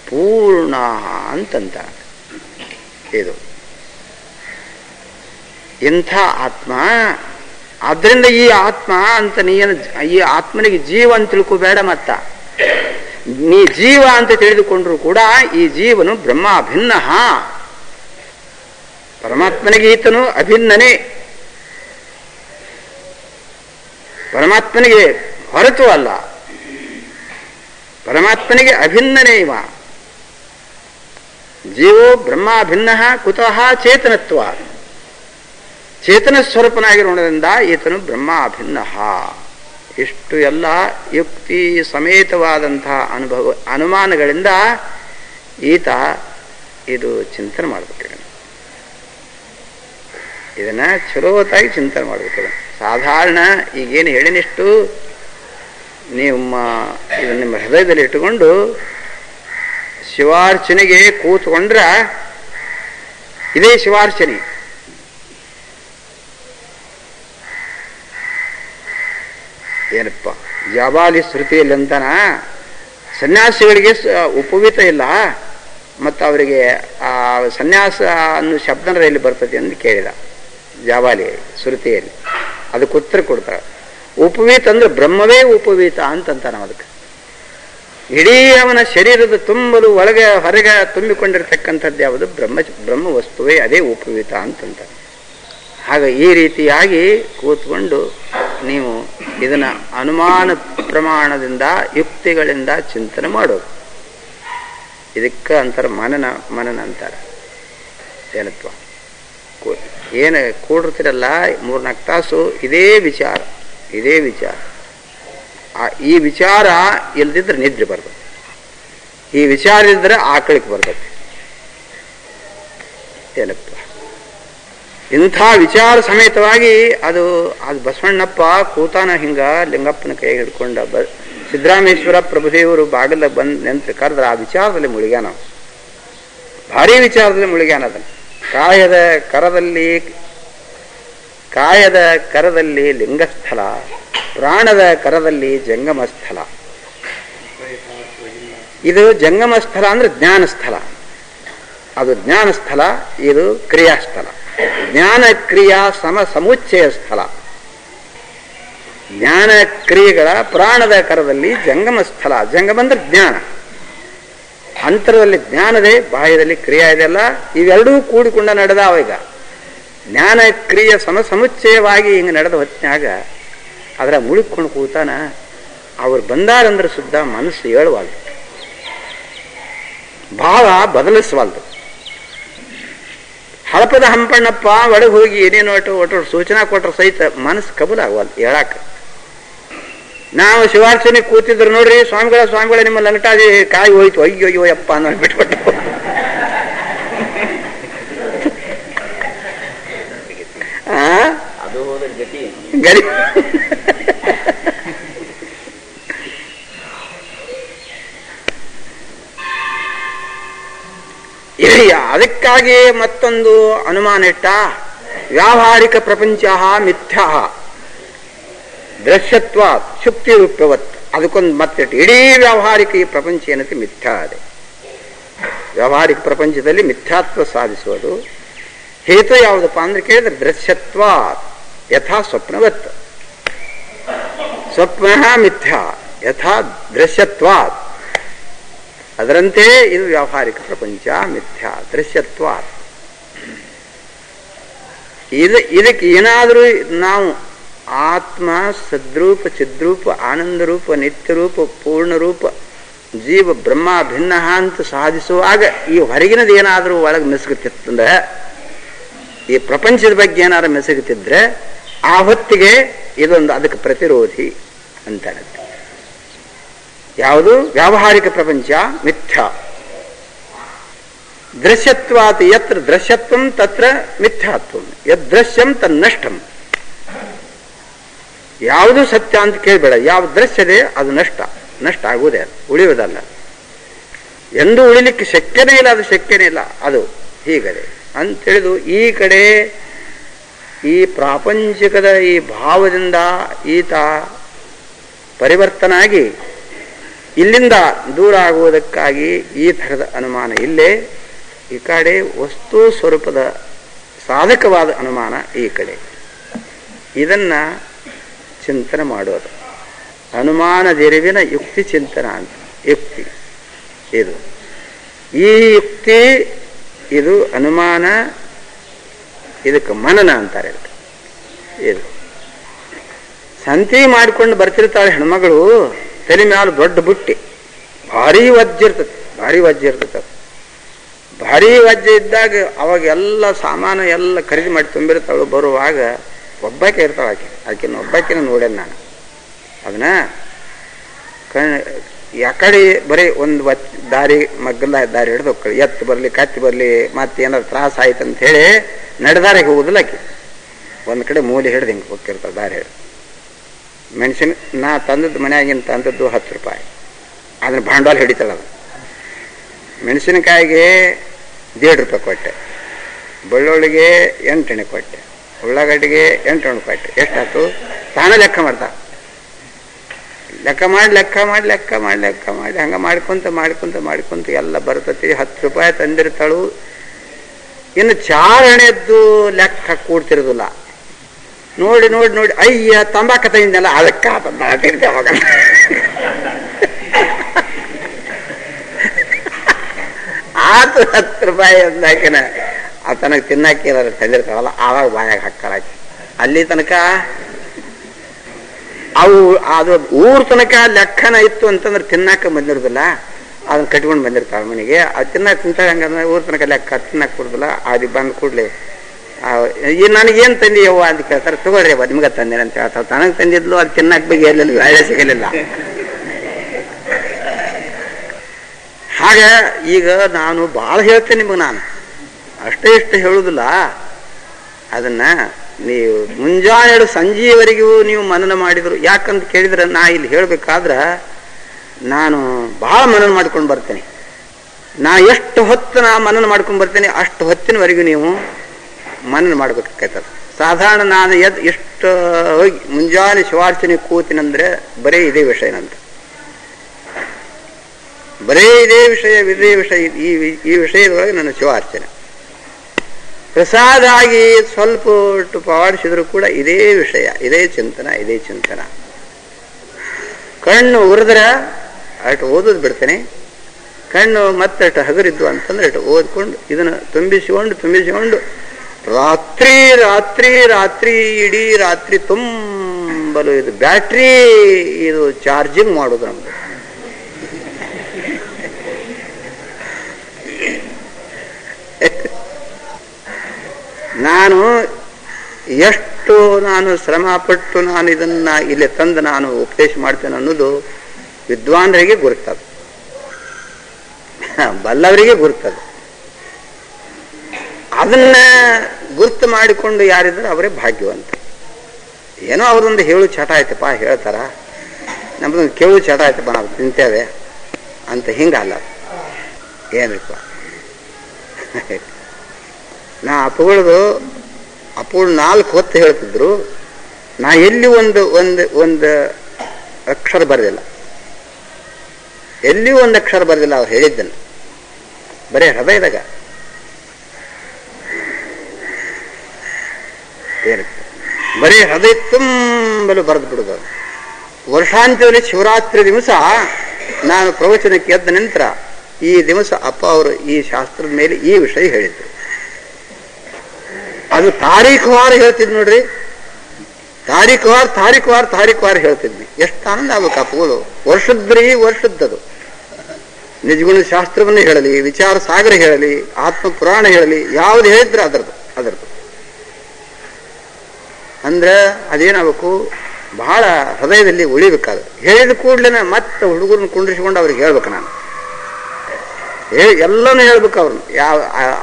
ಪೂರ್ಣ ಅಂತಂತ. ಇದು ಇಂಥ ಆತ್ಮ. ಆದ್ರಿಂದ ಈ ಆತ್ಮ ಅಂತ ನೀನು ಈ ಆತ್ಮನಿಗೆ ಜೀವ ಅಂತ ತಿಳ್ಕೋಬೇಡ. ಮತ್ತ ನೀ ಜೀವ ಅಂತ ತಿಳಿದುಕೊಂಡ್ರು ಕೂಡ ಈ ಜೀವನು ಬ್ರಹ್ಮ ಅಭಿನ್ನ. ಪರಮಾತ್ಮನಿಗೆ ಈತನು ಅಭಿನ್ನನೇ. ಪರಮಾತ್ಮನಿಗೆ ಹೊರತು ಅಲ್ಲ, ಪರಮಾತ್ಮನಿಗೆ ಅಭಿನ್ನನೇ ಇವ. ಜೀವೋ ಬ್ರಹ್ಮಾಭಿನ್ನ ಕುತಃ ಚೇತನತ್ವ. ಚೇತನ ಸ್ವರೂಪನಾಗಿರೋದ್ರಿಂದ ಈತನು ಬ್ರಹ್ಮಾಭಿನ್ನ. ಇಷ್ಟು ಎಲ್ಲ ಯುಕ್ತಿ ಸಮೇತವಾದಂತಹ ಅನುಮಾನಗಳಿಂದ ಈತ ಇದು ಚಿಂತನೆ ಮಾಡಬೇಕು. ಇದನ್ನ ಚಲೋತಾಗಿ ಚಿಂತನೆ ಮಾಡಬೇಕು. ಸಾಧಾರಣ ಈಗೇನು ಹೇಳಿನಿಷ್ಟು ಇದನ್ನು ನಿಮ್ಮ ಹೃದಯದಲ್ಲಿ ಇಟ್ಟುಕೊಂಡು ಶಿವಾರ್ಚನೆಗೆ ಕೂತ್ಕೊಂಡ್ರ ಇದೇ ಶಿವಾರ್ಚನೆ. ಏನಪ್ಪ ಜಾಬಾಲಿ ಶ್ರುತಿಯಲ್ಲಿ ಅಂತಾನ ಸನ್ಯಾಸಿಗಳಿಗೆ ಉಪವೀತ ಇಲ್ಲ, ಮತ್ತು ಅವರಿಗೆ ಆ ಸನ್ಯಾಸ ಅನ್ನೋ ಶಬ್ದನ ಎಲ್ಲಿ ಬರ್ತದೆ ಎಂದು ಕೇಳಿದ ಜಾಬಾಲಿ ಶ್ರುತಿಯಲ್ಲಿ. ಅದಕ್ಕೆ ಉತ್ತರ ಕೊಡ್ತಾರೆ. ಉಪವೀತ ಅಂದ್ರೆ ಬ್ರಹ್ಮವೇ ಉಪವೀತ ಅಂತಂತ ನಾವು ಅದಕ್ಕೆ ಇಡೀ ಅವನ ಶರೀರದ ತುಂಬಲು ಒಳಗೆ ಹೊರಗೆ ತುಂಬಿಕೊಂಡಿರ್ತಕ್ಕಂಥದ್ದು ಯಾವುದು ಬ್ರಹ್ಮ ವಸ್ತುವೇ, ಅದೇ ಉಪವೀತ ಅಂತಂತ. ಹಾಗೆ ಈ ರೀತಿಯಾಗಿ ಕೂತ್ಕೊಂಡು ನೀವು ಇದನ್ನು ಅನುಮಾನ ಪ್ರಮಾಣದಿಂದ ಯುಕ್ತಿಗಳಿಂದ ಚಿಂತನೆ ಮಾಡೋದು. ಇದಕ್ಕೆ ಅಂತಾರೆ ಮನನ ಅಂತಾರೆ. ಏನತ್ವ ಏನು ಕೂಡಿರ್ತಿರಲ್ಲ 3-4 ತಾಸು ಇದೇ ವಿಚಾರ. ಈ ವಿಚಾರ ಇಲ್ದಿದ್ರೆ ನಿದ್ರೆ ಬರ್ತದೆ, ಈ ವಿಚಾರ ಇಲ್ದ್ರೆ ಆಕಳಿಗೆ ಬರ್ತದೆ. ಏನಪ್ಪ ಇಂಥ ವಿಚಾರ ಸಮೇತವಾಗಿ ಅದು ಬಸವಣ್ಣಪ್ಪ ಕೂತಾನ ಹಿಂಗ ಲಿಂಗಪ್ಪನ ಕೈ ಹಿಡ್ಕೊಂಡ ಸಿದ್ದರಾಮೇಶ್ವರ ಪ್ರಭುದೇವರು ಬಾಗಿಲ ಬಂದು ನೆಂತು ಕರೆದ್ರೆ ಆ ವಿಚಾರದಲ್ಲಿ ಮುಳುಗ್ಯಾನ, ಭಾರಿ ವಿಚಾರದಲ್ಲಿ ಮುಳುಗ್ಯಾನ. ಅದನ್ನು ಕಾಯದ ಕರದಲ್ಲಿ ಲಿಂಗಸ್ಥಳ, ಪ್ರಾಣದ ಕರದಲ್ಲಿ ಜಂಗಮ ಸ್ಥಳ. ಇದು ಜಂಗಮ ಸ್ಥಳ ಅಂದ್ರೆ ಜ್ಞಾನ ಸ್ಥಳ, ಅದು ಜ್ಞಾನ ಸ್ಥಳ, ಇದು ಕ್ರಿಯಾಸ್ಥಳ. ಜ್ಞಾನ ಕ್ರಿಯಾ ಸಮುಚ್ಚಯ ಸ್ಥಳ. ಜ್ಞಾನ ಕ್ರಿಯೆಗಳ ಪ್ರಾಣದ ಕರದಲ್ಲಿ ಜಂಗಮ ಸ್ಥಳ. ಜಂಗಮ ಅಂದ್ರೆ ಜ್ಞಾನ, ಅಂತರದಲ್ಲಿ ಜ್ಞಾನದೇ, ಬಾಹ್ಯದಲ್ಲಿ ಕ್ರಿಯಾ ಇದೆಲ್ಲ. ಇವೆರಡೂ ಕೂಡಿಕೊಂಡ ನಡೆದಾವ. ಈಗ ಜ್ಞಾನ ಕ್ರಿಯೆ ಸಮುಚ್ಚಯವಾಗಿ ಹಿಂಗೆ ನಡೆದ ಹೊತ್ತಿನಾಗ ಅದರ ಮುಳುಕೊಂಡು ಕೂತಾನ. ಅವ್ರು ಬಂದಾರಂದ್ರೆ ಸುದ್ದ ಮನಸ್ಸು ಹೇಳುವಲ್ದು, ಭಾವ ಬದಲಿಸವಲ್ದು. ಹಳಪದ ಹಂಪಣ್ಣಪ್ಪ ಒಳಗೆ ಹೋಗಿ ಏನೇನು ಒಟ್ಟು ಸೂಚನಾ ಕೊಟ್ಟರು ಸಹಿತ ಮನಸ್ಸು ಕಬೂಲಾಗವಲ್ದು ಹೇಳಾಕ. ನಾವು ಶಿವಾರ್ಚನೆ ಕೂತಿದ್ರು ನೋಡ್ರಿ, ಸ್ವಾಮಿಗಳ ನಿಮ್ಮ ಲಂಗಟಾದಿ ಕಾಯಿ ಹೋಯ್ತು, ಅಯ್ಯೋ ಯಪ್ಪ ಅನ್ನೋ ಬಿಟ್ಬಿಟ್ಟು ಗರಿ. ಅದಕ್ಕಾಗಿ ಮತ್ತೊಂದು ಅನುಮಾನ ಇಟ್ಟ, ವ್ಯಾವಹಾರಿಕ ಪ್ರಪಂಚ ಮಿಥ್ಯಾ ದೃಶ್ಯತ್ವ ಶುಕ್ತಿ ರೂಪವತ್. ಅದಕ್ಕೊಂದು ಮತ್ತಿಟ್ಟು ಇಡೀ ವ್ಯಾವಹಾರಿಕ ಈ ಪ್ರಪಂಚ ಏನಂತೆ ಮಿಥ್ಯಾ ಇದೆ. ವ್ಯಾವಹಾರಿಕ ಪ್ರಪಂಚದಲ್ಲಿ ಮಿಥ್ಯಾತ್ವ ಸಾಧಿಸುವುದು ಹೇತು ಯಾವುದಪ್ಪ ಅಂದ್ರೆ ಕೇಳಿದ್ರೆ ದೃಶ್ಯತ್ವ ಯಥಾ ಸ್ವಪ್ನವತ್. ಸ್ವಪ್ನ ಮಿಥ್ಯಾ ಯಥಾ ದೃಶ್ಯತ್ವಾತ್. ಅದರಂತೆ ಇದು ವ್ಯಾವಹಾರಿಕ ಪ್ರಪಂಚ ಮಿಥ್ಯಾ ದೃಶ್ಯತ್ವಾತ್. ಇದಕ್ಕೆ ಏನಾದರೂ ನಾವು ಆತ್ಮ ಸದ್ರೂಪ ಚಿದ್ರೂಪ ಆನಂದರೂಪ ನಿತ್ಯರೂಪ ಪೂರ್ಣರೂಪ ಜೀವ ಬ್ರಹ್ಮ ಭಿನ್ನ ಅಂತ ಸಾಧಿಸುವಾಗ ಈ ಹೊರಗಿನದು ಏನಾದರೂ ಒಳಗೆ ಮೆಸಗುತ್ತಿತ್ತಂದ್ರೆ, ಈ ಪ್ರಪಂಚದ ಬಗ್ಗೆ ಏನಾದ್ರು ಮೆಸಗುತ್ತಿದ್ರೆ ಆ ಹೊತ್ತಿಗೆ ಇದೊಂದು ಅದಕ್ಕೆ ಪ್ರತಿರೋಧಿ ಅಂತ. ಯಾವುದು ವ್ಯಾವಹಾರಿಕ ಪ್ರಪಂಚ ಮಿಥ್ಯಾ. ದೃಶ್ಯತ್ವಾತ್ ಯತ್ರ ದೃಶ್ಯತ್ವಂ ತತ್ರ ಮಿಥ್ಯಾತ್ವಂ ಯದೃಶ್ಯಂ ತನ್ನಷ್ಟಂ. ಯಾವುದು ಸತ್ಯ ಅಂತ ಕೇಳಬೇಡ, ಯಾವ ದೃಶ್ಯದೆ ಅದು ನಷ್ಟ ಆಗುವುದೇ, ಅದು ಉಳಿಯುವುದಲ್ಲ. ಎಂದೂ ಉಳಿಲಿಕ್ಕೆ ಶಕ್ಯನೇ ಇಲ್ಲ, ಅದು ಶಕ್ಯನೇ ಇಲ್ಲ, ಅದು ಹೀಗದೆ ಅಂತೇಳಿದು ಈ ಕಡೆ ಈ ಪ್ರಾಪಂಚಿಕದ ಈ ಭಾವದಿಂದ ಈತ ಪರಿವರ್ತನಾಗಿ ಇಲ್ಲಿಂದ ದೂರ ಆಗುವುದಕ್ಕಾಗಿ ಈ ಥರದ ಅನುಮಾನ ಇಲ್ಲೇ. ಈ ಕಡೆ ವಸ್ತು ಸ್ವರೂಪದ ಸಾಧಕವಾದ ಅನುಮಾನ ಈ ಕಡೆ. ಇದನ್ನ ಚಿಂತನೆ ಮಾಡೋದು ಅನುಮಾನದೆರಿವಿನ ಯುಕ್ತಿ ಚಿಂತನ ಅಂತ. ಯುಕ್ತಿ ಇದು, ಈ ಯುಕ್ತಿ ಇದು ಅನುಮಾನ, ಇದಕ್ಕೆ ಮನನ ಅಂತಾರೆ. ಇದು ಸಂತಿ ಮಾಡಿಕೊಂಡು ಬರ್ತಿರ್ತಾಳೆ ಹೆಣ್ಮಗಳು, ತಲೆ ಮ್ಯಾಲ ದೊಡ್ಡ ಬುಟ್ಟಿ, ಭಾರಿ ವಜ್ಜೆ ಇರ್ತದೆ. ಭಾರಿ ವಜ್ಜೆ ಇದ್ದಾಗ ಅವಾಗ ಎಲ್ಲ ಸಾಮಾನು ಎಲ್ಲ ಖರೀದಿ ಮಾಡಿ ತುಂಬಿರ್ತಾಳು. ಬರುವಾಗ ಒಬ್ಬಾಕೆ ಇರ್ತಾಳೆ, ಆಕಿನ ಒಬ್ಬಾಕಿನ ನೋಡೇನು ನಾನು. ಅದನ್ನ ಯಾಕಡೆ ಬರೀ ಒಂದು ದಾರಿ ಮಗ್ಗಲ ದಾರಿ ಹಿಡಿದು ಹೋಗ್ಕೊಳ್ಳಿ, ಎತ್ತು ಬರಲಿ ಕತ್ತಿ ಬರಲಿ ಮತ್ತೇನಾದ್ರು ತ್ರಾಸ ಆಯ್ತು ಅಂತ ಹೇಳಿ ನಡೆದಾರಿಗೆ ಹೋಗುದಿಲ್ಲ. ಆಕಿ ಒಂದು ಕಡೆ ಮೂಲೆ ಹಿಡ್ದು ಹಿಂಗೆ ಹೋಗ್ತಿರ್ತಾಳೆ ದಾರಿ ಹಿಡಿದು. ನಾ ತಂದದ್ದು ಮನೆಯಾಗಿನ ತಂದದ್ದು 10 ರೂಪಾಯಿ, ಅದನ್ನ ಭಾಂಡವಾಳ ಹಿಡಿತಾಳೆ. ಅದು ಮೆಣಸಿನಕಾಯಿಗೆ 1.5 ರೂಪಾಯಿ ಕೊಟ್ಟೆ, ಬೆಳ್ಳುಳ್ಳಿಗೆ 8 ಎಣ್ಣೆ ಕೊಟ್ಟೆ, ಉಳ್ಳಾಗಡ್ಡಿಗೆ 8 ಎಣ್ಣೆ ಕೊಟ್ಟೆ. ಎಷ್ಟಾಯ್ತು ತಾನೇ ಲೆಕ್ಕ ಮಾಡ್ತಾ, ಲೆಕ್ಕ ಮಾಡಿ ಹಂಗೆ ಮಾಡ್ಕೊಂತ ಎಲ್ಲ ಬರ್ತತಿ. 10 ರೂಪಾಯಿ ತಂದಿರ್ತಾಳು. ಇನ್ನು ಚಾರಣೆದ್ದು ಲೆಕ್ಕ ಕೂಡ್ತಿರೋದಿಲ್ಲ. ನೋಡಿ ಅಯ್ಯ ತಂಬಾಕ ತಂದಿದ್ದಲ್ಲ ಅದಕ್ಕೆ ಅವಾಗ ಆತು 10 ರೂಪಾಯಿ ಅಂದಾಕಿನ ತನಗೆ ತಿನ್ನಕ್ಕೆ ಏನಾದ್ರು ತಂದಿರ್ತಾವಲ್ಲ ಆವಾಗ ಬಾಯಾಗ ಹಾಕ್ತಾಳಾಕಿ. ಅಲ್ಲಿ ತನಕ ಅವು ಅದು ಊರ್ ತನಕ ಲೆಕ್ಕನ ಇತ್ತು ಅಂತಂದ್ರೆ ತಿನ್ನಾಕ ಬಂದಿರೋದಿಲ್ಲ, ಅದನ್ನ ಕಟ್ಕೊಂಡು ಬಂದಿರ್ತಾಳ ಮನೆಗೆ. ಅದು ತಿನ್ನಾಕ ತಿಂತಾಳೆ, ಹಂಗಂದ್ರೆ ಊರ್ ತನಕ ಲೆಕ್ಕ ತಿನ್ನಾಕ ಕೊಡುದಿಲ್ಲ. ಅದು ಬಂದ್ ಕೂಡ್ಲೆ ನನಗೇನ್ ತಂದಿಯವ್ವ ಅಂತ ಕೇಳ್ತಾರೆ. ತಗೋರಿ ಅವ ನಿಮ್ಗೆ ತಂದೇನೆ ಅಂತ ಹೇಳ್ತಾಳೆ. ತನಗೆ ತಂದಿದ್ಲು ಅದು ತಿನ್ನಾಕ ಬಗ್ಗೆ ಎಲ್ಲಿಲ್ಲ, ಒಳ್ಳೆ ಸಿಗಲಿಲ್ಲ. ಹಾಗ ಈಗ ನಾನು ಭಾಳ ಹೇಳ್ತೇನೆ ನಿಮಗೆ, ನಾನು ಅಷ್ಟೇ ಇಷ್ಟು ಹೇಳುದಿಲ್ಲ. ಅದನ್ನ ನೀವು ಮುಂಜಾನೆ ಸಂಜೆಯವರೆಗೂ ನೀವು ಮನನ ಮಾಡಿದ್ರು. ಯಾಕಂತ ಕೇಳಿದ್ರೆ ನಾ ಇಲ್ಲಿ ಹೇಳ್ಬೇಕಾದ್ರ ನಾನು ಬಹಳ ಮನನ ಮಾಡ್ಕೊಂಡು ಬರ್ತೇನೆ. ನಾ ಎಷ್ಟು ಹೊತ್ತು ನಾ ಮನನ ಮಾಡ್ಕೊಂಡು ಬರ್ತೇನೆ ಅಷ್ಟು ಹೊತ್ತಿನವರೆಗೂ ನೀವು ಮನನ ಮಾಡ್ಬೇಕಾಗ್ತದೆ. ಸಾಧಾರಣ ನಾನು ಎಷ್ಟು ಹೋಗಿ ಮುಂಜಾನೆ ಶಿವಾರ್ಚನೆ ಕೂತಿನಂದ್ರೆ ಬರೀ ಇದೇ ವಿಷಯ ನಂತ, ಬರೀ ಇದೇ ವಿಷಯ ಈ ವಿಷಯದೊಳಗೆ ನನ್ನ ಶಿವಾರ್ಚನೆ. ಪ್ರಸಾದ ಆಗಿ ಸ್ವಲ್ಪ ಪವಾಡಿಸಿದ್ರು ಕೂಡ ಇದೇ ವಿಷಯ, ಇದೇ ಚಿಂತನ. ಕಣ್ಣು ಉರಿದ್ರೆ ಅಷ್ಟು ಓದೋದು ಬಿಡ್ತೇನೆ. ಕಣ್ಣು ಮತ್ತಷ್ಟು ಹಗರಿದ್ದು ಅಂತಂದ್ರೆ ಅಷ್ಟು ಓದ್ಕೊಂಡು ಇದನ್ನು ತುಂಬಿಸಿಕೊಂಡು ರಾತ್ರಿ ಇಡೀ ರಾತ್ರಿ ತುಂಬಲು ಇದು ಬ್ಯಾಟ್ರಿ ಇದು ಚಾರ್ಜಿಂಗ್ ಮಾಡೋದು ನಮ್ದು. ನಾನು ಎಷ್ಟು ಶ್ರಮ ಪಟ್ಟು ನಾನು ಇದನ್ನ ಇಲ್ಲಿ ತಂದು ನಾನು ಉಪದೇಶ ಮಾಡ್ತೇನೆ ಅನ್ನೋದು ವಿದ್ವಾನರಿಗೆ ಗುರುತದ, ಬಲ್ಲವರಿಗೆ ಗುರುತದ. ಅದನ್ನ ಗುರ್ತು ಮಾಡಿಕೊಂಡು ಯಾರಿದ್ರೆ ಅವರೇ ಭಾಗ್ಯವಂತ. ಏನೋ ಅವರೊಂದು ಹೇಳು ಚಟ ಆಯ್ತಪ್ಪ ಹೇಳ್ತಾರ, ನಮ್ದೊಂದು ಕೇಳು ಚಟ ಆಯ್ತಪ್ಪ ನಾವು ತಿಂತೇವೆ ಅಂತ ಹಿಂಗಲ್ಲ. ಏನಪ್ಪ ನಾ ಅಪ್ಪಗಳು 4 ಹೊತ್ತು ಹೇಳ್ತಿದ್ರು. ನಾ ಎಲ್ಲಿ ಒಂದು ಅಕ್ಷರ ಬರೆದಿಲ್ಲ, ಎಲ್ಲಿಯೂ ಒಂದು ಅಕ್ಷರ ಬರೆದಿಲ್ಲ. ಅವ್ರು ಹೇಳಿದ್ದನ್ನು ಬರೀ ಹೃದಯದಾಗ ಬರೀ ಹೃದಯ ತುಂಬಲು ಬರೆದು ಬಿಡುದು. ವರ್ಷಾಂತ್ಯದಲ್ಲಿ ಶಿವರಾತ್ರಿ ದಿವಸ ನಾನು ಪ್ರವಚನಕ್ಕೆ ಎದ್ದ ನಂತರ ಈ ದಿವಸ ಅಪ್ಪ ಅವರು ಈ ಶಾಸ್ತ್ರದ ಮೇಲೆ ಈ ವಿಷಯ ಹೇಳಿದ್ರು. ಅದು ತಾರೀಖುವಾರ ಹೇಳ್ತಿದ್ ನೋಡ್ರಿ, ತಾರೀಖುವಾರ ಹೇಳ್ತಿದ್ವಿ. ಎಷ್ಟು ಆನಂದ ಆಗ್ಬೇಕು ಅಪ್ಪಗಳು. ವರ್ಷದ್ದದು ನಿಜಗುಣ ಶಾಸ್ತ್ರವನ್ನು ಹೇಳಲಿ, ವಿಚಾರ ಸಾಗರ ಹೇಳಲಿ, ಆತ್ಮ ಪುರಾಣ ಹೇಳಲಿ, ಯಾವ್ದು ಹೇಳಿದ್ರೆ ಅದರದ್ದು ಅಂದ್ರೆ ಅದೇನಾಗಬೇಕು, ಬಹಳ ಹೃದಯದಲ್ಲಿ ಉಳಿಬೇಕಾದ್ರೆ. ಹೇಳಿದ ಕೂಡ್ಲೇನೆ ಮತ್ತೆ ಹುಡುಗರನ್ನ ಕುಂಡ್ರಿಸಿಕೊಂಡು ಅವ್ರಿಗೆ ಹೇಳ್ಬೇಕು. ನಾನು ಎಲ್ಲನೂ ಹೇಳ್ಬೇಕು. ಅವ್ರನ್ನ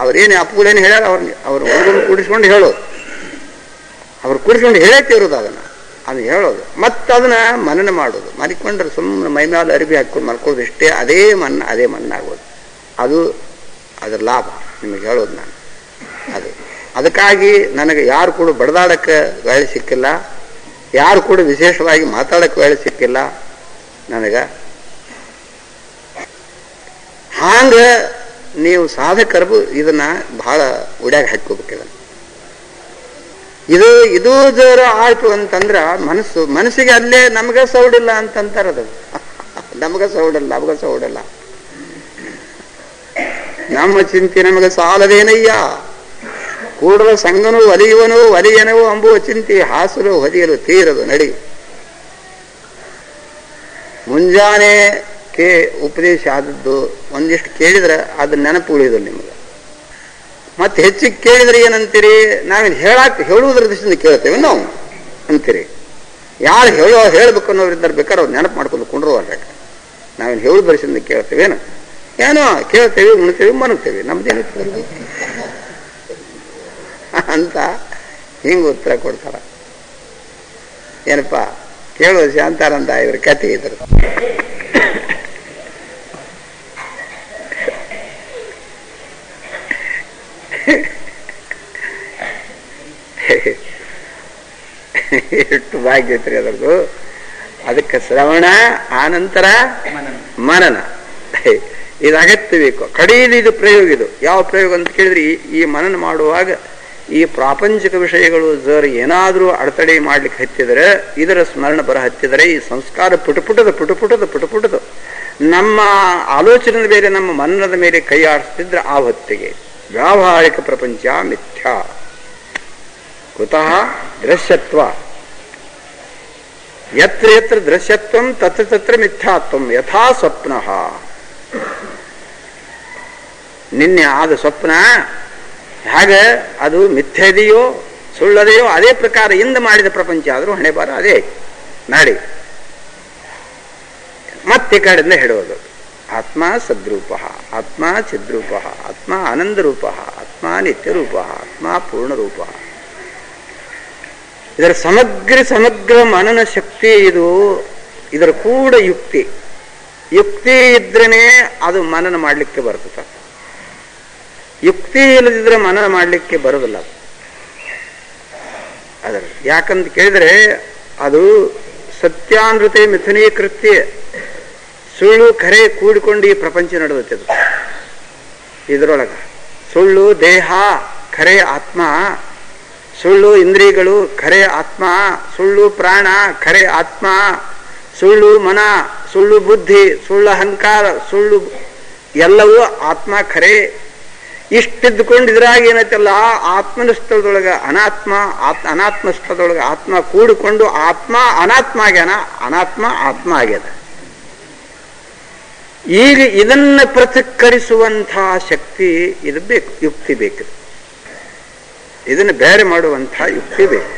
ಅವ್ರೇನು ಅಪ್ಪಗಳೇನು ಹೇಳ್ಯಾರ ಅವ್ರ ಹುಡುಗರನ್ನ ಕೂಡಿಸ್ಕೊಂಡು ಹೇಳೋದು, ಅವ್ರು ಕೂಡಿಸ್ಕೊಂಡು ಹೇಳಕ್ಕೆ ಇರೋದು ಅದನ್ನ ಹೇಳೋದು. ಮತ್ತೆ ಅದನ್ನ ಮನನ ಮಾಡೋದು. ಮನಿಕೊಂಡ್ರೆ ಸುಮ್ಮನೆ ಮೈಮ್ಯಾಲ ಅರಿವಿ ಹಾಕೊಂಡು ಮಲ್ಕೊಳ್ಳೋದು ಇಷ್ಟೇ. ಅದೇ ಮಣ್ಣಾಗೋದು. ಅದ್ರ ಲಾಭ ನಿಮಗೆ ಹೇಳೋದು ನಾನು. ಅದಕ್ಕಾಗಿ ನನಗೆ ಯಾರು ಕೂಡ ಬಡದಾಡಕ್ಕೆ ವೇಳೆ ಸಿಕ್ಕಿಲ್ಲ, ಯಾರು ಕೂಡ ವಿಶೇಷವಾಗಿ ಮಾತಾಡಕ್ಕೆ ವೇಳೆ ಸಿಕ್ಕಿಲ್ಲ ನನಗೆ. ಹಾಂಗ ನೀವು ಸಾಧಕರು ಇದನ್ನ ಬಹಳ ಉಡ್ಯಾಗ ಹಾಕೋಬೇಕು. ಇದು ಜೋರ ಆಯ್ತು ಅಂತಂದ್ರ ಮನಸ್ಸಿಗೆ ಅಲ್ಲೇ ನಮ್ಗ ಸೌಡಿಲ್ಲ ಅಂತಂತಾರದು. ನಮ್ಗ ಸೌಡಲ್ಲ ನಮ್ಮ ಚಿಂತೆ ನಮಗೆ ಸಾಲದೇನಯ್ಯ. ಕೂಡಲ ಸಂಗನು ಒಲಿಯನವು ಅಂಬುವ ಚಿಂತೆ ಹಾಸಲು ಹೊದಿಯಲು ತೀರದು ನಡಿ. ಮುಂಜಾನೆ ಉಪದೇಶ ಆದದ್ದು ಒಂದಿಷ್ಟು ಕೇಳಿದ್ರೆ ಅದು ನೆನಪು ಉಳಿಯೋದಿಲ್ಲ ನಿಮಗೆ. ಮತ್ತೆ ಹೆಚ್ಚಿಗೆ ಕೇಳಿದ್ರೆ ಏನಂತೀರಿ, ನಾವೇನು ಹೇಳುವುದ್ರ ದೃಷ್ಟಿಯಿಂದ ಕೇಳ್ತೇವೆ ನಾವು ಅಂತೀರಿ. ಯಾರು ಹೇಳ್ಬೇಕು ಅನ್ನೋರಿದ್ದಾರೆ ಬೇಕಾದ್ರೆ ಅವ್ರು ನೆನಪು ಮಾಡ್ಕೊಂಡು ಕೊಂಡ್ರವಲ್ಲ. ನಾವೇನು ಹೇಳುವ ದೃಷ್ಟಿಯಿಂದ ಕೇಳ್ತೇವೇನು, ಏನೋ ಕೇಳ್ತೇವೆ, ಉಣ್ತೇವೆ, ಮನಗ್ತೇವೆ, ನಮ್ದೇನಿರ್ತದೆ ಅಂತ ಹಿಂಗ ಉತ್ತರ ಕೊಡ್ತಾರ. ಏನಪ್ಪ ಕೇಳೋದು ಶಾಂತಾನಂದ ಇದ್ರ ಕಥೆ ಇದ್ರು. ಎಷ್ಟು ಭಾಗ್ಯ ಐತ್ರಿ ಅದರದು. ಅದಕ್ಕೆ ಶ್ರವಣ ಆನಂತರ ಮನನ ಇದು ಅಗತ್ಯ ಬೇಕು. ಕಡೆಯಲ್ಲಿ ಇದು ಪ್ರಯೋಗ. ಇದು ಯಾವ ಪ್ರಯೋಗ ಅಂತ ಕೇಳಿದ್ರೆ ಈ ಮನನ ಮಾಡುವಾಗ ಈ ಪ್ರಾಪಂಚಿಕ ವಿಷಯಗಳು ಜರ್ ಏನಾದರೂ ಅಡೆತಡೆ ಮಾಡ್ಲಿಕ್ಕೆ ಹತ್ತಿದರೆ, ಇದರ ಸ್ಮರಣ ಬರ ಹತ್ತಿದರೆ, ಈ ಸಂಸ್ಕಾರ ಪುಟಪುಟದ ನಮ್ಮ ಆಲೋಚನೆಯ ಮೇಲೆ, ನಮ್ಮ ಮನದ ಮೇಲೆ ಕೈ ಆಡಿಸ್ತಿದ್ರೆ ಆ ಹೊತ್ತಿಗೆ ವ್ಯಾವಹಾರಿಕ ಪ್ರಪಂಚ ಮಿಥ್ಯಾ. ಕುತಃ ದೃಶ್ಯತ್ವ. ಯತ್ರ ಯತ್ರ ದೃಶ್ಯತ್ವಂ ತತ್ರ ತತ್ರ ಮಿಥ್ಯಾತ್ವಂ. ಯಥಾ ಸ್ವಪ್ನ. ನಿನ್ನೆ ಆದ ಸ್ವಪ್ನ ಹಾಗೆ ಅದು ಮಿಥ್ಯದೆಯೋ ಸುಳ್ಳದೆಯೋ ಅದೇ ಪ್ರಕಾರ ಇಂದ ಮಾಡಿದ ಪ್ರಪಂಚ ಆದರೂ ಹಣೆ ಬಾರ ಅದೇ ನಾಡಿ. ಮತ್ತೆ ಕಡೆಯಿಂದ ಹೇಳುವುದು ಆತ್ಮ ಸದ್ರೂಪ, ಆತ್ಮ ಚಿದ್ರೂಪ, ಆತ್ಮ ಆನಂದರೂಪ, ಆತ್ಮ ನಿತ್ಯರೂಪ, ಆತ್ಮ ಪೂರ್ಣರೂಪ. ಇದರ ಸಮಗ್ರ ಮನನ ಶಕ್ತಿ ಇದು. ಇದರ ಕೂಡ ಯುಕ್ತಿ ಇದ್ರೇನೆ ಅದು ಮನನ ಮಾಡಲಿಕ್ಕೆ ಬರ್ತದೆ. ಯುಕ್ತಿ ಇಲ್ಲದಿದ್ರೆ ಮನನ ಮಾಡಲಿಕ್ಕೆ ಬರೋದಿಲ್ಲ ಅದರ. ಯಾಕಂತ ಕೇಳಿದ್ರೆ ಅದು ಸತ್ಯಾನೃತೆ ಮಿಥುನೀಕೃತ್ಯ ಸುಳ್ಳು ಖರೆ ಕೂಡಿಕೊಂಡು ಈ ಪ್ರಪಂಚ ನಡೆದತ್ತೆ. ಅದು ಇದರೊಳಗ ಸುಳ್ಳು ದೇಹ ಖರೆ ಆತ್ಮ, ಸುಳ್ಳು ಇಂದ್ರಿಯಗಳು ಖರೆ ಆತ್ಮ, ಸುಳ್ಳು ಪ್ರಾಣ ಖರೆ ಆತ್ಮ, ಸುಳ್ಳು ಮನ, ಸುಳ್ಳು ಬುದ್ಧಿ, ಸುಳ್ಳು ಅಹಂಕಾರ, ಸುಳ್ಳು ಎಲ್ಲವೂ ಆತ್ಮ ಖರೆ. ಇಷ್ಟಿದ್ದುಕೊಂಡಿದ್ರಾಗ ಏನೈತಲ್ಲ ಆತ್ಮನ ಸ್ಥಳದೊಳಗೆ ಅನಾತ್ಮ, ಅನಾತ್ಮ ಸ್ಥಳದೊಳಗೆ ಆತ್ಮ ಕೂಡಿಕೊಂಡು ಆತ್ಮ ಅನಾತ್ಮ ಆಗ್ಯಾನ, ಅನಾತ್ಮ ಆತ್ಮ ಆಗ್ಯದ. ಈಗ ಇದನ್ನ ಪೃಥಕ್ಕರಿಸುವಂತಹ ಶಕ್ತಿ ಇದು ಬೇಕು, ಯುಕ್ತಿ ಬೇಕು. ಇದನ್ನು ಬೇರೆ ಮಾಡುವಂತಹ ಯುಕ್ತಿ ಬೇಕು.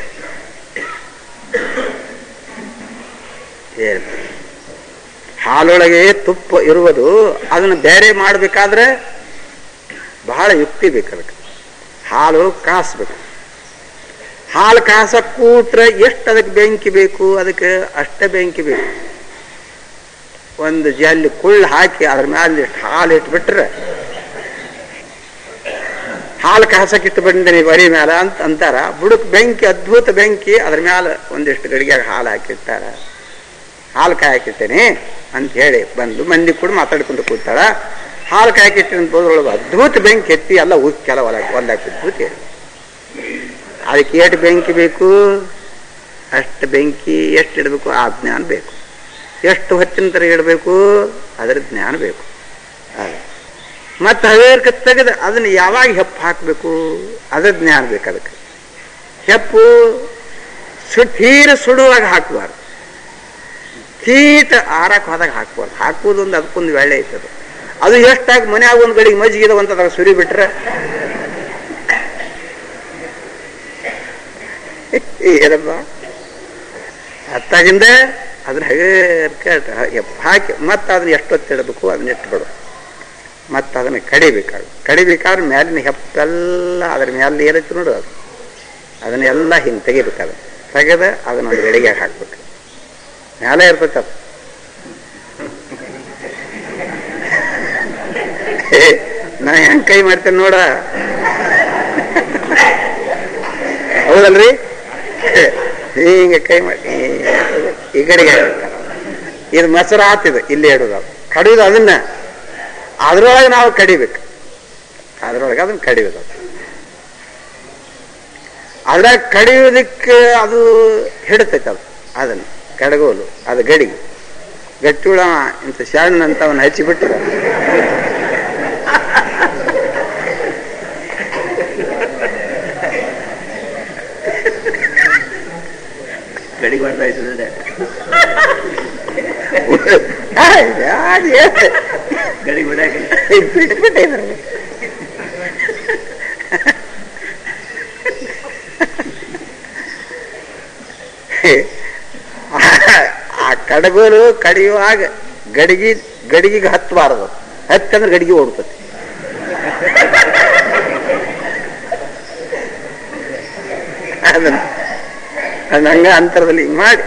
ಹಾಲೊಳಗೆ ತುಪ್ಪ ಇರುವುದು, ಅದನ್ನು ಬೇರೆ ಮಾಡಬೇಕಾದ್ರೆ ಬಹಳ ಯುಕ್ತಿ ಬೇಕು. ಅದಕ್ಕೆ ಹಾಲು ಕಾಸಬೇಕು. ಹಾಲು ಕಾಸ ಕೂತ್ರೆ ಎಷ್ಟು ಅದಕ್ಕೆ ಬೆಂಕಿ ಬೇಕು, ಅದಕ್ಕೆ ಅಷ್ಟೇ ಬೆಂಕಿ ಬೇಕು. ಒಂದು ಜಲ್ಲಿ ಕುಳ್ಳು ಹಾಕಿ ಅದ್ರ ಮೇಲೆ ಎಷ್ಟು ಹಾಲು ಇಟ್ಬಿಟ್ರೆ, ಹಾಲು ಕಾಸಕ್ಕಿಟ್ಟು ಬಂದಿನಿ ಬರಿ ಮೇಲೆ ಅಂತ ಅಂತಾರ. ಬುಡಕ್ ಬೆಂಕಿ, ಅದ್ಭುತ ಬೆಂಕಿ, ಅದ್ರ ಮ್ಯಾಲ ಒಂದಿಷ್ಟು ಗಡಿಗೆಯಾಗ ಹಾಲು ಹಾಕಿರ್ತಾರ. ಹಾಲು ಕಾಯಕಿಟ್ಟೇನೆ ಅಂತ ಹೇಳಿ ಬಂದು ಮಂದಿ ಕೂಡ ಮಾತಾಡ್ಕೊಂಡು ಕೂತಾಳ. ಹಾಲು ಕಾಯಕಿಟ್ಟಿನ ಬೋದ್ರೊಳಗೆ ಅದ್ಭುತ ಬೆಂಕಿ ಎತ್ತಿ ಎಲ್ಲ ಉಕ್ಕೆಲ್ಲ ಹೊಲ್ದಾಕಿದ್ಭೂತ ಹೇಳಿ. ಅದಕ್ಕೆ ಎಷ್ಟು ಬೆಂಕಿ ಬೇಕು, ಅಷ್ಟು ಬೆಂಕಿ ಎಷ್ಟು ಇಡಬೇಕು ಆ ಜ್ಞಾನ ಬೇಕು. ಎಷ್ಟು ಹೊತ್ತಿನ ತರ ಇಡಬೇಕು ಅದರ ಜ್ಞಾನ ಬೇಕು. ಮತ್ತು ಹವೇರ್ಕ ತೆಗೆದು ಅದನ್ನು ಯಾವಾಗ ಹೆಪ್ಪು ಹಾಕಬೇಕು ಅದ್ರ ಜ್ಞಾನ ಬೇಕು. ಅದಕ್ಕೆ ಹೆಪ್ಪು ತೀರ ಸುಡುವಾಗ ಹಾಕಬಾರ್ದು, ತೀಟ ಆರಕ್ಕೆ ಹೋದಾಗ ಹಾಕ್ಬಾರ್ದು. ಹಾಕುವುದೊಂದು ಅದಕ್ಕೊಂದು ವೇಳೆ ಐತದ. ಅದು ಎಷ್ಟಾಗಿ ಮನ್ಯಾಗ ಒಂದು ಗಡಿಗೆ ಮಜ್ಜಿಗೆದವಂತ ಅದಾಗ ಸುರಿ ಬಿಟ್ರೆ ಏನಪ್ಪ ಅತ್ತಾಗಿಂದ ಅದನ್ನ ಹಗೇರ್ಕ ಹಾಕಿ ಮತ್ತೆ ಅದನ್ನ ಎಷ್ಟೊತ್ತಿಡಬೇಕು ಅದನ್ನ ಇಟ್ಬಿಡು. ಮತ್ತು ಅದನ್ನು ಕಡಿಬೇಕಾದ್ರೆ ಮ್ಯಾಲಿನ ಹೆಪ್ಪೆಲ್ಲ ಅದ್ರ ಮ್ಯಾಲೆ ಏನೈತಿ ನೋಡು, ಅದನ್ನೆಲ್ಲ ಹಿಂಗೆ ತೆಗಿಬೇಕಾದ್ರೆ ತೆಗೆದ ಅದನ್ನೊಂದು ಗಡಿಗೆ ಹಾಕ್ಬೇಕು. ಮ್ಯಾಲೆ ಇರ್ತೈತೆ ಅದು. ನಾ ಹೆಂಗೆ ಕೈ ಮಾಡ್ತೇನೆ ನೋಡ, ಹೌದಲ್ರಿ? ಹಿಂಗೆ ಕೈ ಮಾಡಿ ಈ ಗಡಿಗೆ ಇದು ಮೊಸರು ಆತಿದೆ ಇಲ್ಲಿ ಇಡೋದು. ಕಡಿಯೋದು ಅದನ್ನ ಅದ್ರೊಳಗೆ ನಾವು ಕಡಿಬೇಕು. ಅದ್ರೊಳಗೆ ಅದನ್ನ ಕಡಿಯೋದು. ಅದ್ರಾಗ ಕಡಿಯೋದಕ್ಕೆ ಅದು ಹಿಡಿತೈತೆ. ಅದು ಅದನ್ನು ಕಡಗೋಲು, ಅದು ಗಡಿಗೆ ಗಟ್ಟುಳ ಇಂಥ ಶಾಣನಂತ ಅವನ್ನ ಹಚ್ಚಿಬಿಟ್ರೆ ಗಡಿಗೆ ಮಾಡ್ತಾ ಇರ್ತದೆ. ಗಡಿಗೆ ಬಿಟ್ಬಿಟ್ಟೆ ಆ ಕಡಗೋಲು ಕಡಿಯುವಾಗ ಗಡಿಗೆ ಹತ್ತಬಾರದು. ಹತ್ತಂದ್ರೆ ಗಡಿಗೆ ಓಡ್ತತಿ. ಅದನ್ನ ಹಂಗ ಅಂತರದಲ್ಲಿ ಹಿಂಗ್ ಮಾಡಿ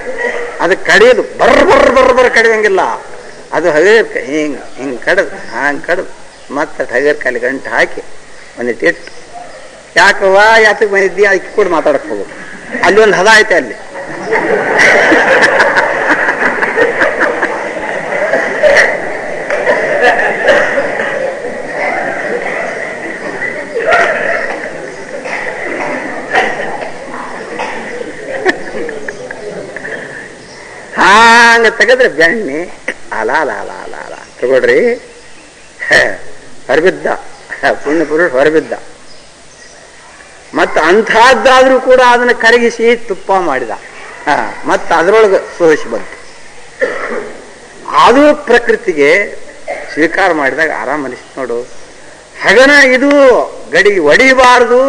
ಅದು ಕಡಿಯೋದು ಬರ್ರ ಕಡಿಯೋಂಗಿಲ್ಲ. ಅದು ಹಗೇರ್ ಹಿಂಗ್ ಕಡದು ಮತ್ತೆ ಹಗೇರ್ ಕಾಲಿ ಗಂಟು ಹಾಕಿ ಒಂದಿಟ್ಟು ಇಟ್ಟು ಯಾಕವ್ವ ಯಾತಕ್ಕೆ ಬಂದಿದ್ದಿ ಅದಕ್ಕೆ ಕೂಡ ಮಾತಾಡಕ್ ಹೋಗ್ಬೇಕು. ಅಲ್ಲಿ ಒಂದು ಹದ ಐತೆ. ಅಲ್ಲಿ ಹಂಗ ತೆಗೆದ್ರೆ ಬೆಣ್ಣೆ ಅಲ ಅಲ ಅಲ ಅಲ ಅಲ ತಗೊಳ್ರಿ. ಹೊರಬಿದ್ದ ಪುಣ್ಯ ಪುರುಷ ಹೊರಬಿದ್ದ. ಮತ್ತು ಅಂಥದ್ದಾದ್ರೂ ಕೂಡ ಅದನ್ನು ಕರಗಿಸಿ ತುಪ್ಪ ಮಾಡಿದ. ಮತ್ತು ಅದರೊಳಗೆ ಸೋಸಿ ಬಂತು. ಅದು ಪ್ರಕೃತಿಗೆ ಸ್ವೀಕಾರ ಮಾಡಿದಾಗ ಆರಾಮ ಅನಿಸ್ತು ನೋಡು. ಹಗನ ಇದು ಗಡಿ ಒಡಿಬಾರ್ದು,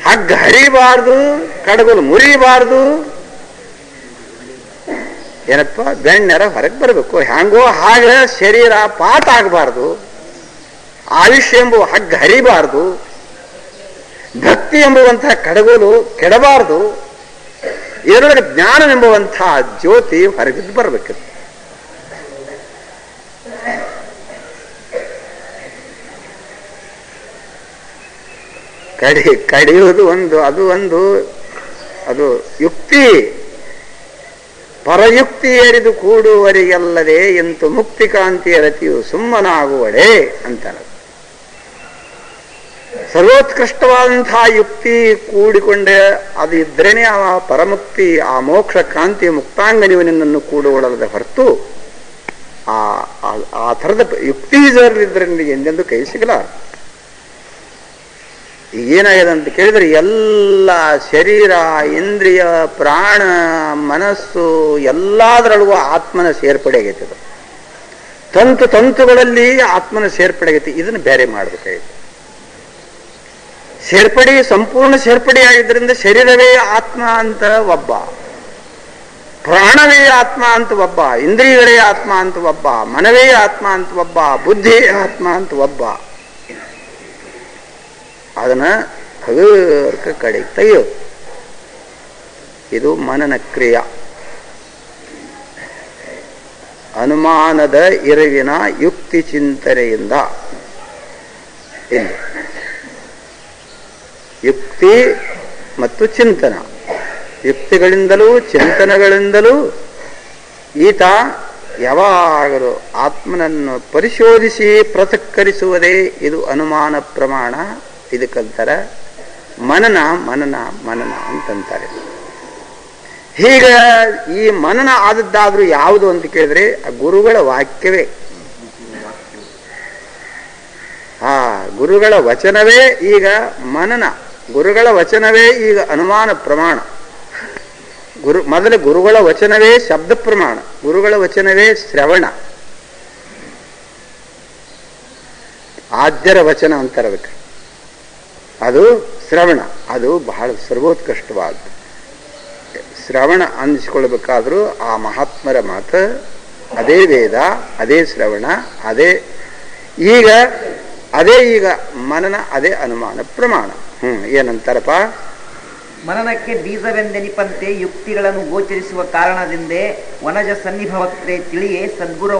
ಹಗ್ಗ ಹರಿಬಾರ್ದು, ಕಡಗೋಲು ಮುರಿಬಾರ್ದು. ಏನಪ್ಪ ಬೆಣ್ಣೆರ ಹೊರಗೆ ಬರಬೇಕು. ಹ್ಯಾಂಗೋ ಹಾಗ ಶರೀರ ಪಾಠ ಆಗಬಾರ್ದು, ಆಯುಷ್ಯ ಎಂಬುವ ಹಗ್ಗ ಹರಿಬಾರ್ದು, ಭಕ್ತಿ ಎಂಬುವಂತಹ ಕಡಗೋಲು ಕೆಡಬಾರ್ದು. ಇದರೊಳಗೆ ಜ್ಞಾನವೆಂಬುವಂತಹ ಜ್ಯೋತಿ ಹೊರಗಿದ್ದು ಬರಬೇಕಿತ್ತು. ಕಡಿಯುವುದು ಒಂದು, ಅದು ಯುಕ್ತಿ. ಪರಯುಕ್ತಿ ಎರಿದು ಕೂಡುವರಿಗೆಲ್ಲದೆ ಎಂತು ಮುಕ್ತಿ ಕಾಂತಿಯ ರತಿಯು ಸುಮ್ಮನಾಗುವಡೆ ಅಂತಾರೆ. ಸರ್ವೋತ್ಕೃಷ್ಟವಾದಂತಹ ಯುಕ್ತಿ ಕೂಡಿಕೊಂಡೆ ಅದು ಇದ್ರೇನೆ ಆ ಪರಮುಕ್ತಿ, ಆ ಮೋಕ್ಷ ಕ್ರಾಂತಿ ಮುಕ್ತಾಂಗ ನಿನ್ನನ್ನು ಕೂಡುವುದಲ್ಲದೆ ಹೊರತು ಆ ಥರದ ಯುಕ್ತಿ ಇದ್ರೆ ನಿನಗೆ ಎಂದೆಂದು ಕೈ ಸಿಗಲ್ಲ. ಏನಾಗಿದೆ ಅಂತ ಕೇಳಿದ್ರೆ ಎಲ್ಲ ಶರೀರ, ಇಂದ್ರಿಯ, ಪ್ರಾಣ, ಮನಸ್ಸು ಎಲ್ಲದರೊಳಗೂ ಆತ್ಮನ ಸೇರ್ಪಡೆ ಆಗೈತೆ. ಅದು ತಂತುಗಳಲ್ಲಿ ಆತ್ಮನ ಸೇರ್ಪಡೆ ಆಗೈತಿ. ಇದನ್ನು ಬೇರೆ ಮಾಡಬೇಕಾಗಿದೆ. ಸೇರ್ಪಡೆ ಸಂಪೂರ್ಣ ಸೇರ್ಪಡೆ ಆಗಿದ್ದರಿಂದ ಶರೀರವೇ ಆತ್ಮ ಅಂತ ಒಬ್ಬ, ಪ್ರಾಣವೇ ಆತ್ಮ ಅಂತ ಒಬ್ಬ, ಇಂದ್ರಿಯಗಳೇ ಆತ್ಮ ಅಂತ ಒಬ್ಬ, ಮನವೇ ಆತ್ಮ ಅಂತ ಒಬ್ಬ, ಬುದ್ಧಿ ಆತ್ಮ ಅಂತ ಒಬ್ಬ. ಅದನ್ನ ಹಗುರ್ಕ ಕಡೆ ತೆಗೆಯೋದು. ಇದು ಮನನ ಕ್ರಿಯ. ಅನುಮಾನದ ಇರುವಿನ ಯುಕ್ತಿ ಚಿಂತನೆಯಿಂದ ಇಲ್ಲಿ ಯುಕ್ತಿ ಮತ್ತು ಚಿಂತನ, ಯುಕ್ತಿಗಳಿಂದಲೂ ಚಿಂತನೆಗಳಿಂದಲೂ ಈತ ಯಾವಾಗಲೂ ಆತ್ಮನನ್ನು ಪರಿಶೋಧಿಸಿ ಪೃಥಕ್ಕರಿಸುವುದೇ ಇದು ಅನುಮಾನ ಪ್ರಮಾಣ. ಇದಕ್ಕಂತಾರೆ ಮನನ ಮನನ ಮನನ ಅಂತಂತಾರೆ. ಹೀಗ ಈ ಮನನ ಆದದ್ದಾದ್ರೂ ಯಾವುದು ಅಂತ ಕೇಳಿದ್ರೆ ಆ ಗುರುಗಳ ವಾಕ್ಯವೇ. ಗುರುಗಳ ವಚನವೇ ಈಗ ಮನನ, ಗುರುಗಳ ವಚನವೇ ಈಗ ಅನುಮಾನ ಪ್ರಮಾಣ. ಮೊದಲು ಗುರುಗಳ ವಚನವೇ ಶಬ್ದ ಪ್ರಮಾಣ, ಗುರುಗಳ ವಚನವೇ ಶ್ರವಣ. ಆದ್ಯರ ವಚನ ಅಂತಾರೆ ಅದಕ್ಕೆ. ಅದು ಶ್ರವಣ, ಅದು ಬಹಳ ಸರ್ವೋತ್ಕೃಷ್ಟವಾದ ಶ್ರವಣ ಅನ್ನಿಸ್ಕೊಳ್ಬೇಕಾದ್ರೂ ಆ ಮಹಾತ್ಮರ ಮಾತು, ಅದೇ ವೇದ, ಅದೇ ಶ್ರವಣ, ಅದೇ ಈಗ ಮನನ, ಅದೇ ಅನುಮಾನ ಪ್ರಮಾಣ. ಏನಂತಾರಪ್ಪ? ಮನನಕ್ಕೆ ಬೀಜವೆಂದೆನಿಪಂತೆ ಯುಕ್ತಿಗಳನ್ನು ಗೋಚರಿಸುವ ಕಾರಣದಿಂದೇ ವನಜ ಸನ್ನಿಭವಕ್ಕೆ ತಿಳಿಯೇ ಸದ್ಗುರು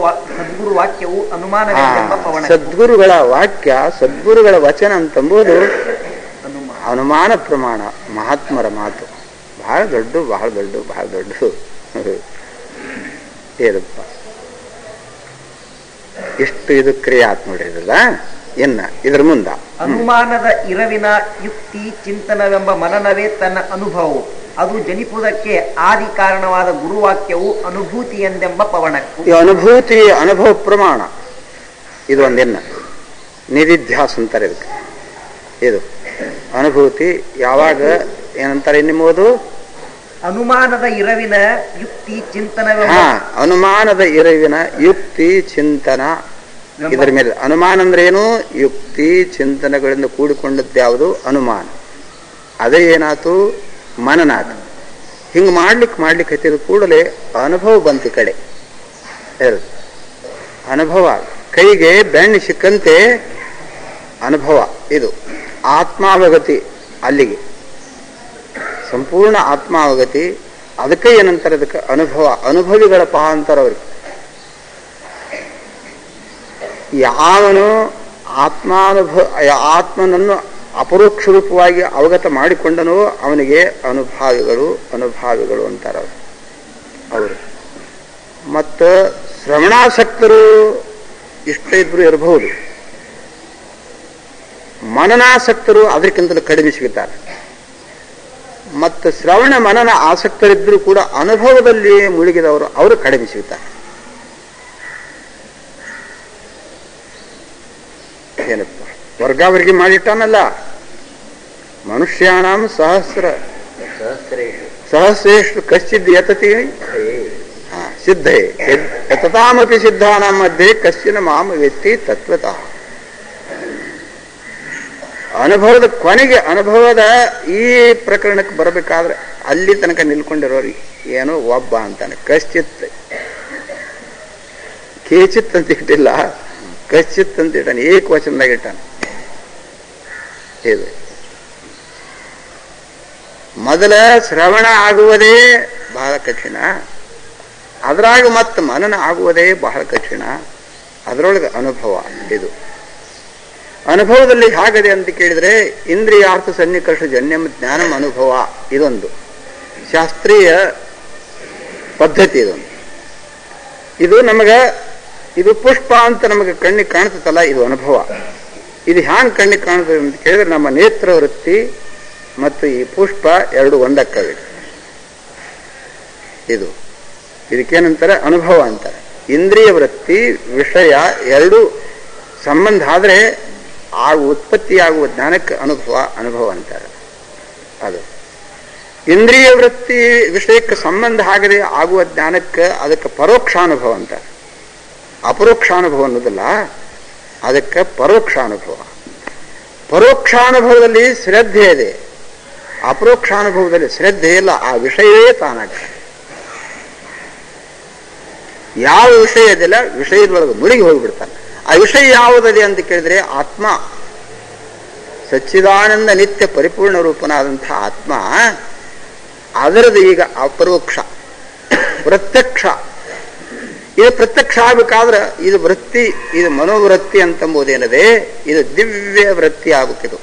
ವಾಕ್ಯವು ಅನುಮಾನವೆಂಬ ಪವನ. ಸದ್ಗುರುಗಳ ವಾಕ್ಯ, ಸದ್ಗುರುಗಳ ವಚನ ಅಂತಂಬುದು ಅನುಮಾನ ಪ್ರಮಾಣ. ಮಹಾತ್ಮರ ಮಾತು ಬಹಳ ದೊಡ್ಡ, ಬಹಳ ದೊಡ್ಡ, ಬಹಳ ದೊಡ್ಡ. ಏನಪ್ಪ ಎಷ್ಟು ಇದು ಕ್ರಿಯೆ ಆತ್ ನೋಡಿರಲ್ಲ. ಇದರ ಮುಂದ ಅನುಮಾನದ ಇರವಿನ ಯುಕ್ತಿ ಚಿಂತನವೆಂಬ ಮನನವೇ ತನ್ನ ಅನುಭವವು. ಅದು ಜನಿಪುದಕ್ಕೆ ಆದಿ ಕಾರಣವಾದ ಗುರುವಾಕ್ಯವು ಅನುಭೂತಿ ಎಂದೆಂಬ ಪವನಕ್ಕೂ. ಈ ಅನುಭೂತಿ ಅನುಭವ ಪ್ರಮಾಣ ಇದು ಒಂದಿನ್ನ ನಿಧಿಧ್ಯಾಸ ಅಂತಾರೆ ಇದಕ್ಕೆ. ಇದು ಅನುಭೂತಿ ಯಾವಾಗ ಏನಂತಾರೆ ನಿಮ್ಮದು? ಅನುಮಾನದ ಇರವಿನ ಯುಕ್ತಿ ಚಿಂತನ. ಅನುಮಾನದ ಇರವಿನ ಯುಕ್ತಿ ಚಿಂತನ. ಇದರ ಮೇಲೆ ಅನುಮಾನ ಅಂದ್ರೆ ಏನು? ಯುಕ್ತಿ ಚಿಂತನೆಗಳಿಂದ ಕೂಡಿಕೊಂಡದ್ದು ಯಾವುದು? ಅನುಮಾನ. ಅದೇ ಏನಾತು? ಮನನಾತು. ಹಿಂಗೆ ಮಾಡ್ಲಿಕ್ಕೆ ಹತ್ತಿದ ಕೂಡಲೇ ಅನುಭವ ಬಂತು. ಕಡೆ ಅನುಭವ, ಕೈಗೆ ಬೆಣ್ಣೆ ಸಿಕ್ಕಂತೆ ಅನುಭವ. ಇದು ಆತ್ಮಾವಗತಿ. ಅಲ್ಲಿಗೆ ಸಂಪೂರ್ಣ ಆತ್ಮಾವಗತಿ. ಅದಕ್ಕೆ ಏನಂತಾರೆ? ಅದಕ್ಕೆ ಅನುಭವ. ಅನುಭವಿಗಳ ಅಂತಾರೆ ಅವ್ರಿಗೆ. ಯಾವನು ಆತ್ಮನನ್ನು ಅಪರೋಕ್ಷ ರೂಪವಾಗಿ ಅವಗತ ಮಾಡಿಕೊಂಡನೋ ಅವನಿಗೆ ಅನುಭಾವಿಗಳು ಅಂತಾರೆ ಅವರು. ಮತ್ತು ಶ್ರವಣಾಸಕ್ತರು ಇಷ್ಟ ಇದ್ರು ಇರಬಹುದು, ಮನನಾಸಕ್ತರು ಅದಕ್ಕಿಂತಲೂ ಕಡಿಮೆ ಸಿಗುತ್ತಾರೆ. ಮತ್ತು ಶ್ರವಣ ಮನನ ಆಸಕ್ತರಿದ್ದರೂ ಕೂಡ ಅನುಭವದಲ್ಲಿಯೇ ಮುಳುಗಿದವರು ಅವರು ಕಡಿಮೆ ಸಿಗ್ತಾರೆ. ಏನಪ್ಪ ವರ್ಗಾವರ್ಗಿ ಮಾಡಿಟ್ಟಾನಲ್ಲ, ಮನುಷ್ಯಾಣಂ ಸಹಸ್ರೇಷು ಕಶ್ಚಿದ್ ಯತತಿ ಸಿದ್ಧೇ ಯತತಾಮಪಿ ಸಿದ್ಧಾನಾಂ ಮಧ್ಯೆ ಕಶ್ಚಿನ ಮಾಮ ವೇತ್ತಿ ತತ್ವತಃ. ಅನುಭವದ ಕೊನೆಗೆ, ಅನುಭವದ ಈ ಪ್ರಕರಣಕ್ಕೆ ಬರಬೇಕಾದ್ರೆ ಅಲ್ಲಿ ತನಕ ನಿಲ್ಕೊಂಡಿರೋರಿಗೆ ಏನೋ ಒಬ್ಬ ಅಂತಾನೆ, ಕಶ್ಚಿತ್ ಕೇಚಿತ್ ಅಂತ ಇಟ್ಟಿಲ್ಲ, ಕಶ್ಚಿತ್ ಅಂತ ಇಟ್ಟಾನೆ, ಏಕವಚನದಾಗ ಇಟ್ಟಾನೆ. ಇದು ಮೊದಲ ಶ್ರವಣ ಆಗುವುದೇ ಬಹಳ ಕಠಿಣ, ಅದರಾಗ ಮತ್ತೆ ಮನನ ಆಗುವುದೇ ಬಹಳ ಕಠಿಣ, ಅದರೊಳಗೆ ಅನುಭವ. ಇದು ಅನುಭವದಲ್ಲಿ ಹೇಗಿದೆ ಅಂತ ಕೇಳಿದ್ರೆ ಇಂದ್ರಿಯಾರ್ಥ ಸನ್ನಿಕರ್ಷ ಜನ್ಯಂ ಜ್ಞಾನಂ ಅನುಭವ, ಇದೊಂದು ಶಾಸ್ತ್ರೀಯ ಪದ್ಧತಿ. ಇದೊಂದು ಇದು ನಮಗ ಇದು ಪುಷ್ಪ ಅಂತ ನಮಗೆ ಕಣ್ಣಿಗೆ ಕಾಣ್ತಲ್ಲ, ಇದು ಅನುಭವ. ಇದು ಹ್ಯಾಂಗ್ ಕಣ್ಣಿಗೆ ಕಾಣ್ತದೆ ಅಂತ ಕೇಳಿದ್ರೆ ನಮ್ಮ ನೇತ್ರ ವೃತ್ತಿ ಮತ್ತು ಈ ಪುಷ್ಪ ಎರಡು ಒಂದಕ್ಕವೆ. ಇದು ಇದಕ್ಕೇನಂತಾರೆ ಅನುಭವ ಅಂತಾರೆ. ಇಂದ್ರಿಯ ವೃತ್ತಿ ವಿಷಯ ಎರಡು ಸಂಬಂಧ ಆದರೆ ಉತ್ಪತ್ತಿಯಾಗುವ ಜ್ಞಾನಕ್ಕೆ ಅನುಭವ ಅಂತಾರೆ. ಅದು ಇಂದ್ರಿಯ ವೃತ್ತಿ ವಿಷಯಕ್ಕೆ ಸಂಬಂಧ ಆಗದೆ ಆಗುವ ಜ್ಞಾನಕ್ಕೆ ಅದಕ್ಕೆ ಪರೋಕ್ಷಾನುಭವ ಅಂತಾರೆ. ಅಪರೋಕ್ಷಾನುಭವ ಅನ್ನೋದಿಲ್ಲ, ಅದಕ್ಕೆ ಪರೋಕ್ಷಾನುಭವ. ಪರೋಕ್ಷಾನುಭವದಲ್ಲಿ ಶ್ರದ್ಧೆ ಇದೆ, ಅಪರೋಕ್ಷಾನುಭವದಲ್ಲಿ ಶ್ರದ್ಧೆ ಇಲ್ಲ, ಆ ವಿಷಯವೇ ತಾನಾಗ್ತದೆ. ಯಾವ ವಿಷಯ ಇದೆಲ್ಲ ವಿಷಯದೊಳಗೆ ಮುಳುಗಿ ಹೋಗಿಬಿಡ್ತಾನೆ. ಆ ವಿಷಯ ಯಾವುದಿದೆ ಅಂತ ಕೇಳಿದ್ರೆ ಆತ್ಮ, ಸಚ್ಚಿದಾನಂದ ನಿತ್ಯ ಪರಿಪೂರ್ಣ ರೂಪನಾದಂತಹ ಆತ್ಮ. ಅದರದ್ದು ಈಗ ಅಪರೋಕ್ಷ, ಪ್ರತ್ಯಕ್ಷ. ಇದು ಪ್ರತ್ಯಕ್ಷ ಆಗಬೇಕಾದ್ರೆ ಇದು ವೃತ್ತಿ, ಇದು ಮನೋವೃತ್ತಿ ಅಂತಂಬುದೇನದೆ, ಇದು ದಿವ್ಯ ವೃತ್ತಿ ಆಗಬೇಕಿದು,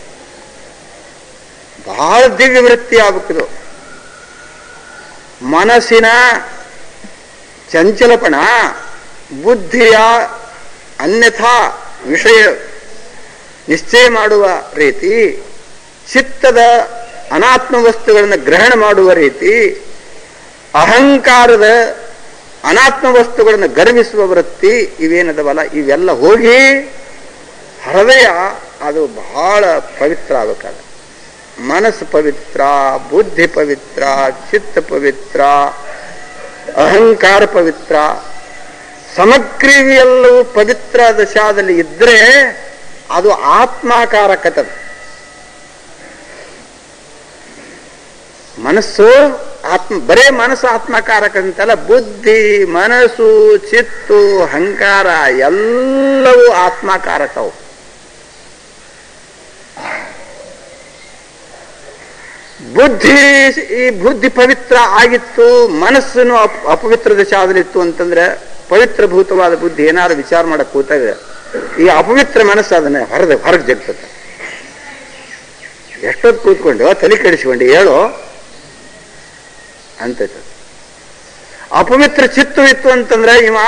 ಬಹಳ ದಿವ್ಯ ವೃತ್ತಿ ಆಗಬೇಕಿದು. ಮನಸ್ಸಿನ ಚಂಚಲಪಣ, ಬುದ್ಧಿಯ ಅನ್ಯಥಾ ವಿಷಯ ನಿಶ್ಚಯ ಮಾಡುವ ರೀತಿ, ಚಿತ್ತದ ಅನಾತ್ಮ ವಸ್ತುಗಳನ್ನು ಗ್ರಹಣ ಮಾಡುವ ರೀತಿ, ಅಹಂಕಾರದ ಅನಾತ್ಮ ವಸ್ತುಗಳನ್ನು ಗರ್ವಿಸುವ ವೃತ್ತಿ, ಇವೇನದವಲ್ಲ ಇವೆಲ್ಲ ಹೋಗಿ ಹೃದಯ ಅದು ಬಹಳ ಪವಿತ್ರ ಆಗಬೇಕಾದ. ಮನಸ್ಸು ಪವಿತ್ರ, ಬುದ್ಧಿ ಪವಿತ್ರ, ಚಿತ್ತ ಪವಿತ್ರ, ಅಹಂಕಾರ ಪವಿತ್ರ, ಸಮಗ್ರವೆಲ್ಲವೂ ಪವಿತ್ರ ದಶಾದಲ್ಲಿ ಇದ್ರೆ ಅದು ಆತ್ಮಾಕಾರಕತದ. ಮನಸ್ಸು ಬರೇ ಮನಸ್ಸು ಆತ್ಮಕಾರಕ ಅಂತಲ್ಲ, ಬುದ್ಧಿ, ಮನಸ್ಸು, ಚಿತ್ತು, ಅಹಂಕಾರ ಎಲ್ಲವೂ ಆತ್ಮಕಾರಕವು. ಈ ಬುದ್ಧಿ ಪವಿತ್ರ ಆಗಿತ್ತು, ಮನಸ್ಸನ್ನು ಅಪವಿತ್ರ ದಶಾದಲ್ಲಿತ್ತು ಅಂತಂದ್ರೆ, ಪವಿತ್ರಭೂತವಾದ ಬುದ್ಧಿ ಏನಾದ್ರು ವಿಚಾರ ಮಾಡಕ್ ಕೂತಾಗ ಈ ಅಪವಿತ್ರ ಮನಸ್ಸು ಅದನ್ನ ಹೊರಗೆ ಜಗ್ತದೆ. ಎಷ್ಟೊತ್ತು ಕೂತ್ಕೊಂಡು ತಲೆ ಕೆಡಿಸ್ಕೊಂಡು ಹೇಳೋ ಅಂತ. ಅಪವಿತ್ರ ಚಿತ್ತು ಇತ್ತು ಅಂತಂದ್ರೆ ಇವ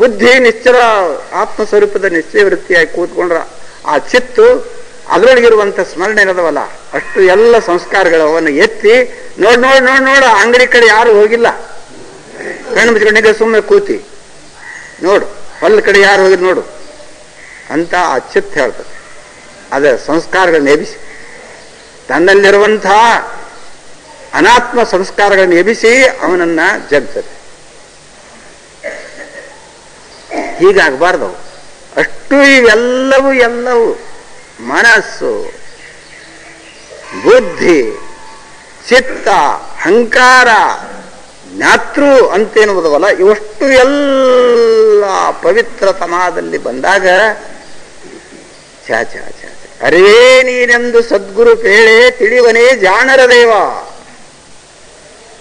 ಬುದ್ಧಿ ನಿಶ್ಚಲ ಆತ್ಮಸ್ವರೂಪದ ನಿಶ್ಚಯ ವೃತ್ತಿಯಾಗಿ ಕೂತ್ಕೊಂಡ್ರ ಆ ಚಿತ್ತು ಅದರೊಳಗಿರುವಂತ ಸ್ಮರಣೆ ಏನದವಲ್ಲ ಅಷ್ಟು ಎಲ್ಲ ಸಂಸ್ಕಾರಗಳವನ್ನು ಎತ್ತಿ ನೋಡ್ ಅಂಗಡಿ ಕಡೆ ಯಾರು ಹೋಗಿಲ್ಲ, ಕಣ್ಣು ಮುಚ್ಕೊಂಡಿಗೆ ಸುಮ್ಮನೆ ಕೂತಿ ನೋಡು, ಹೊಲ ಕಡೆ ಯಾರು ಹೋಗಿದ್ ನೋಡು ಅಂತ ಆ ಚಿತ್ತ ಹೇಳ್ತದೆ. ಅದ ಸಂಸ್ಕಾರಗಳನ್ನ ಎಬಿಸಿ, ತನ್ನಲ್ಲಿರುವಂತಹ ಅನಾತ್ಮ ಸಂಸ್ಕಾರಗಳನ್ನು ಎಬಿಸಿ ಅವನನ್ನ ಜಗ್ತದೆ. ಹೀಗಾಗಬಾರ್ದವು. ಅಷ್ಟು ಇವೆಲ್ಲವೂ ಮನಸ್ಸು, ಬುದ್ಧಿ, ಚಿತ್ತ, ಅಹಂಕಾರ, ಜ್ಞಾತೃ ಅಂತೇನುವುದವಲ್ಲ ಇವಷ್ಟು ಎಲ್ಲ ಪವಿತ್ರ ತಮಾದಲ್ಲಿ ಬಂದಾಗ ಚಾಚ ಅರೇ ನೀನೆಂದು ಸದ್ಗುರು ಪೇಳೆ ತಿಳಿವನೇ ಜಾಣರ ದೇವ.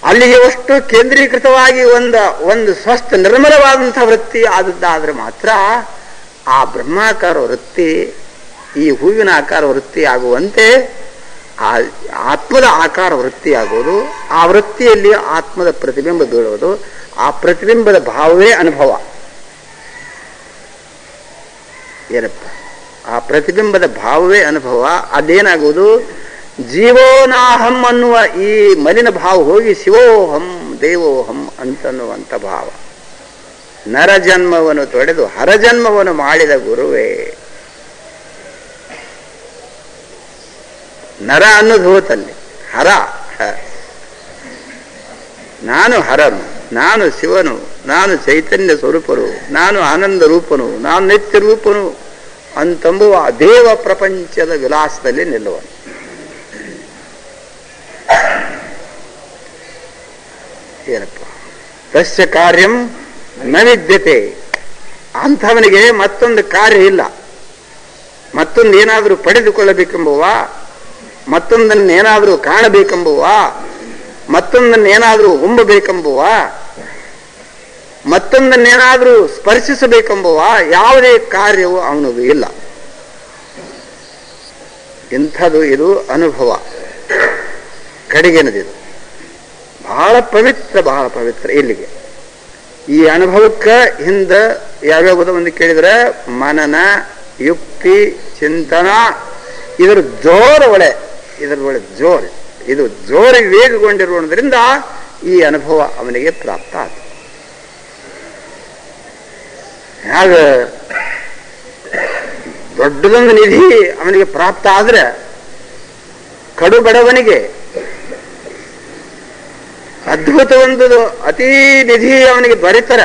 ಅಲ್ಲಿಗೆ ಅಷ್ಟು ಕೇಂದ್ರೀಕೃತವಾಗಿ ಒಂದು ಸ್ವಸ್ಥ ನಿರ್ಮಲವಾದಂತಹ ವೃತ್ತಿ ಆದದ್ದಾದ್ರೆ ಮಾತ್ರ ಆ ಬ್ರಹ್ಮಾಕಾರ ವೃತ್ತಿ, ಈ ಹೂವಿನ ಆಕಾರ ವೃತ್ತಿ ಆಗುವಂತೆ ಆ ಆತ್ಮದ ಆಕಾರ ವೃತ್ತಿ ಆಗೋದು, ಆ ವೃತ್ತಿಯಲ್ಲಿ ಆತ್ಮದ ಪ್ರತಿಬಿಂಬ ಬೀಳೋದು, ಆ ಪ್ರತಿಬಿಂಬದ ಭಾವವೇ ಅನುಭವ. ಏನಪ್ಪ ಆ ಪ್ರತಿಬಿಂಬದ ಭಾವವೇ ಅನುಭವ. ಅದೇನಾಗುವುದು ಜೀವೋನಾಹಂ ಅನ್ನುವ ಈ ಮಲಿನ ಭಾವ ಹೋಗಿ ಶಿವೋಹಂ ದೇವೋಹಂ ಅಂತನ್ನುವಂಥ ಭಾವ. ನರಜನ್ಮವನ್ನು ತೊಡೆದು ಹರಜನ್ಮವನ್ನು ಮಾಡಿದ ಗುರುವೇ. ನರ ಅನ್ನೋದು ಹೋತಲ್ಲಿ, ಹರ. ನಾನು ಹರನು, ನಾನು ಶಿವನು, ನಾನು ಚೈತನ್ಯ ಸ್ವರೂಪನು, ನಾನು ಆನಂದ ರೂಪನು, ನಾನು ನಿತ್ಯ ರೂಪನು ಅಂತಂಬುವ ದೇವ ಪ್ರಪಂಚದ ವಿಲಾಸದಲ್ಲಿ ನಿಲ್ಲುವನು. ಏನಪ್ಪ ತಸ್ಯ ಕಾರ್ಯಂ ನ ವಿದ್ಯತೆ. ಅಂಥವನಿಗೆ ಮತ್ತೊಂದು ಕಾರ್ಯ ಇಲ್ಲ. ಮತ್ತೊಂದು ಏನಾದರೂ ಪಡೆದುಕೊಳ್ಳಬೇಕೆಂಬುವ, ಮತ್ತೊಂದನ್ನೇನಾದರೂ ಕಾಣಬೇಕೆಂಬುವ, ಮತ್ತೊಂದನ್ನೇನಾದರೂ ಹೊಂಬಬೇಕೆಂಬುವ, ಮತ್ತೊಂದನ್ನೇನಾದರೂ ಸ್ಪರ್ಶಿಸಬೇಕೆಂಬುವ ಯಾವುದೇ ಕಾರ್ಯವು ಅವನಿಗೆ ಇಲ್ಲ. ಇಂಥದ್ದು ಇದು ಅನುಭವ. ಕಡೆಗೆನದಿದು ಬಹಳ ಪವಿತ್ರ, ಬಹಳ ಪವಿತ್ರ. ಇಲ್ಲಿಗೆ ಈ ಅನುಭವಕ್ಕೆ ಹಿಂದೆ ಯಾವ್ಯಾವುದು ಒಂದು ಕೇಳಿದ್ರೆ ಮನನ, ಯುಕ್ತಿ, ಚಿಂತನ, ಇದರ ಜೋರ ಒಳೆ, ಇದರ ಒಳೆ ಜೋರು, ಇದು ಜೋರಿಗೆ ವೇಗಗೊಂಡಿರುವುದರಿಂದ ಈ ಅನುಭವ ಅವನಿಗೆ ಪ್ರಾಪ್ತ ಆಯಿತು. ಆಗ ದೊಡ್ಡದೊಂದು ನಿಧಿ ಅವನಿಗೆ ಪ್ರಾಪ್ತ ಆದ್ರೆ ಕಡು ಬಡವನಿಗೆ ಅದ್ಭುತ ಒಂದು ಅತೀ ನಿಧಿ ಅವನಿಗೆ ದೊರೆತರ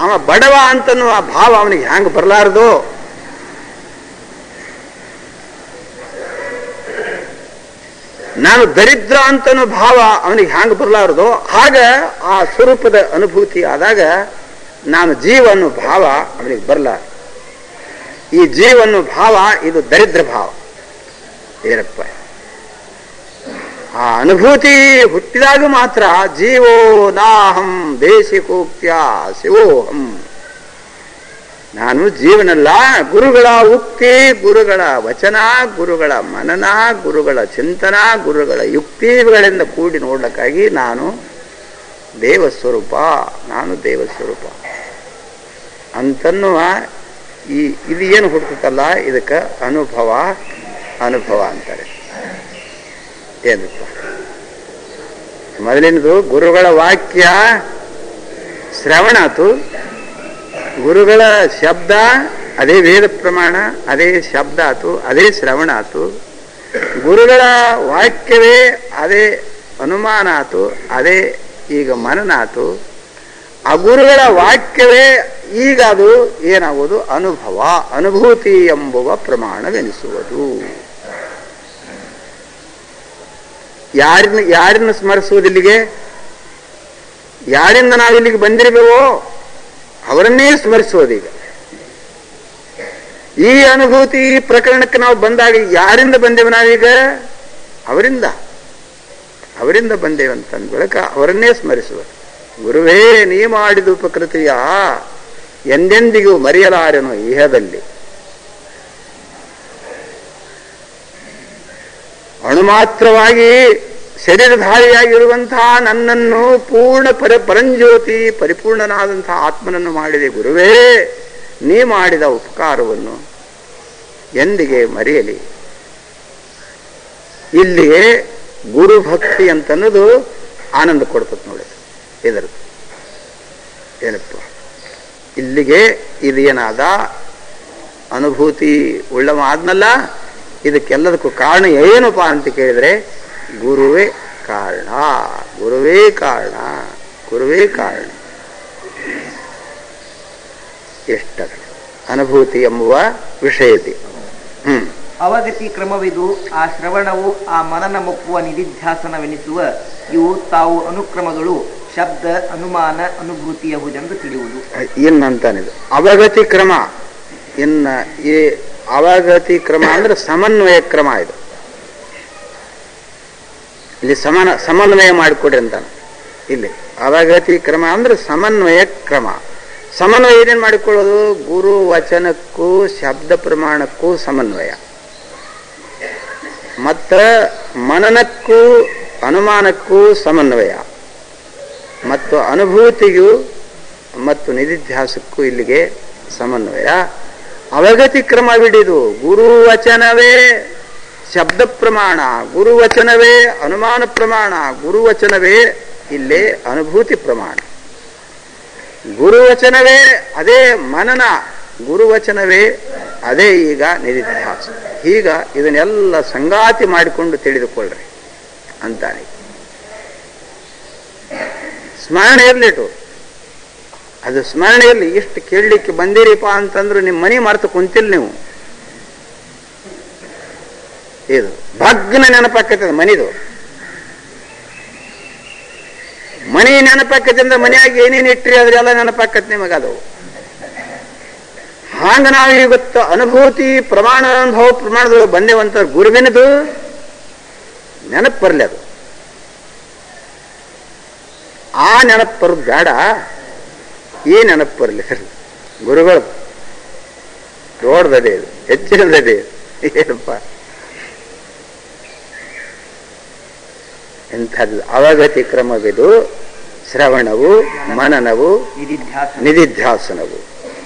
ಅವ ಬಡವ ಅಂತನ್ನುವ ಭಾವ ಅವನಿಗೆ ಹ್ಯಾಂಗ ಬರಲಾರದು. ನಾನು ದರಿದ್ರ ಅಂತನೋ ಭಾವ ಅವನಿಗೆ ಹ್ಯಾಂಗ ಬರಲಾರದು. ಆಗ ಆ ಸ್ವರೂಪದ ಅನುಭೂತಿ ಆದಾಗ ನಾನು ಜೀವ ಅನ್ನೋ ಭಾವ ಅವನಿಗೆ ಬರಲಾರ. ಈ ಜೀವ ಅನ್ನೋ ಭಾವ ಇದು ದರಿದ್ರ ಭಾವ. ಏನಪ್ಪ ಆ ಅನುಭೂತಿ ಹುಟ್ಟಿದಾಗ ಮಾತ್ರ ಜೀವೋ ನಾಹಂ ದೇಶಿಕೋಕ್ತ್ಯ ಶಿವೋಹಂ, ನಾನು ಜೀವನಲ್ಲ. ಗುರುಗಳ ಉಕ್ತಿ, ಗುರುಗಳ ವಚನ, ಗುರುಗಳ ಮನನ, ಗುರುಗಳ ಚಿಂತನ, ಗುರುಗಳ ಯುಕ್ತಿಗಳಿಂದ ಕೂಡಿ ನೋಡ್ಲಿಕ್ಕಾಗಿ ನಾನು ದೇವಸ್ವರೂಪ, ನಾನು ದೇವಸ್ವರೂಪ ಅಂತನ್ನುವ ಇದು ಏನು ಹುಡ್ತಲ್ಲ, ಇದಕ್ಕೆ ಅನುಭವ, ಅನುಭವ ಅಂತಾರೆ. ಏನಪ್ಪ ಮೊದಲಿನದು ಗುರುಗಳ ವಾಕ್ಯ ಶ್ರವಣ ಆತು, ಗುರುಗಳ ಶಬ್ದ ಅದೇ ವೇದ ಪ್ರಮಾಣ, ಅದೇ ಶಬ್ದ ಆತು, ಅದೇ ಶ್ರವಣ ಆತು. ಗುರುಗಳ ವಾಕ್ಯವೇ ಅದೇ ಅನುಮಾನ ಆತು, ಅದೇ ಈಗ ಮನನ ಆತು. ಆ ಗುರುಗಳ ವಾಕ್ಯವೇ ಈಗ ಅದು ಏನಾಗುವುದು ಅನುಭವ, ಅನುಭೂತಿ ಎಂಬುವ ಪ್ರಮಾಣವೆನಿಸುವುದು. ಯಾರನ್ನ ಸ್ಮರಿಸುವುದಿಲ್ಲಿಗೆ? ಯಾರಿಂದ ನಾವಿಲ್ಲಿಗೆ ಬಂದಿರಬೇಕೋ ಅವರನ್ನೇ ಸ್ಮರಿಸೋದೀಗ. ಈ ಅನುಭೂತಿ, ಈ ಪ್ರಕರಣಕ್ಕೆ ನಾವು ಬಂದಾಗ ಯಾರಿಂದ ಬಂದೇವೆ ನಾವೀಗ? ಅವರಿಂದ ಬಂದೇವಂತಂದ ಬಳಿಕ ಅವರನ್ನೇ ಸ್ಮರಿಸುವ. ಗುರುವೇ ನೀ ಮಾಡಿದ ಉಪಕೃತಿಯ ಎಂದೆಂದಿಗೂ ಮರೆಯಲಾರೆನು ಇಹದಲ್ಲಿ. ಅಣುಮಾತ್ರವಾಗಿ ಶರೀರಧಾರಿಯಾಗಿರುವಂತಹ ನನ್ನನ್ನು ಪೂರ್ಣ ಪರಂಜ್ಯೋತಿ ಪರಿಪೂರ್ಣನಾದಂತಹ ಆತ್ಮನನ್ನು ಮಾಡಿದೆ ಗುರುವೇ. ನೀ ಮಾಡಿದ ಉಪಕಾರವನ್ನು ಎಂದಿಗೆ ಮರೆಯಲಿ. ಇಲ್ಲಿಯೇ ಗುರುಭಕ್ತಿ ಅಂತನ್ನೋದು ಆನಂದ ಕೊಡ್ತದೆ ನೋಡಿ. ಇದರದ್ದು ಏನಪ್ಪ ಇಲ್ಲಿಗೆ ಇದು ಏನಾದ ಅನುಭೂತಿ ಉಳ್ಳವ ಆದ್ನಲ್ಲ. ಇದಕ್ಕೆಲ್ಲದಕ್ಕೂ ಕಾರಣ ಏನಪ್ಪ ಅಂತ ಕೇಳಿದ್ರೆ ಗುರುವೇ ಕಾರಣ, ಗುರುವೇ ಕಾರಣ, ಗುರುವೇ ಕಾರಣ. ಎಷ್ಟದ ಅನುಭೂತಿ ಎಂಬುವ ವಿಷಯತೆ. ಅವಗತಿ ಕ್ರಮವಿದು. ಆ ಶ್ರವಣವು ಆ ಮನನ ಮುಕ್ಕುವ ನಿಧಿಧ್ಯಾಸನವೆನಿಸುವ ಇವು ತಾವು ಅನುಕ್ರಮಗಳು ಶಬ್ದ ಅನುಮಾನ ಅನುಭೂತಿಯಹುದೆಂದು ತಿಳಿಯುವುದು. ಇನ್ನಂತಾನಿದು ಅವಗತಿ ಕ್ರಮ. ಇನ್ನ ಈ ಅವಗತಿ ಕ್ರಮ ಅಂದ್ರೆ ಸಮನ್ವಯ ಕ್ರಮ. ಇದು ಇಲ್ಲಿ ಸಮನ್ವಯ ಮಾಡಿಕೊಡ್ರಿ ಅಂತಾನೆ. ಇಲ್ಲಿ ಅವಗತಿ ಕ್ರಮ ಅಂದ್ರೆ ಸಮನ್ವಯ ಕ್ರಮ. ಸಮನ್ವಯ ಏನೇನು ಮಾಡಿಕೊಳ್ಳೋದು? ಗುರು ವಚನಕ್ಕೂ ಶಬ್ದ ಪ್ರಮಾಣಕ್ಕೂ ಸಮನ್ವಯ, ಮತ್ತ ಮನನಕ್ಕೂ ಅನುಮಾನಕ್ಕೂ ಸಮನ್ವಯ, ಮತ್ತು ಅನುಭೂತಿಗೂ ಮತ್ತು ನಿಧಿಧ್ಯಾಸಕ್ಕೂ ಇಲ್ಲಿಗೆ ಸಮನ್ವಯ. ಅವಗತಿ ಕ್ರಮ ಬಿಡಿದು ಗುರು ವಚನವೇ ಶಬ್ದ ಪ್ರಮಾಣ, ಗುರುವಚನವೇ ಅನುಮಾನ ಪ್ರಮಾಣ, ಗುರುವಚನವೇ ಇಲ್ಲೇ ಅನುಭೂತಿ ಪ್ರಮಾಣ, ಗುರುವಚನವೇ ಅದೇ ಮನನ, ಗುರುವಚನವೇ ಅದೇ ಈಗ ನಿಧಿಧ್ಯಾಸ. ಈಗ ಇದನ್ನೆಲ್ಲ ಸಂಗಾತಿ ಮಾಡಿಕೊಂಡು ತಿಳಿದುಕೊಳ್ಳ್ರಿ ಅಂತಾನೆ. ಸ್ಮರಣೆ ಇರ್ಲಿಟ್ಟು, ಅದು ಸ್ಮರಣೆಯಲ್ಲಿ ಇಷ್ಟು ಕೇಳಲಿಕ್ಕೆ ಬಂದಿರಿಪ್ಪ ಅಂತಂದ್ರು ನಿಮ್ಮ ಮನೆ ಮರೆತು ಕುಂತಿಲ್ಲ ನೀವು. ಇದು ಭಗ್ನ ನೆನಪಾಕತ್ತದ ಮನಿದು. ಮನಿ ನೆನಪಾಕತ್ತಿಂದ ಮನೆಯಾಗ ಏನೇನು ಇಟ್ರಿ ಅದ್ರೆಲ್ಲ ನೆನಪಾಕತ್ ನಿಮಗದು. ಹಾಂಗ ನಾವು ಇವತ್ತು ಅನುಭೂತಿ ಪ್ರಮಾಣ, ಅನುಭವ ಪ್ರಮಾಣದೊಳಗೆ ಬಂದೇವಂತ ಗುರುವಿನದು ನೆನಪು ಬರಲಿ. ಅದು ಆ ನೆನಪು ಬರೋದು ಬೇಡ, ಈ ನೆನಪು ಬರಲಿ. ಗುರುಗಳು ದೊಡ್ಡದೇ, ಇದು ಹೆಚ್ಚಿನದೇ. ಏನಪ್ಪ ಎಂಥದ್ದು ಅವಗತಿ ಕ್ರಮವಿದು. ಶ್ರವಣವು, ಮನನವು, ನಿಧಿಧ್ಯಾಸನವು,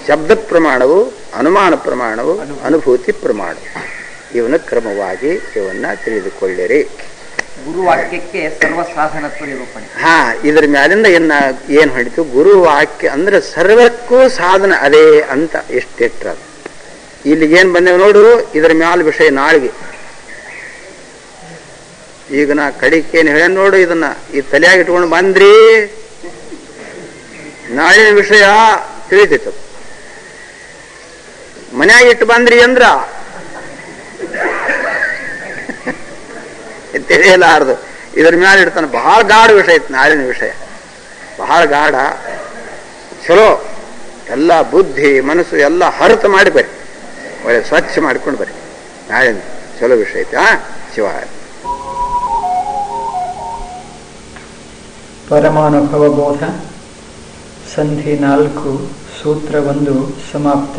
ಶಬ್ದ ಪ್ರಮಾಣವು, ಅನುಮಾನ ಪ್ರಮಾಣವು, ಅನುಭೂತಿ ಪ್ರಮಾಣ. ಇವನ ಕ್ರಮವಾಗಿ ಇವನ್ನ ತಿಳಿದುಕೊಳ್ಳಿರಿ. ಗುರುವಾಕ್ಯಕ್ಕೆ ಸರ್ವಸಾಧನತ್ವ ನಿರೂಪಣೆ. ಹಾ, ಇದ್ರ ಮ್ಯಾಲಿಂದ ಏನ್ ಹೊಡಿತು? ಗುರುವಾಕ್ಯ ಅಂದ್ರೆ ಸರ್ವಕ್ಕೂ ಸಾಧನ ಅದೇ ಅಂತ ಎಷ್ಟಿಟ್ರ. ಇಲ್ಲಿಗೆ ಏನ್ ಬಂದೇವ್ ನೋಡು, ಇದ್ರ ಮ್ಯಾಲ ವಿಷಯ ನಾಳೆಗೆ. ಈಗ ನಾ ಕಡಿಕೇನು ಹೇಳ ನೋಡು, ಇದನ್ನ ಈ ತಲೆಯಾಗಿ ಇಟ್ಕೊಂಡು ಬಂದ್ರಿ, ನಾಳಿನ ವಿಷಯ ತಿಳಿತಿತ್ತು. ಮನ್ಯಾಗ ಇಟ್ಟು ಬಂದ್ರಿ ಅಂದ್ರ ತಿಳಿಯಲಾರ್ದು. ಇದ್ರ ಮ್ಯಾಲ ಇಡ್ತಾನೆ. ಬಹಳ ಗಾಢ ವಿಷಯ ಇತ್ತು ನಾಳಿನ ವಿಷಯ, ಬಹಳ ಗಾಢ. ಚಲೋ ಎಲ್ಲ ಬುದ್ಧಿ ಮನಸ್ಸು ಎಲ್ಲ ಹರತ ಮಾಡಿ ಬರ್ರಿ, ಒಳ್ಳೆ ಸ್ವಚ್ಛ ಮಾಡ್ಕೊಂಡು ಬರ್ರಿ. ನಾಳಿನ ಚಲೋ ವಿಷಯ ಐತಿ. ಶಿವ ಪರಮಾನುಭವ ಬೋಧ ಸಂಧಿ 4 ಸೂತ್ರ 1 ಸಮಾಪ್ತ.